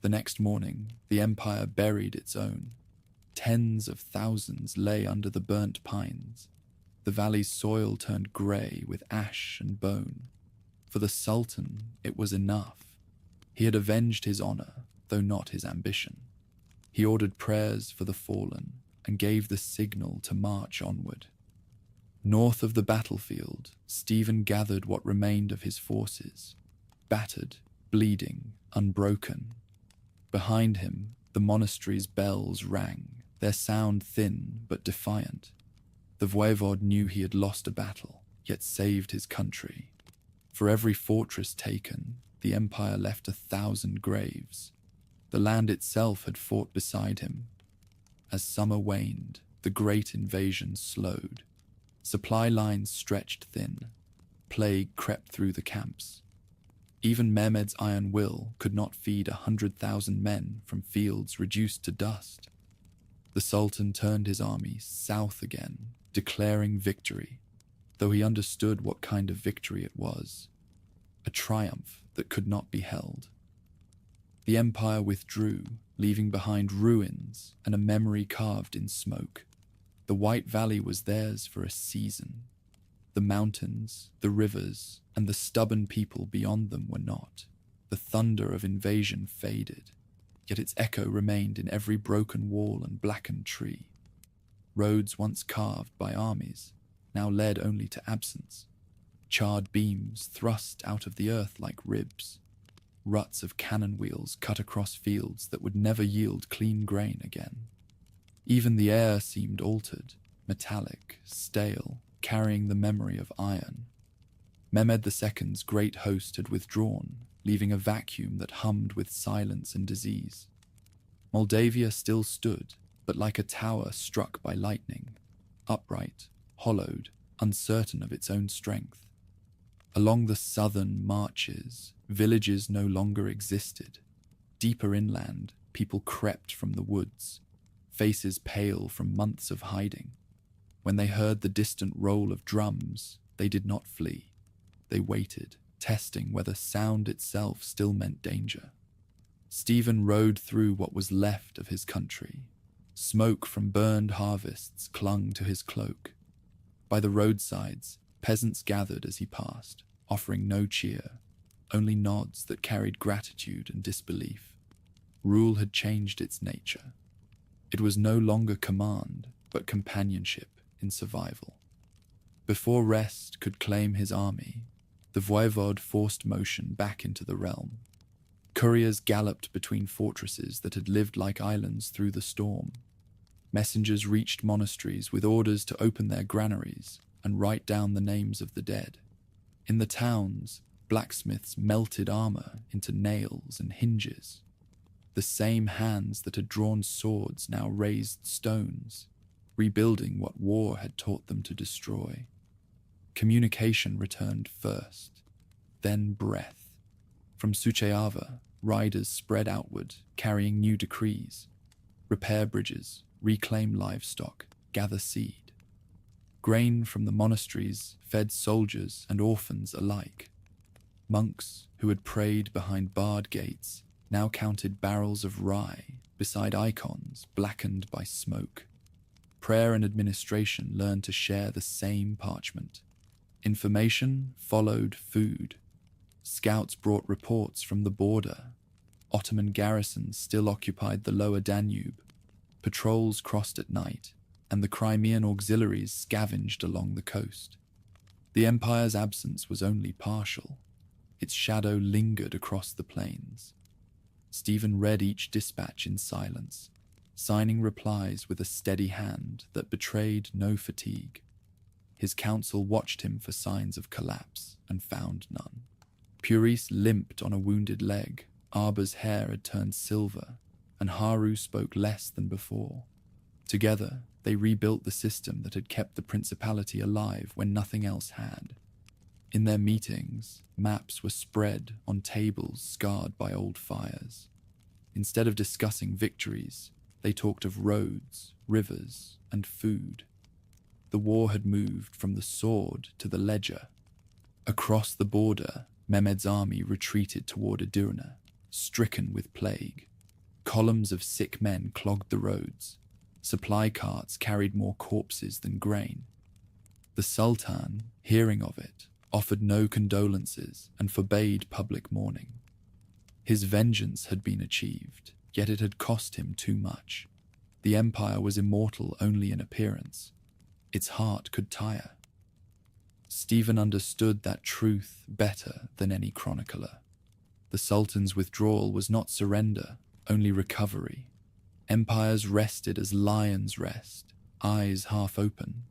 The next morning, the empire buried its own. Tens of thousands lay under the burnt pines. The valley's soil turned grey with ash and bone. For the Sultan, it was enough. He had avenged his honor, though not his ambition. He ordered prayers for the fallen and gave the signal to march onward. North of the battlefield, Stephen gathered what remained of his forces, battered, bleeding, unbroken. Behind him, the monastery's bells rang, their sound thin but defiant. The voivode knew he had lost a battle, yet saved his country. For every fortress taken, the empire left 1,000 graves. The land itself had fought beside him. As summer waned, the great invasion slowed. Supply lines stretched thin. Plague crept through the camps. Even Mehmed's iron will could not feed 100,000 men from fields reduced to dust. The Sultan turned his army south again, declaring victory, though he understood what kind of victory it was. A triumph that could not be held. The empire withdrew, leaving behind ruins and a memory carved in smoke. The White Valley was theirs for a season. The mountains, the rivers, and the stubborn people beyond them were not. The thunder of invasion faded, yet its echo remained in every broken wall and blackened tree. Roads once carved by armies, now led only to absence. Charred beams thrust out of the earth like ribs. Ruts of cannon wheels cut across fields that would never yield clean grain again. Even the air seemed altered, metallic, stale, carrying the memory of iron. Mehmed II's great host had withdrawn, leaving a vacuum that hummed with silence and disease. Moldavia still stood, but like a tower struck by lightning, upright, hollowed, uncertain of its own strength. Along the southern marches, villages no longer existed. Deeper inland, people crept from the woods, faces pale from months of hiding. When they heard the distant roll of drums, they did not flee. They waited, testing whether sound itself still meant danger. Stephen rode through what was left of his country. Smoke from burned harvests clung to his cloak. By the roadsides, peasants gathered as he passed, offering no cheer, only nods that carried gratitude and disbelief. Rule had changed its nature. It was no longer command, but companionship in survival. Before rest could claim his army, the voivode forced motion back into the realm. Couriers galloped between fortresses that had lived like islands through the storm. Messengers reached monasteries with orders to open their granaries and write down the names of the dead. In the towns, blacksmiths melted armor into nails and hinges. The same hands that had drawn swords now raised stones, rebuilding what war had taught them to destroy. Communication returned first, then breath. From Suceava, riders spread outward, carrying new decrees. Repair bridges, reclaim livestock, gather seed. Grain from the monasteries fed soldiers and orphans alike. Monks who had prayed behind barred gates now counted barrels of rye beside icons blackened by smoke. Prayer and administration learned to share the same parchment. Information followed food. Scouts brought reports from the border. Ottoman garrisons still occupied the lower Danube. Patrols crossed at night, and the Crimean auxiliaries scavenged along the coast. The empire's absence was only partial. Its shadow lingered across the plains. Stephen read each dispatch in silence, signing replies with a steady hand that betrayed no fatigue. His council watched him for signs of collapse and found none. Puris limped on a wounded leg, Arba's hair had turned silver, and Haru spoke less than before. Together, they rebuilt the system that had kept the principality alive when nothing else had. In their meetings, maps were spread on tables scarred by old fires. Instead of discussing victories, they talked of roads, rivers, and food. The war had moved from the sword to the ledger. Across the border, Mehmed's army retreated toward Edirne, stricken with plague. Columns of sick men clogged the roads. Supply carts carried more corpses than grain. The Sultan, hearing of it, offered no condolences and forbade public mourning. His vengeance had been achieved, yet it had cost him too much. The empire was immortal only in appearance. Its heart could tire. Stephen understood that truth better than any chronicler. The Sultan's withdrawal was not surrender, only recovery. Empires rested as lions rest, eyes half open.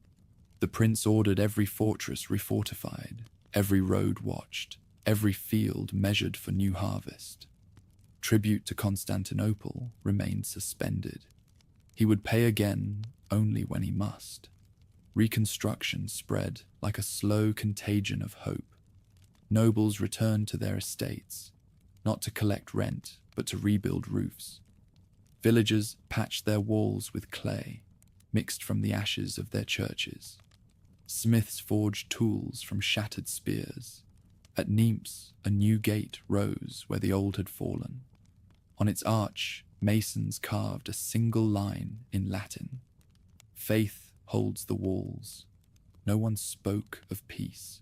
The prince ordered every fortress refortified, every road watched, every field measured for new harvest. Tribute to Constantinople remained suspended. He would pay again only when he must. Reconstruction spread like a slow contagion of hope. Nobles returned to their estates, not to collect rent, but to rebuild roofs. Villagers patched their walls with clay, mixed from the ashes of their churches. Smiths forged tools from shattered spears. At Nimes, a new gate rose where the old had fallen. On its arch, masons carved a single line in Latin. Faith holds the walls. No one spoke of peace.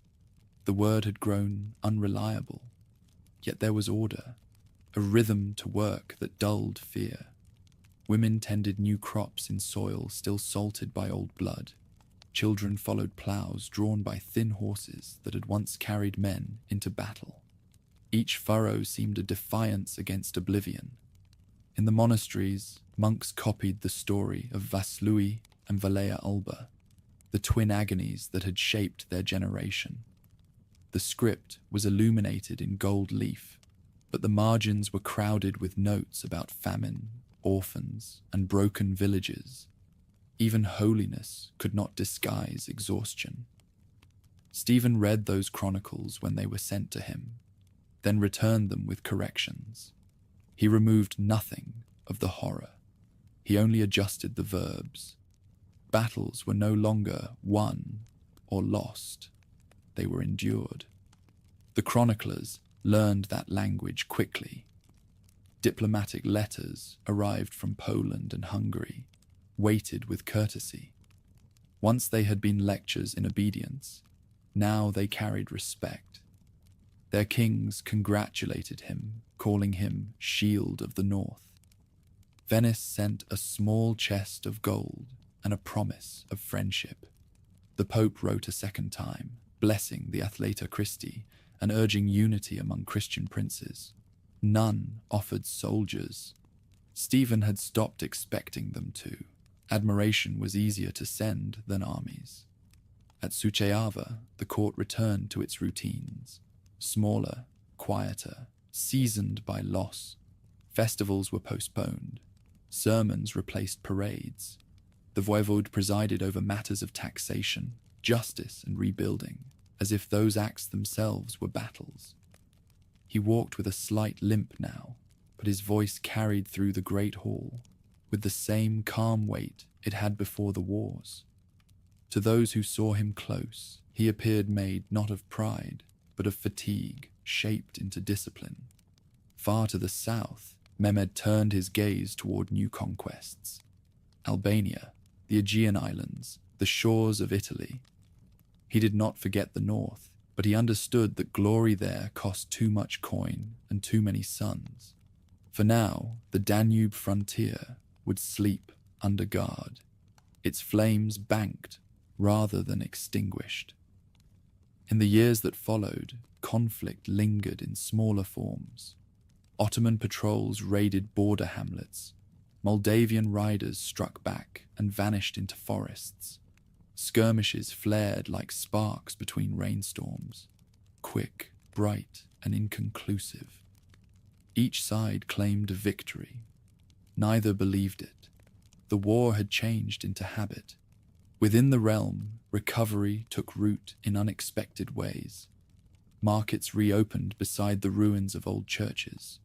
The word had grown unreliable. Yet there was order, a rhythm to work that dulled fear. Women tended new crops in soil still salted by old blood. Children followed plows drawn by thin horses that had once carried men into battle. Each furrow seemed a defiance against oblivion. In the monasteries, monks copied the story of Vaslui and Valea Alba, the twin agonies that had shaped their generation. The script was illuminated in gold leaf, but the margins were crowded with notes about famine, orphans, and broken villages. Even holiness could not disguise exhaustion. Stephen read those chronicles when they were sent to him, then returned them with corrections. He removed nothing of the horror. He only adjusted the verbs. Battles were no longer won or lost. They were endured. The chroniclers learned that language quickly. Diplomatic letters arrived from Poland and Hungary, weighted with courtesy. Once they had been lectures in obedience, now they carried respect. Their kings congratulated him, calling him Shield of the North. Venice sent a small chest of gold and a promise of friendship. The Pope wrote a second time, blessing the Athleta Christi and urging unity among Christian princes. None offered soldiers. Stephen had stopped expecting them to. Admiration was easier to send than armies. At Suceava, the court returned to its routines. Smaller, quieter, seasoned by loss. Festivals were postponed. Sermons replaced parades. The voivode presided over matters of taxation, justice, and rebuilding, as if those acts themselves were battles. He walked with a slight limp now, but his voice carried through the great hall, with the same calm weight it had before the wars. To those who saw him close, he appeared made not of pride, but of fatigue, shaped into discipline. Far to the south, Mehmed turned his gaze toward new conquests. Albania, the Aegean Islands, the shores of Italy. He did not forget the north, but he understood that glory there cost too much coin and too many sons. For now, the Danube frontier would sleep under guard, its flames banked rather than extinguished. In the years that followed, conflict lingered in smaller forms. Ottoman patrols raided border hamlets. Moldavian riders struck back and vanished into forests. Skirmishes flared like sparks between rainstorms, quick, bright, and inconclusive. Each side claimed a victory. Neither believed it. The war had changed into habit. Within the realm, recovery took root in unexpected ways. Markets reopened beside the ruins of old churches.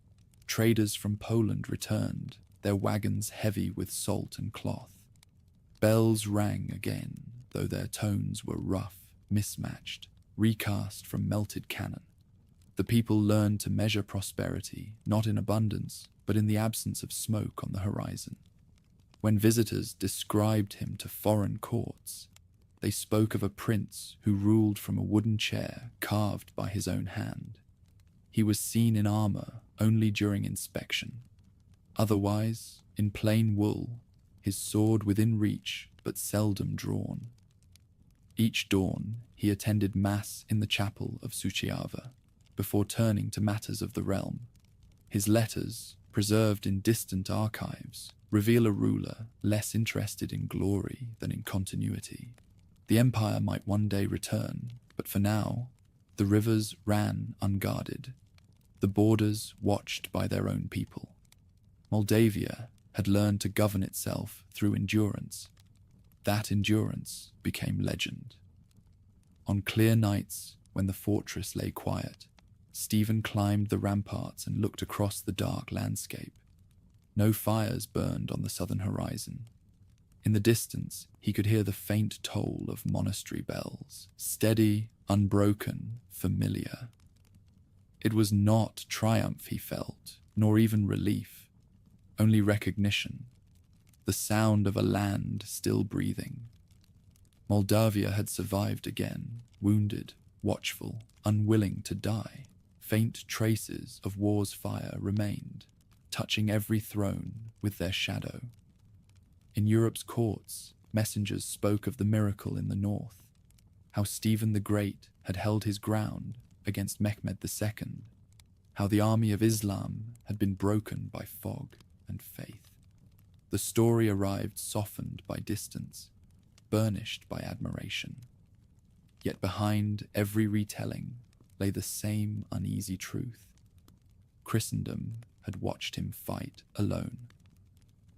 Traders from Poland returned, their wagons heavy with salt and cloth. Bells rang again, though their tones were rough, mismatched, recast from melted cannon. The people learned to measure prosperity, not in abundance, but in the absence of smoke on the horizon. When visitors described him to foreign courts, they spoke of a prince who ruled from a wooden chair carved by his own hand. He was seen in armor only during inspection. Otherwise, in plain wool, his sword within reach but seldom drawn. Each dawn, he attended mass in the chapel of Suceava, before turning to matters of the realm. His letters, preserved in distant archives, reveal a ruler less interested in glory than in continuity. The empire might one day return, but for now, the rivers ran unguarded, the borders watched by their own people. Moldavia had learned to govern itself through endurance. That endurance became legend. On clear nights, when the fortress lay quiet, Stephen climbed the ramparts and looked across the dark landscape. No fires burned on the southern horizon. In the distance, he could hear the faint toll of monastery bells, steady, unbroken, familiar. It was not triumph he felt, nor even relief, only recognition, the sound of a land still breathing. Moldavia had survived again, wounded, watchful, unwilling to die. Faint traces of war's fire remained, touching every throne with their shadow. In Europe's courts, messengers spoke of the miracle in the north, how Stephen the Great had held his ground against Mehmed II, how the army of Islam had been broken by fog and faith. The story arrived softened by distance, burnished by admiration. Yet behind every retelling lay the same uneasy truth. Christendom had watched him fight alone.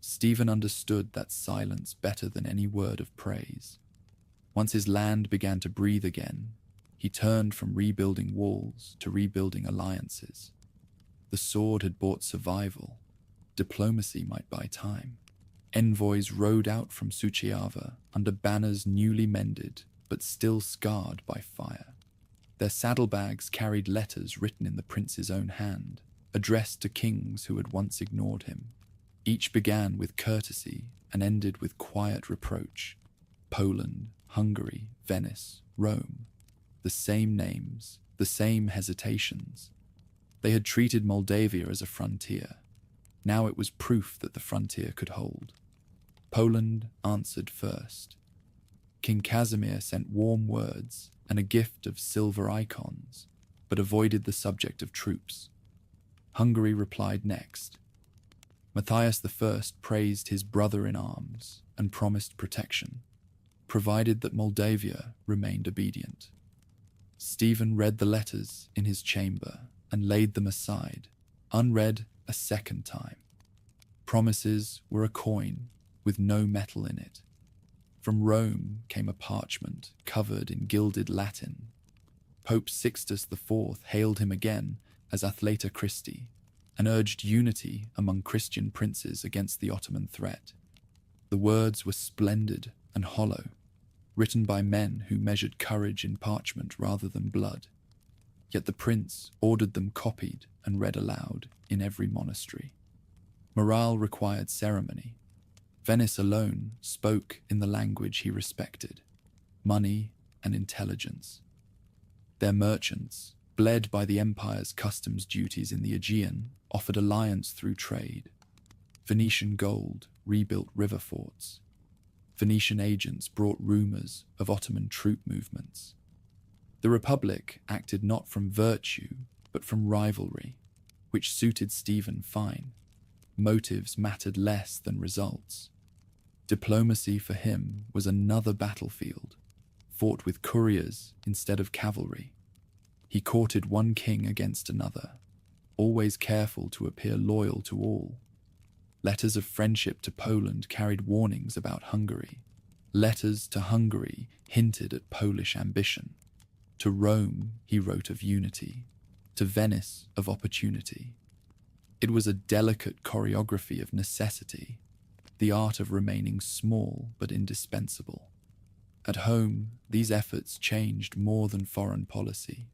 Stephen understood that silence better than any word of praise. Once his land began to breathe again, he turned from rebuilding walls to rebuilding alliances. The sword had bought survival. Diplomacy might buy time. Envoys rode out from Suceava under banners newly mended but still scarred by fire. Their saddlebags carried letters written in the prince's own hand, addressed to kings who had once ignored him. Each began with courtesy and ended with quiet reproach. Poland, Hungary, Venice, Rome. The same names, the same hesitations. They had treated Moldavia as a frontier. Now it was proof that the frontier could hold. Poland answered first. King Casimir sent warm words and a gift of silver icons, but avoided the subject of troops. Hungary replied next. Matthias I praised his brother in arms and promised protection, provided that Moldavia remained obedient. Stephen read the letters in his chamber and laid them aside, unread a second time. Promises were a coin with no metal in it. From Rome came a parchment covered in gilded Latin. Pope Sixtus IV hailed him again as Athleta Christi and urged unity among Christian princes against the Ottoman threat. The words were splendid and hollow, written by men who measured courage in parchment rather than blood. Yet the prince ordered them copied and read aloud in every monastery. Morale required ceremony. Venice alone spoke in the language he respected, money and intelligence. Their merchants, bled by the empire's customs duties in the Aegean, offered alliance through trade. Venetian gold rebuilt river forts. Venetian agents brought rumors of Ottoman troop movements. The Republic acted not from virtue, but from rivalry, which suited Stephen fine. Motives mattered less than results. Diplomacy for him was another battlefield, fought with couriers instead of cavalry. He courted one king against another, always careful to appear loyal to all. Letters of friendship to Poland carried warnings about Hungary. Letters to Hungary hinted at Polish ambition. To Rome, he wrote of unity. To Venice, of opportunity. It was a delicate choreography of necessity, the art of remaining small but indispensable. At home, these efforts changed more than foreign policy.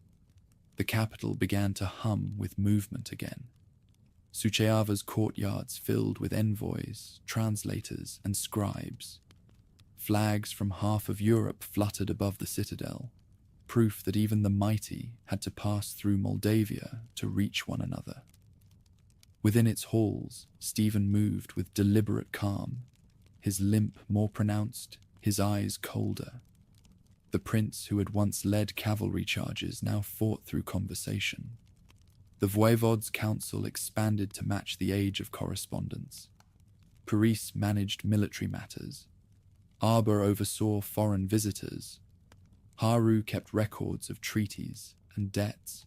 The capital began to hum with movement again. Suceava's courtyards filled with envoys, translators, and scribes. Flags from half of Europe fluttered above the citadel, proof that even the mighty had to pass through Moldavia to reach one another. Within its halls, Stephen moved with deliberate calm, his limp more pronounced, his eyes colder. The prince who had once led cavalry charges now fought through conversation. The voivode's council expanded to match the age of correspondence. Paris managed military matters. Arbor oversaw foreign visitors. Haru kept records of treaties and debts.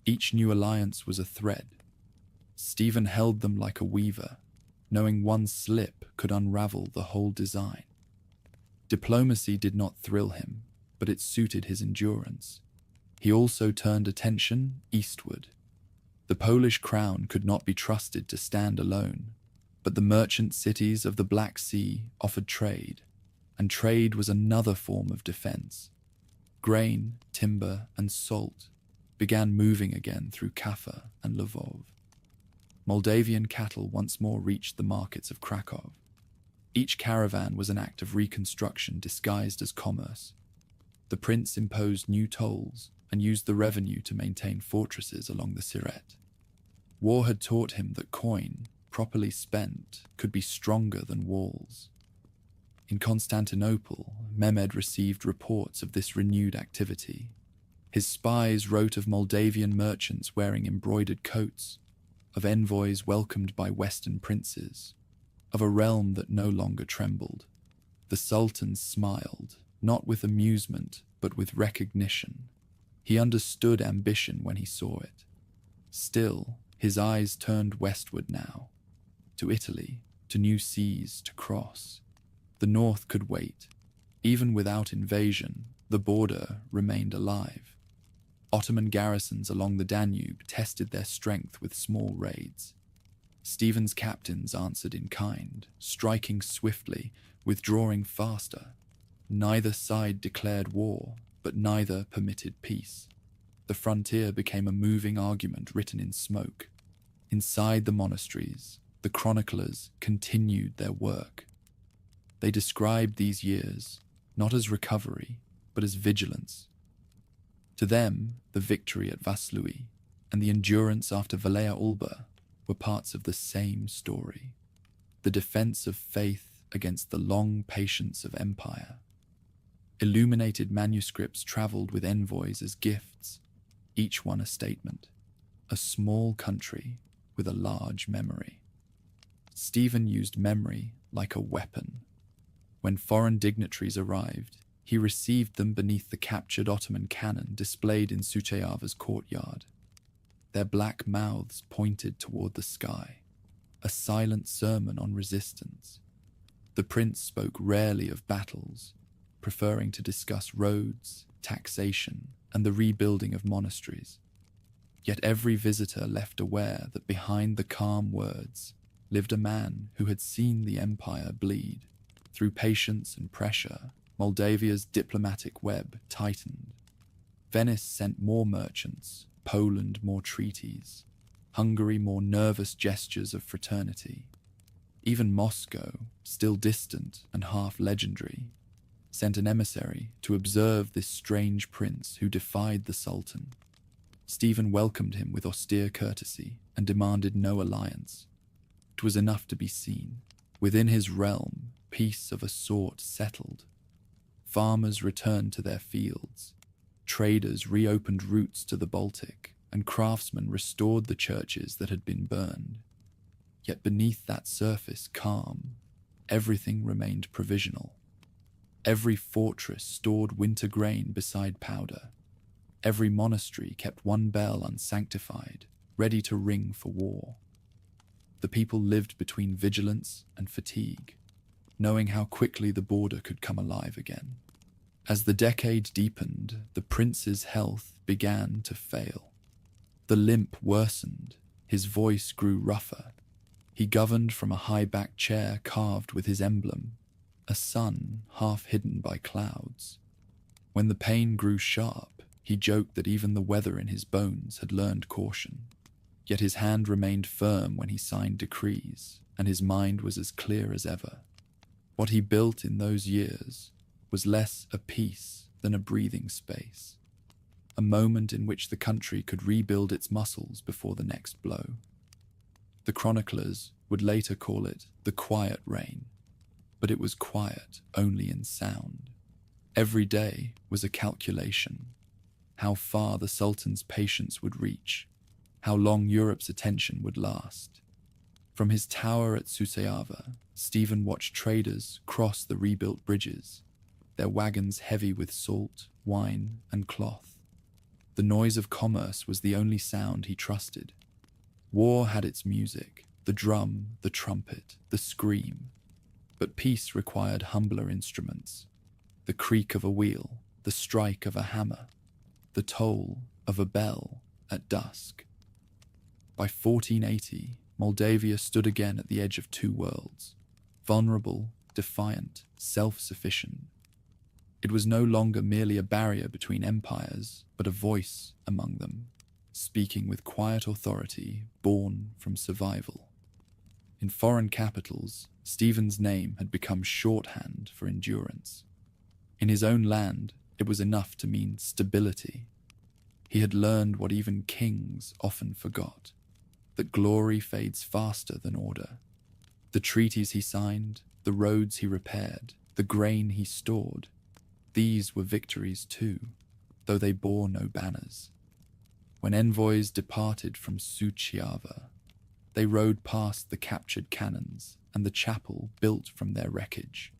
Each new alliance was a thread. Stephen held them like a weaver, knowing one slip could unravel the whole design. Diplomacy did not thrill him, but it suited his endurance. He also turned attention eastward. The Polish crown could not be trusted to stand alone, but the merchant cities of the Black Sea offered trade, and trade was another form of defense. Grain, timber, and salt began moving again through Kaffa and Lvov. Moldavian cattle once more reached the markets of Krakow. Each caravan was an act of reconstruction disguised as commerce. The prince imposed new tolls and used the revenue to maintain fortresses along the Siret. War had taught him that coin, properly spent, could be stronger than walls. In Constantinople, Mehmed received reports of this renewed activity. His spies wrote of Moldavian merchants wearing embroidered coats, of envoys welcomed by Western princes, of a realm that no longer trembled. The Sultan smiled, not with amusement, but with recognition. He understood ambition when he saw it. Still, his eyes turned westward now, to Italy, to new seas to cross. The north could wait. Even without invasion, the border remained alive. Ottoman garrisons along the Danube tested their strength with small raids. Stephen's captains answered in kind, striking swiftly, withdrawing faster. Neither side declared war, but neither permitted peace. The frontier became a moving argument written in smoke. Inside the monasteries, the chroniclers continued their work. They described these years, not as recovery, but as vigilance. To them, the victory at Vaslui and the endurance after Valea Ulba were parts of the same story, the defense of faith against the long patience of empire. Illuminated manuscripts traveled with envoys as gifts, each one a statement, a small country with a large memory. Stephen used memory like a weapon. When foreign dignitaries arrived, he received them beneath the captured Ottoman cannon displayed in Suceava's courtyard. Their black mouths pointed toward the sky, a silent sermon on resistance. The prince spoke rarely of battles, preferring to discuss roads, taxation, and the rebuilding of monasteries. Yet every visitor left aware that behind the calm words lived a man who had seen the empire bleed. Through patience and pressure, Moldavia's diplomatic web tightened. Venice sent more merchants, Poland more treaties, Hungary more nervous gestures of fraternity. Even Moscow, still distant and half legendary, sent an emissary to observe this strange prince who defied the Sultan. Stephen welcomed him with austere courtesy and demanded no alliance. It was enough to be seen. Within his realm, peace of a sort settled. Farmers returned to their fields. Traders reopened routes to the Baltic, and craftsmen restored the churches that had been burned. Yet beneath that surface calm, everything remained provisional. Every fortress stored winter grain beside powder. Every monastery kept one bell unsanctified, ready to ring for war. The people lived between vigilance and fatigue, knowing how quickly the border could come alive again. As the decade deepened, the prince's health began to fail. The limp worsened, his voice grew rougher. He governed from a high-backed chair carved with his emblem, a sun half hidden by clouds. When the pain grew sharp, he joked that even the weather in his bones had learned caution. Yet his hand remained firm when he signed decrees, and his mind was as clear as ever. What he built in those years was less a peace than a breathing space, a moment in which the country could rebuild its muscles before the next blow. The chroniclers would later call it the quiet reign, but it was quiet only in sound. Every day was a calculation: how far the Sultan's patience would reach, how long Europe's attention would last. From his tower at Suceava, Stephen watched traders cross the rebuilt bridges, their wagons heavy with salt, wine, and cloth. The noise of commerce was the only sound he trusted. War had its music, the drum, the trumpet, the scream. But peace required humbler instruments: the creak of a wheel, the strike of a hammer, the toll of a bell at dusk. By 1480, Moldavia stood again at the edge of two worlds: vulnerable, defiant, self-sufficient. It was no longer merely a barrier between empires, but a voice among them, speaking with quiet authority born from survival. In foreign capitals, Stephen's name had become shorthand for endurance. In his own land, it was enough to mean stability. He had learned what even kings often forgot: that glory fades faster than order. The treaties he signed, the roads he repaired, the grain he stored, these were victories too, though they bore no banners. When envoys departed from Suceava, they rode past the captured cannons and the chapel built from their wreckage.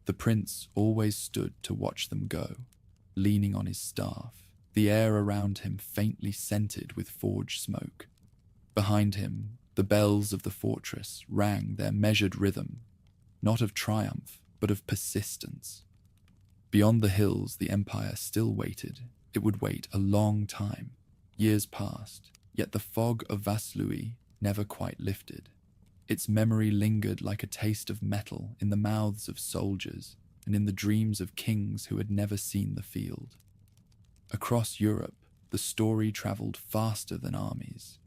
The prince always stood to watch them go, leaning on his staff, the air around him faintly scented with forge smoke. Behind him, the bells of the fortress rang their measured rhythm, not of triumph, but of persistence. Beyond the hills, the empire still waited. It would wait a long time. Years passed, yet the fog of Vaslui never quite lifted. Its memory lingered like a taste of metal in the mouths of soldiers and in the dreams of kings who had never seen the field. Across Europe, the story traveled faster than armies: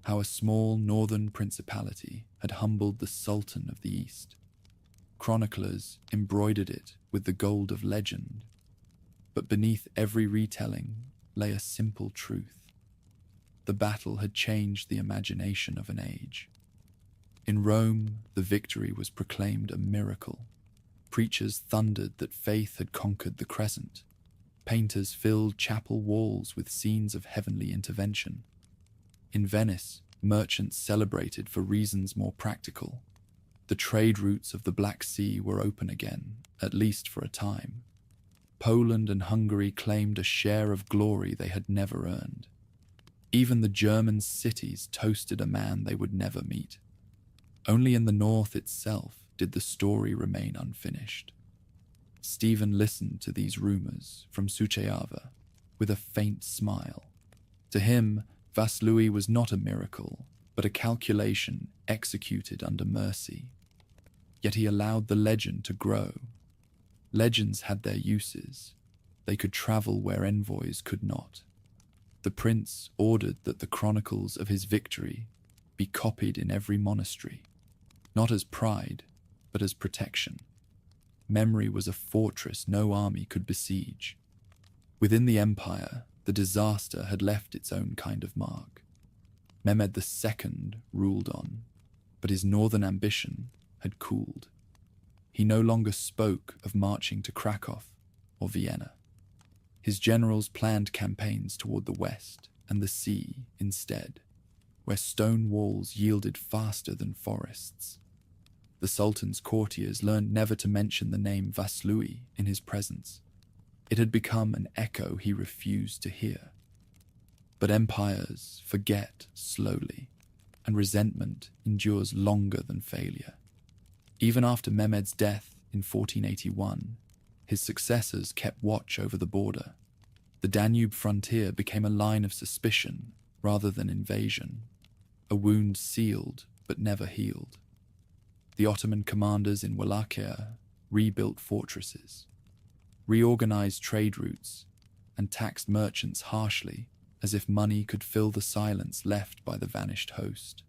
how a small northern principality had humbled the Sultan of the East. Chroniclers embroidered it with the gold of legend, but beneath every retelling lay a simple truth: the battle had changed the imagination of an age. In Rome, the victory was proclaimed a miracle. Preachers thundered that faith had conquered the crescent. Painters filled chapel walls with scenes of heavenly intervention. In Venice, merchants celebrated for reasons more practical. The trade routes of the Black Sea were open again, at least for a time. Poland and Hungary claimed a share of glory they had never earned. Even the German cities toasted a man they would never meet. Only in the north itself did the story remain unfinished. Stephen listened to these rumors from Suceava with a faint smile. To him, Vaslui was not a miracle, but a calculation executed under mercy. Yet he allowed the legend to grow. Legends had their uses. They could travel where envoys could not. The prince ordered that the chronicles of his victory be copied in every monastery, not as pride, but as protection. Memory was a fortress no army could besiege. Within the empire, the disaster had left its own kind of mark. Mehmed II ruled on, but his northern ambition had cooled. He no longer spoke of marching to Krakow or Vienna. His generals planned campaigns toward the west and the sea instead, where stone walls yielded faster than forests. The Sultan's courtiers learned never to mention the name Vaslui in his presence. It had become an echo he refused to hear. But empires forget slowly, and resentment endures longer than failure. Even after Mehmed's death in 1481, his successors kept watch over the border. The Danube frontier became a line of suspicion rather than invasion, a wound sealed but never healed. The Ottoman commanders in Wallachia rebuilt fortresses, reorganized trade routes, and taxed merchants harshly as if money could fill the silence left by the vanished host.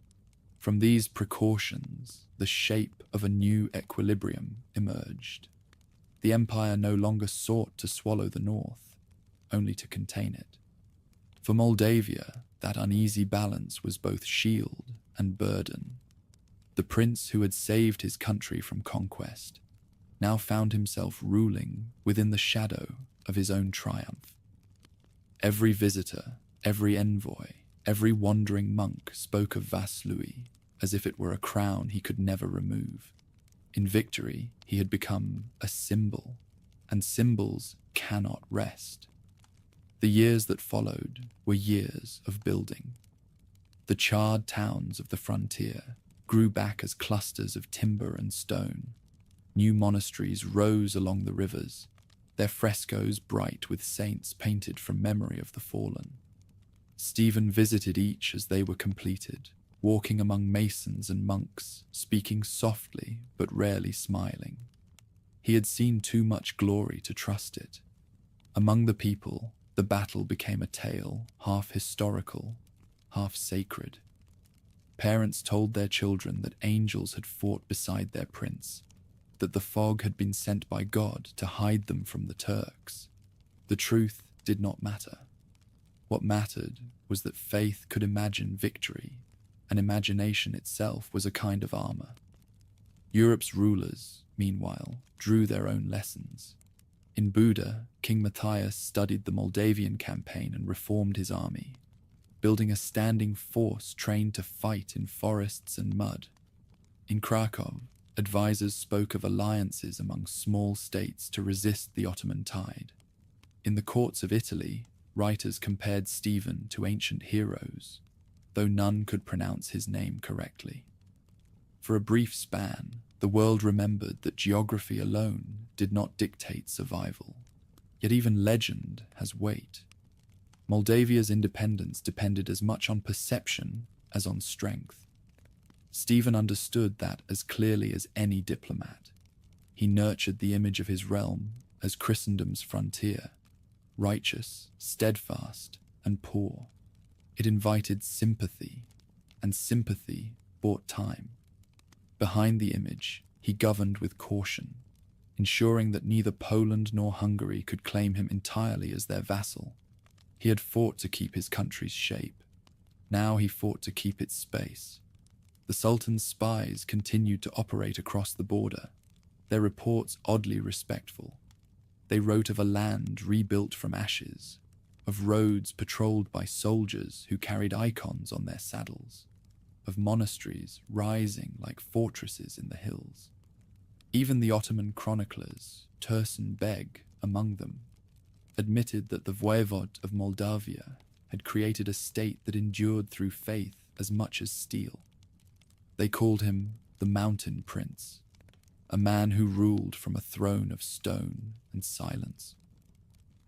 From these precautions, the shape of a new equilibrium emerged. The empire no longer sought to swallow the north, only to contain it. For Moldavia, that uneasy balance was both shield and burden. The prince who had saved his country from conquest now found himself ruling within the shadow of his own triumph. Every visitor, every envoy, every wandering monk spoke of Vaslui as if it were a crown he could never remove. In victory, he had become a symbol, and symbols cannot rest. The years that followed were years of building. The charred towns of the frontier grew back as clusters of timber and stone. New monasteries rose along the rivers, their frescoes bright with saints painted from memory of the fallen. Stephen visited each as they were completed, walking among masons and monks, speaking softly but rarely smiling. He had seen too much glory to trust it. Among the people, the battle became a tale, half historical, half sacred. Parents told their children that angels had fought beside their prince, that the fog had been sent by God to hide them from the Turks. The truth did not matter. What mattered was that faith could imagine victory, and imagination itself was a kind of armor. Europe's rulers, meanwhile, drew their own lessons. In Buda, King Matthias studied the Moldavian campaign and reformed his army, building a standing force trained to fight in forests and mud. In Krakow, advisors spoke of alliances among small states to resist the Ottoman tide. In the courts of Italy, writers compared Stephen to ancient heroes, though none could pronounce his name correctly. For a brief span, the world remembered that geography alone did not dictate survival. Yet even legend has weight. Moldavia's independence depended as much on perception as on strength. Stephen understood that as clearly as any diplomat. He nurtured the image of his realm as Christendom's frontier, righteous, steadfast, and poor. It invited sympathy, and sympathy bought time. Behind the image, he governed with caution, ensuring that neither Poland nor Hungary could claim him entirely as their vassal. He had fought to keep his country's shape. Now he fought to keep its space. The Sultan's spies continued to operate across the border, their reports oddly respectful. They wrote of a land rebuilt from ashes, of roads patrolled by soldiers who carried icons on their saddles, of monasteries rising like fortresses in the hills. Even the Ottoman chroniclers, Tursun Beg among them, admitted that the voivode of Moldavia had created a state that endured through faith as much as steel. They called him the Mountain Prince, a man who ruled from a throne of stone and silence.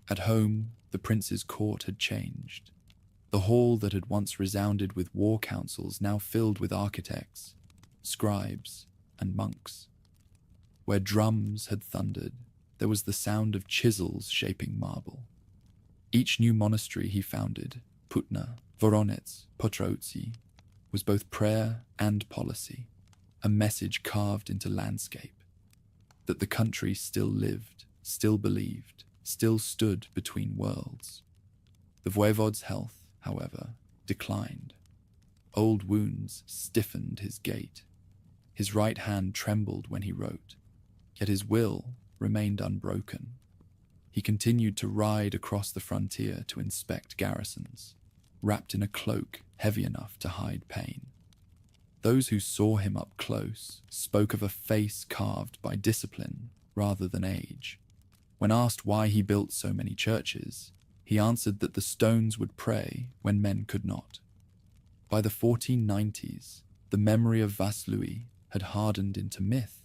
At home, the prince's court had changed. The hall that had once resounded with war councils now filled with architects, scribes, and monks. Where drums had thundered, there was the sound of chisels shaping marble. Each new monastery he founded, Putna, Voronezh, Potroci, was both prayer and policy, a message carved into landscape, that the country still lived, still believed, still stood between worlds. The voivode's health, however, declined. Old wounds stiffened his gait. His right hand trembled when he wrote, yet his will remained unbroken. He continued to ride across the frontier to inspect garrisons, wrapped in a cloak heavy enough to hide pain. Those who saw him up close spoke of a face carved by discipline rather than age. When asked why he built so many churches, he answered that the stones would pray when men could not. By the 1490s, the memory of Vaslui had hardened into myth.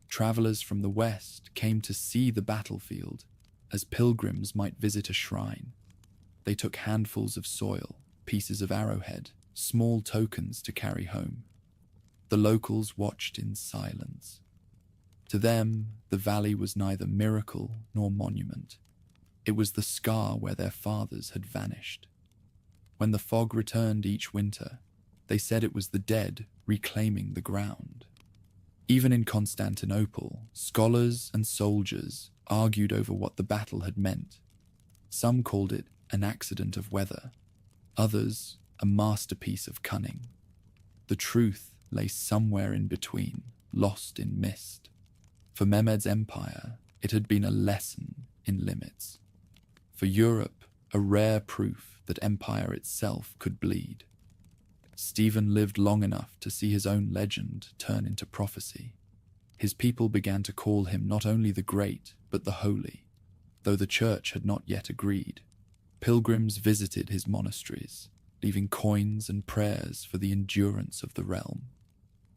Travelers from the west came to see the battlefield as pilgrims might visit a shrine. They took handfuls of soil, pieces of arrowhead, small tokens to carry home. The locals watched in silence. To them, the valley was neither miracle nor monument. It was the scar where their fathers had vanished. When the fog returned each winter, they said it was the dead reclaiming the ground. Even in Constantinople, scholars and soldiers argued over what the battle had meant. Some called it an accident of weather, others a masterpiece of cunning. The truth lay somewhere in between, lost in mist. For Mehmed's empire, it had been a lesson in limits. For Europe, a rare proof that empire itself could bleed. Stephen lived long enough to see his own legend turn into prophecy. His people began to call him not only the Great, but the Holy, though the church had not yet agreed. Pilgrims visited his monasteries, leaving coins and prayers for the endurance of the realm.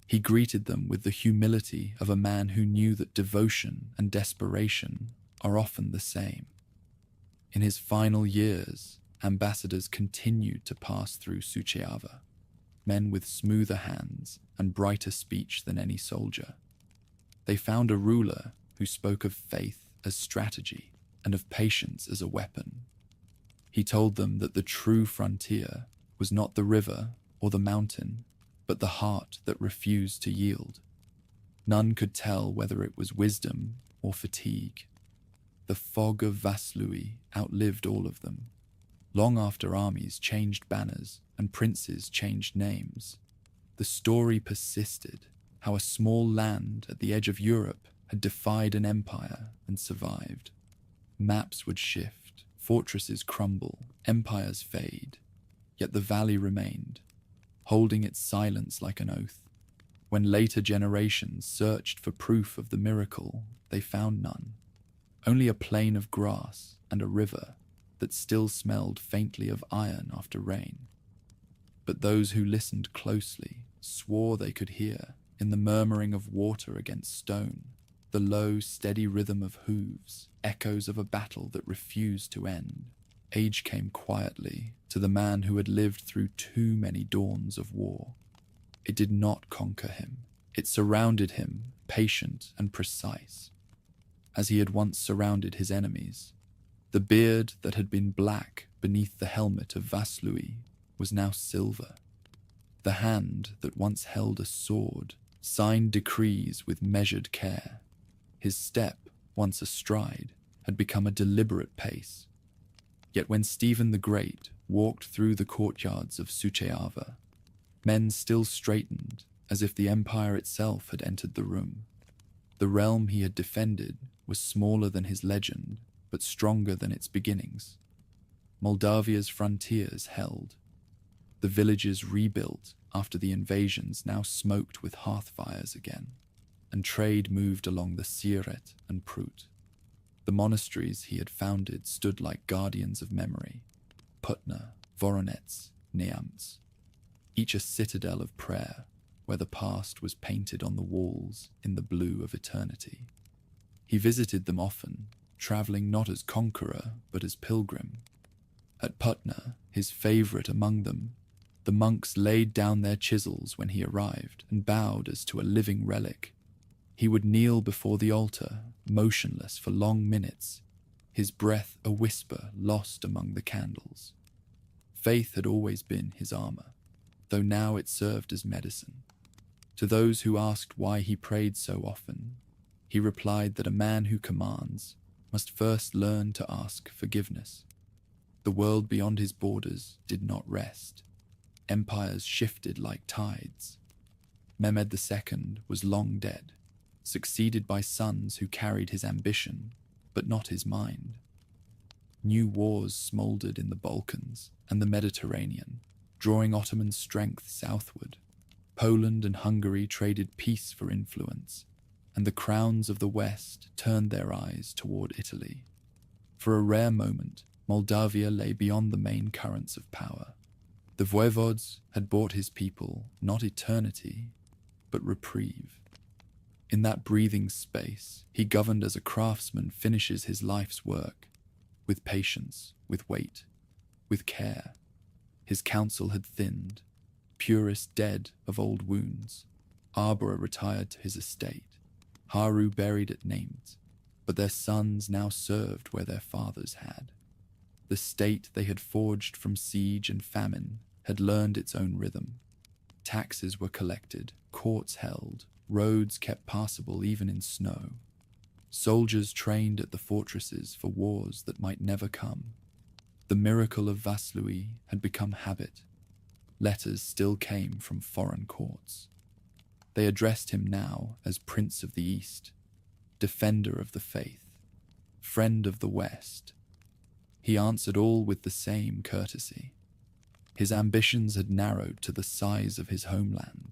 He greeted them with the humility of a man who knew that devotion and desperation are often the same. In his final years, ambassadors continued to pass through Suceava, men with smoother hands and brighter speech than any soldier. They found a ruler who spoke of faith as strategy and of patience as a weapon. He told them that the true frontier was not the river or the mountain, but the heart that refused to yield. None could tell whether it was wisdom or fatigue. The fog of Vaslui outlived all of them. Long after armies changed banners and princes changed names, the story persisted, how a small land at the edge of Europe had defied an empire and survived. Maps would shift, fortresses crumble, empires fade, yet the valley remained, holding its silence like an oath. When later generations searched for proof of the miracle, they found none. Only a plain of grass and a river that still smelled faintly of iron after rain. But those who listened closely swore they could hear, in the murmuring of water against stone, the low, steady rhythm of hooves, echoes of a battle that refused to end. Age came quietly to the man who had lived through too many dawns of war. It did not conquer him. It surrounded him, patient and precise, as he had once surrounded his enemies. The beard that had been black beneath the helmet of Vaslui was now silver. The hand that once held a sword signed decrees with measured care. His step, once astride, had become a deliberate pace. Yet when Stephen the Great walked through the courtyards of Suceava, men still straightened as if the empire itself had entered the room. The realm he had defended was smaller than his legend, but stronger than its beginnings. Moldavia's frontiers held. The villages rebuilt after the invasions now smoked with hearth fires again, and trade moved along the Siret and Prut. The monasteries he had founded stood like guardians of memory, Putna, Voronets, Neamts, each a citadel of prayer, where the past was painted on the walls in the blue of eternity. He visited them often, traveling not as conqueror but as pilgrim. At Putna, his favorite among them, the monks laid down their chisels when he arrived and bowed as to a living relic. He would kneel before the altar, motionless for long minutes, his breath a whisper lost among the candles. Faith had always been his armor, though now it served as medicine. To those who asked why he prayed so often, he replied that a man who commands must first learn to ask forgiveness. The world beyond his borders did not rest. Empires shifted like tides. Mehmed II was long dead, succeeded by sons who carried his ambition, but not his mind. New wars smoldered in the Balkans and the Mediterranean, drawing Ottoman strength southward. Poland and Hungary traded peace for influence, and the crowns of the West turned their eyes toward Italy. For a rare moment, Moldavia lay beyond the main currents of power. The voivodes had bought his people not eternity, but reprieve. In that breathing space, he governed as a craftsman finishes his life's work, with patience, with weight, with care. His council had thinned, Purist dead of old wounds, Arbora retired to his estate, Haru buried at Naimt, but their sons now served where their fathers had. The state they had forged from siege and famine had learned its own rhythm. Taxes were collected, courts held, roads kept passable even in snow. Soldiers trained at the fortresses for wars that might never come. The miracle of Vaslui had become habit. Letters still came from foreign courts. They addressed him now as Prince of the East, defender of the faith, friend of the West. He answered all with the same courtesy. His ambitions had narrowed to the size of his homeland.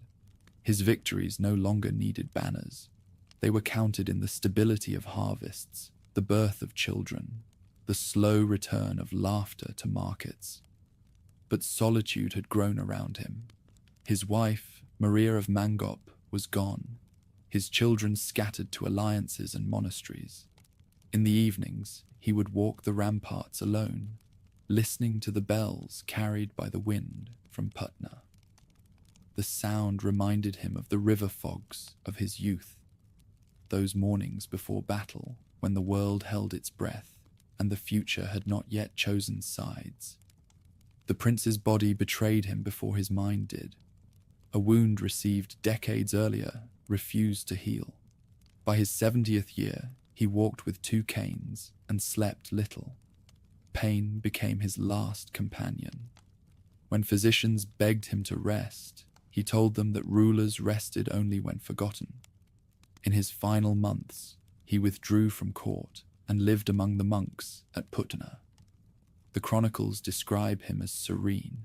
His victories no longer needed banners. They were counted in the stability of harvests, the birth of children, the slow return of laughter to markets. But solitude had grown around him. His wife, Maria of Mangop, was gone, his children scattered to alliances and monasteries. In the evenings, he would walk the ramparts alone, listening to the bells carried by the wind from Putna. The sound reminded him of the river fogs of his youth, those mornings before battle when the world held its breath and the future had not yet chosen sides. The prince's body betrayed him before his mind did. A wound received decades earlier refused to heal. By his 70th year, he walked with 2 canes and slept little. Pain became his last companion. When physicians begged him to rest, he told them that rulers rested only when forgotten. In his final months, he withdrew from court and lived among the monks at Putna. The chronicles describe him as serene,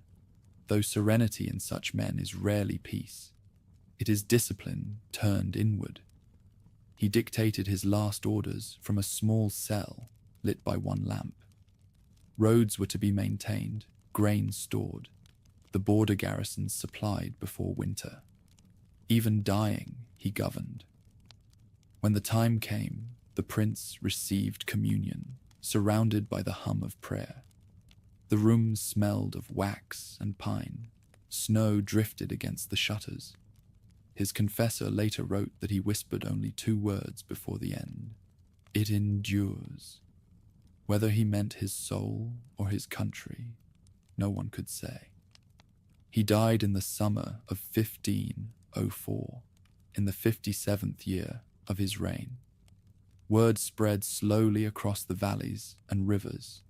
though serenity in such men is rarely peace. It is discipline turned inward. He dictated his last orders from a small cell lit by 1 lamp. Roads were to be maintained, grain stored, the border garrisons supplied before winter. Even dying, he governed. When the time came, the prince received communion, surrounded by the hum of prayer. The rooms smelled of wax and pine. Snow drifted against the shutters. His confessor later wrote that he whispered only 2 words before the end. It endures. Whether he meant his soul or his country, no one could say. He died in the summer of 1504, in the 57th year of his reign. Word spread slowly across the valleys and rivers.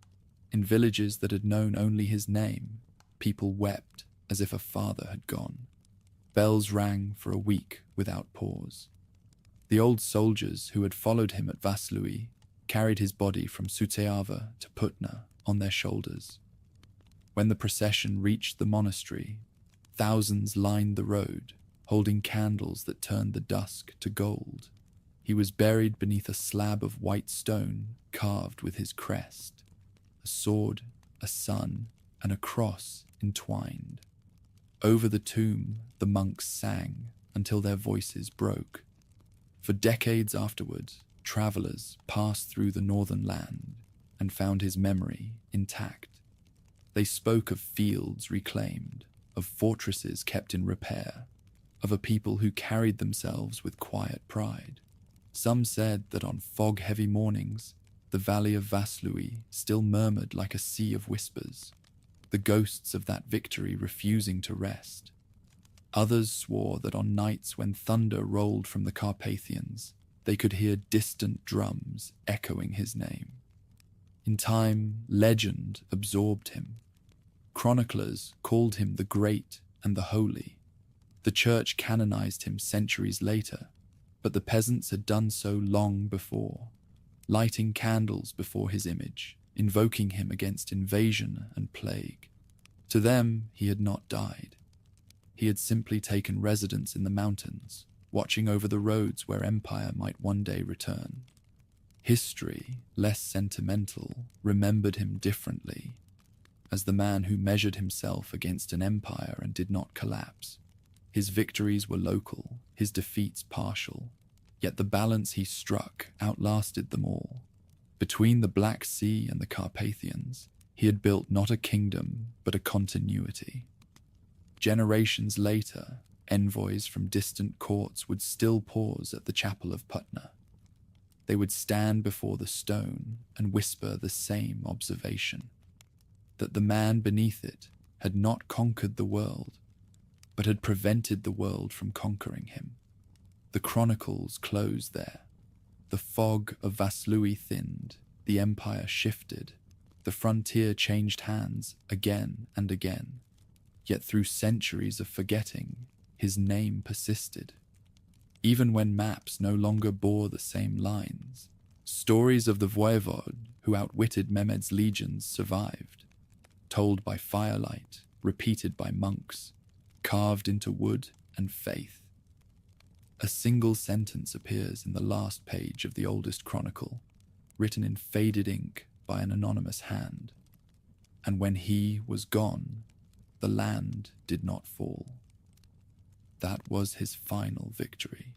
In villages that had known only his name, people wept as if a father had gone. Bells rang for a week without pause. The old soldiers who had followed him at Vaslui carried his body from Suceava to Putna on their shoulders. When the procession reached the monastery, thousands lined the road, holding candles that turned the dusk to gold. He was buried beneath a slab of white stone carved with his crest. A sword, a sun, and a cross entwined. Over the tomb, the monks sang until their voices broke. For decades afterward, travelers passed through the northern land and found his memory intact. They spoke of fields reclaimed, of fortresses kept in repair, of a people who carried themselves with quiet pride. Some said that on fog-heavy mornings, the valley of Vaslui still murmured like a sea of whispers, the ghosts of that victory refusing to rest. Others swore that on nights when thunder rolled from the Carpathians, they could hear distant drums echoing his name. In time, legend absorbed him. Chroniclers called him the Great and the Holy. The church canonized him centuries later, but the peasants had done so long before, lighting candles before his image, invoking him against invasion and plague. To them, he had not died. He had simply taken residence in the mountains, watching over the roads where empire might one day return. History, less sentimental, remembered him differently, as the man who measured himself against an empire and did not collapse. His victories were local, his defeats partial, yet the balance he struck outlasted them all. Between the Black Sea and the Carpathians, he had built not a kingdom, but a continuity. Generations later, envoys from distant courts would still pause at the chapel of Putna. They would stand before the stone and whisper the same observation, that the man beneath it had not conquered the world, but had prevented the world from conquering him. The chronicles closed there. The fog of Vaslui thinned, the empire shifted, the frontier changed hands again and again. Yet through centuries of forgetting, his name persisted. Even when maps no longer bore the same lines, stories of the voivode who outwitted Mehmed's legions survived, told by firelight, repeated by monks, carved into wood and faith. A single sentence appears in the last page of the oldest chronicle, written in faded ink by an anonymous hand. And when he was gone, the land did not fall. That was his final victory.